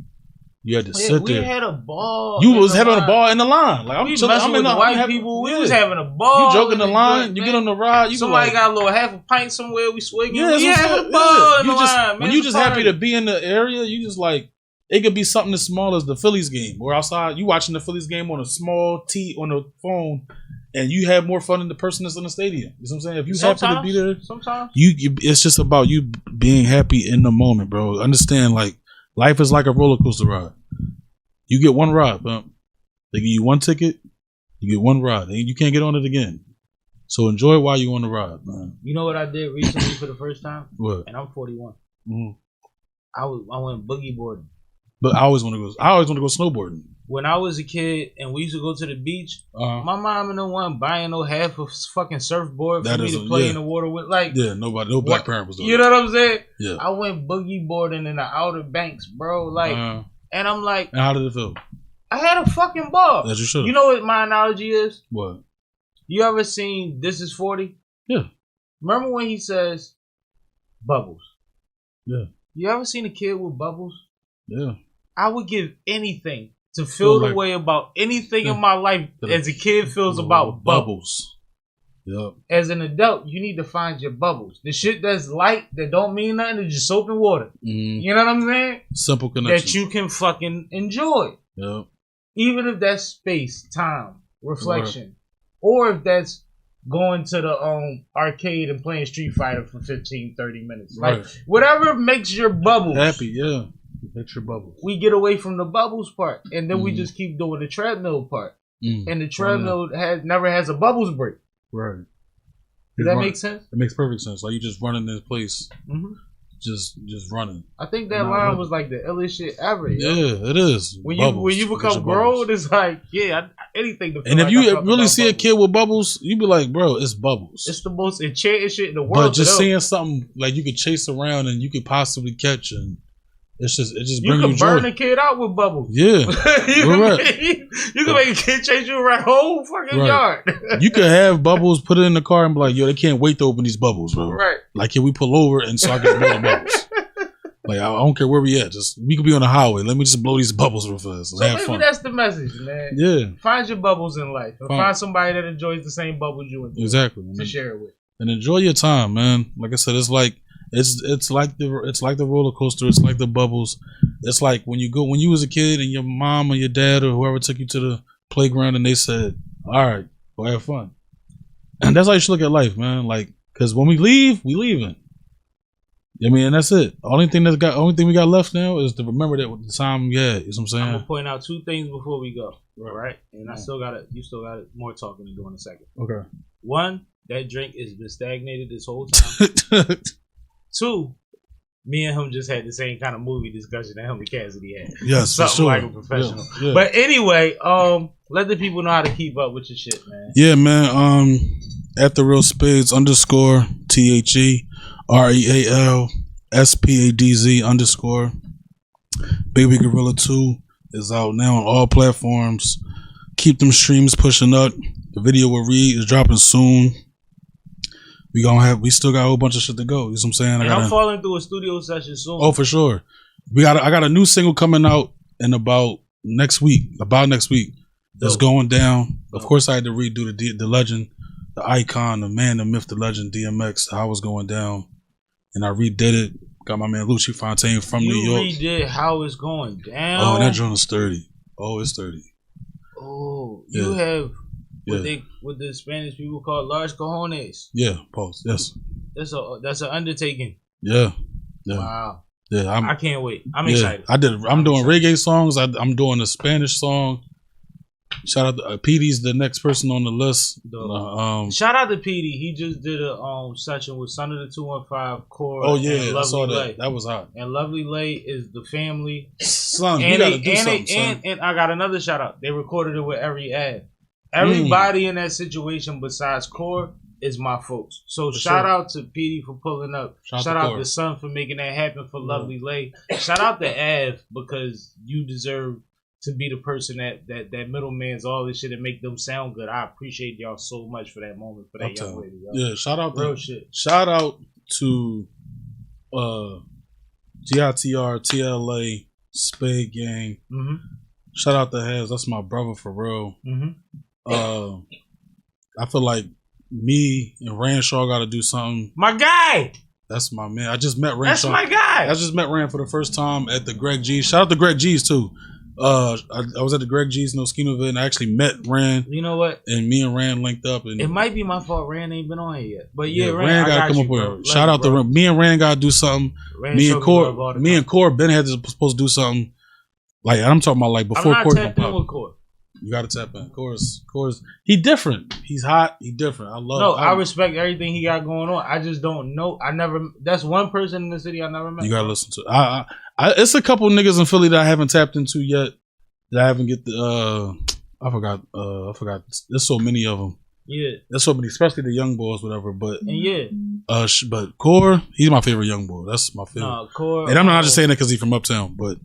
[SPEAKER 4] You had to sit there.
[SPEAKER 3] We had a ball.
[SPEAKER 4] You was having a ball in the line. Like
[SPEAKER 3] I'm chilling. I'm in the white people. We was having a ball.
[SPEAKER 4] You joking the line. You get on the ride.
[SPEAKER 3] Somebody got a little half a pint somewhere. We swinging. Yeah, we having a ball in the line. Man,
[SPEAKER 4] when you just happy to be in the area, you just like it could be something as small as the Phillies game. Or outside, you watching the Phillies game on a small T on the phone, and you have more fun than the person that's in the stadium. You know what I'm saying? If you happy to be there,
[SPEAKER 3] sometimes
[SPEAKER 4] you it's just about you being happy in the moment, bro. Understand, like life is like a roller coaster ride. You get one ride, bro. They give you one ticket, you get one ride, and you can't get on it again. So enjoy it while you're on the ride, man.
[SPEAKER 3] You know what I did recently for the first time?
[SPEAKER 4] What?
[SPEAKER 3] And I'm 41. Mm-hmm. I went boogie boarding.
[SPEAKER 4] But I always want to go snowboarding.
[SPEAKER 3] When I was a kid and we used to go to the beach, my mom and no one buying no half a fucking surfboard for me to play in the water with. Like,
[SPEAKER 4] no black parent was doing
[SPEAKER 3] it. You know what I'm saying?
[SPEAKER 4] Yeah.
[SPEAKER 3] I went boogie boarding in the Outer Banks, bro. Like, and I'm like,
[SPEAKER 4] and how did it feel?
[SPEAKER 3] I had a fucking ball.
[SPEAKER 4] As you should.
[SPEAKER 3] You know what my analogy is?
[SPEAKER 4] What?
[SPEAKER 3] You ever seen This Is 40?
[SPEAKER 4] Yeah.
[SPEAKER 3] Remember when he says bubbles?
[SPEAKER 4] Yeah.
[SPEAKER 3] You ever seen a kid with bubbles?
[SPEAKER 4] Yeah.
[SPEAKER 3] I would give anything to feel the way about anything in my life as a kid feels about bubbles.
[SPEAKER 4] Yep.
[SPEAKER 3] As an adult, you need to find your bubbles. The shit that's light, that don't mean nothing, is just soap and water. You know what I'm saying?
[SPEAKER 4] Simple connection.
[SPEAKER 3] That you can fucking enjoy.
[SPEAKER 4] Yep.
[SPEAKER 3] Even if that's space, time, reflection. Or if that's going to the arcade and playing Street Fighter for 15, 30 minutes. Like, whatever makes your bubbles
[SPEAKER 4] happy, yeah. Makes your bubbles.
[SPEAKER 3] We get away from the bubbles part. And then we just keep doing the treadmill part. And the treadmill never has a bubbles break.
[SPEAKER 4] Right.
[SPEAKER 3] Does that make sense?
[SPEAKER 4] It makes perfect sense. Like, you just running in place. Just running.
[SPEAKER 3] I think that line was like the illest shit ever.
[SPEAKER 4] Yeah, it is.
[SPEAKER 3] When you become grown, it's like, anything to feel.
[SPEAKER 4] And if
[SPEAKER 3] like
[SPEAKER 4] you really
[SPEAKER 3] see
[SPEAKER 4] see a kid with bubbles, you be like, bro, it's bubbles.
[SPEAKER 3] It's the most enchanting shit in the world.
[SPEAKER 4] But just seeing something like you could chase around and you could possibly catch, and it just brings you joy.
[SPEAKER 3] You can burn a kid out with bubbles.
[SPEAKER 4] Yeah.
[SPEAKER 3] you can make a kid chase you around whole fucking yard.
[SPEAKER 4] You could have bubbles, put it in the car, and be like, yo, they can't wait to open these bubbles, bro.
[SPEAKER 3] Right.
[SPEAKER 4] Like, can we pull over and so I can blow the bubbles? Like, I don't care where we at. Just we could be on the highway. Let me just blow these bubbles real fast.
[SPEAKER 3] So maybe that's the message, man.
[SPEAKER 4] Yeah.
[SPEAKER 3] Find your bubbles in life. And find somebody that enjoys the same bubbles you enjoy.
[SPEAKER 4] Exactly.
[SPEAKER 3] To share it with.
[SPEAKER 4] And enjoy your time, man. Like I said, it's like the roller coaster. It's like the bubbles. It's like when you was a kid and your mom or your dad or whoever took you to the playground and they said, "All right, go have fun." And that's how you should look at life, man. Like, because when we leave, we leaving. I mean, and that's it. Only thing we got left now is to remember that with the time we had. You know what I'm saying?
[SPEAKER 3] I'm gonna point out two things before we go. Right? And you still got more talking to do in a second. Okay. One, that drink has been stagnated this whole time. Two, me and him just had the same kind of movie discussion that him and Cassidy had.
[SPEAKER 4] Yes,
[SPEAKER 3] something
[SPEAKER 4] for sure.
[SPEAKER 3] like a professional.
[SPEAKER 4] Yeah.
[SPEAKER 3] But anyway, let the people know how to keep up with your shit, man.
[SPEAKER 4] Yeah, man. At the real Spadz _THE REALSPADZ _ Baby Gorilla 2 is out now on all platforms. Keep them streams pushing up. The video with Reed is dropping soon. We still got a whole bunch of shit to go. You know what I'm saying?
[SPEAKER 3] I'm falling through a studio session soon.
[SPEAKER 4] Oh, for sure. I got a new single coming out in about next week. That's going down. Of course, I had to redo the legend, the icon, the man, the myth, the legend, DMX, how it's going down. And I redid it. Got my man Lucci Fontaine from New York.
[SPEAKER 3] You redid how it's going down.
[SPEAKER 4] Oh, that joint is 30. Oh, it's 30.
[SPEAKER 3] Oh, you have what the Spanish people call large cojones.
[SPEAKER 4] Yeah, pause. Yes.
[SPEAKER 3] That's an undertaking.
[SPEAKER 4] Yeah.
[SPEAKER 3] Wow.
[SPEAKER 4] Yeah,
[SPEAKER 3] I can't wait. I'm excited.
[SPEAKER 4] I'm doing reggae songs. I'm doing a Spanish song. Shout out to PD's the next person on the list.
[SPEAKER 3] Shout out to PD. He just did a session with Son of the 215 Core.
[SPEAKER 4] Oh yeah, I saw that. Lay. That was hot.
[SPEAKER 3] And Lovely Lay is the family.
[SPEAKER 4] Son, you gotta do something, son.
[SPEAKER 3] And I got another shout out. They recorded it with every ad. Everybody in that situation besides Core is my folks. So shout out to PD for pulling up. Shout out to Son for making that happen for Lovely Lay. Shout out to Av because you deserve to be the person that middleman's all this shit and make them sound good. I appreciate y'all so much for that moment, for that young lady. Yo.
[SPEAKER 4] Yeah, shout out
[SPEAKER 3] real shit.
[SPEAKER 4] Shout out to GITR, TLA, Spade Gang. Shout out to Has. That's my brother for real. I feel like me and Ranshaw got to do something.
[SPEAKER 3] My guy.
[SPEAKER 4] That's my man. I just met Ranshaw.
[SPEAKER 3] That's my guy.
[SPEAKER 4] I just met Rand for the first time at the Greg G's. Shout out to Greg G's too. I was at the Greg G's in Oskino event and I actually met Rand.
[SPEAKER 3] You know what?
[SPEAKER 4] And me and Rand linked up. And
[SPEAKER 3] it might be my fault Rand ain't been on here yet. But yeah,
[SPEAKER 4] Rand gotta come up with it. Shout out to Rand. Me and Rand gotta do something. Me and Core Ben had supposed to do something. Like I'm talking about like before Core come pop.
[SPEAKER 3] Core.
[SPEAKER 4] You gotta tap in. Core's he different. He's hot. He different. I love.
[SPEAKER 3] No, I respect everything he got going on. I just don't know. That's one person in the city I never met.
[SPEAKER 4] You gotta listen to. It's a couple niggas in Philly that I haven't tapped into yet. That I haven't get the. I forgot. There's so many of them.
[SPEAKER 3] Yeah.
[SPEAKER 4] There's so many, especially the young boys, whatever. But
[SPEAKER 3] but
[SPEAKER 4] Core, he's my favorite young boy. That's my favorite.
[SPEAKER 3] No, Core.
[SPEAKER 4] And I'm not just saying that because he's from Uptown, but.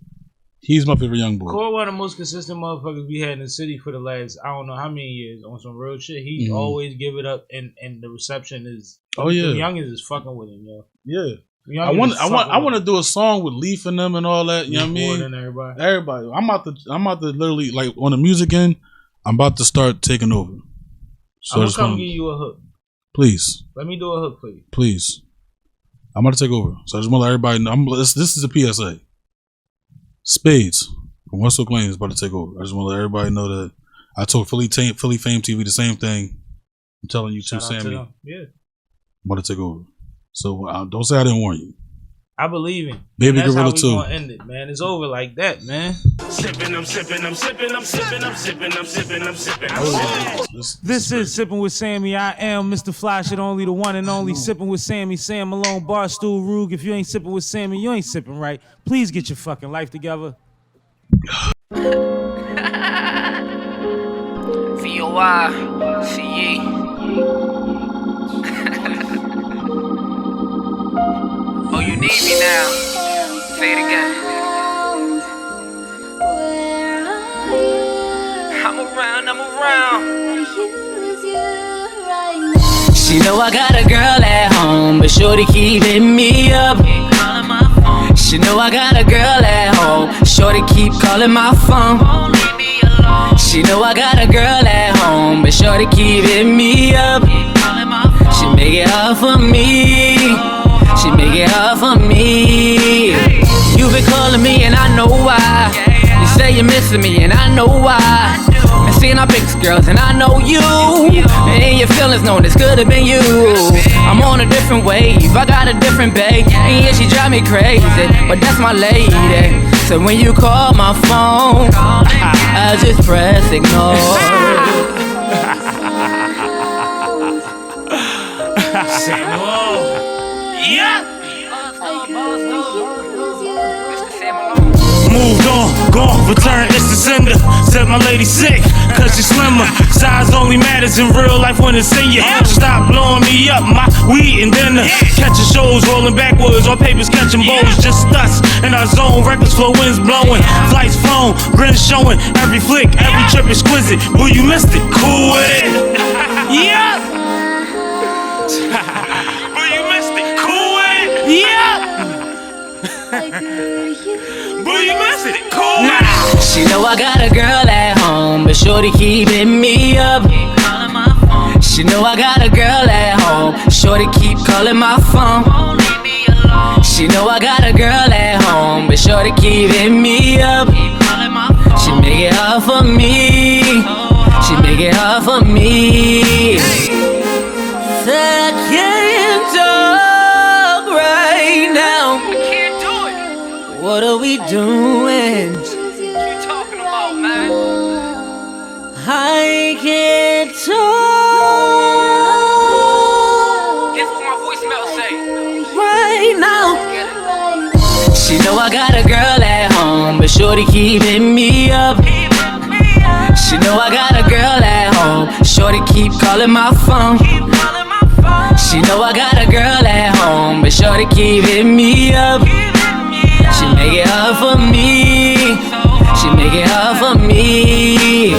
[SPEAKER 4] He's my favorite young boy.
[SPEAKER 3] Core, one of the most consistent motherfuckers we had in the city for the last, I don't know how many years on some real shit. He always give it up, and the reception is. Oh yeah, the youngins is fucking with him, yo.
[SPEAKER 4] Yeah, I want to do a song with Leaf and them and all that. You know what I mean?
[SPEAKER 3] And
[SPEAKER 4] everybody. I'm about to literally like on the music end. I'm about to start taking over.
[SPEAKER 3] So I'm gonna come give you a hook.
[SPEAKER 4] Please.
[SPEAKER 3] Let me do a hook for you.
[SPEAKER 4] Please. I'm about to take over. So I just want to let everybody know. This is a PSA. Spadz from West Oak Lane is about to take over. I just want to let everybody know that I told Philly Fame TV the same thing. I'm telling you too, Sammie.
[SPEAKER 3] Yeah.
[SPEAKER 4] I'm about to take over. So don't say I didn't warn you.
[SPEAKER 3] I believe in.
[SPEAKER 4] Baby
[SPEAKER 3] That's
[SPEAKER 4] Gorilla
[SPEAKER 3] how we
[SPEAKER 4] 2.
[SPEAKER 3] gonna end it, man. It's over like that, man.
[SPEAKER 2] Sipping, I'm sipping, I'm sipping, I'm sipping, I'm sipping, I'm sipping, I'm sipping.
[SPEAKER 3] This is Sipping with Sammie. I am Mr. Fly Shit, only the one and only Sipping with Sammie. Sam Malone, Barstool, Rug. If you ain't sipping with Sammie, you ain't sipping right. Please get your fucking life together.
[SPEAKER 5] FREEWAY. Oh, you need me now. Say it again. I'm around. She know I got a girl at home, but shorty keep hitting me up. She know I got a girl at home, shorty keep calling my phone. She know I got a girl at home, but shorty keep hitting me up. She make it hard for me. She make it hard for me. You been calling me and I know why. You say you're missing me and I know why. And seeing our pictures, girls, and I know you. And your feelings know this could have been you. I'm on a different wave, I got a different babe. And yeah, she drive me crazy, but that's my lady. So when you call my phone, I just press ignore.
[SPEAKER 2] Moved on, gone, return, it's the sender. Said my lady sick, cause she's slimmer. Size only matters in real life when it's in you. Stop blowing me up, my weed and dinner. Catching shows, rolling backwards, on papers catching bows. Just us in our zone, records flow, winds blowing. Flights flown, grins showing. Every flick, every trip exquisite. Boo, you missed it, cool with it. Yeah. Boo, you missed it, cool with it. Yeah. Boo, you missed it, cool.
[SPEAKER 5] Nah, she know I got a girl at home, but shorty keep hitting me up. She know I got a girl at home, shorty keep calling my phone. She know I got a girl at home, but shorty keep hitting me up. She make it hard for me. She make it hard for me. I can't talk right now. What are we doing? What you talking about, man? I can't talk. Guess what my voicemail say? Right now. She know I got a girl at home, but shorty keep hitting me up. She know I got a girl at home, shorty keep calling my phone. She know I got a girl at home, but shorty keep hitting me up. She make it hard for me. She make it hard for me.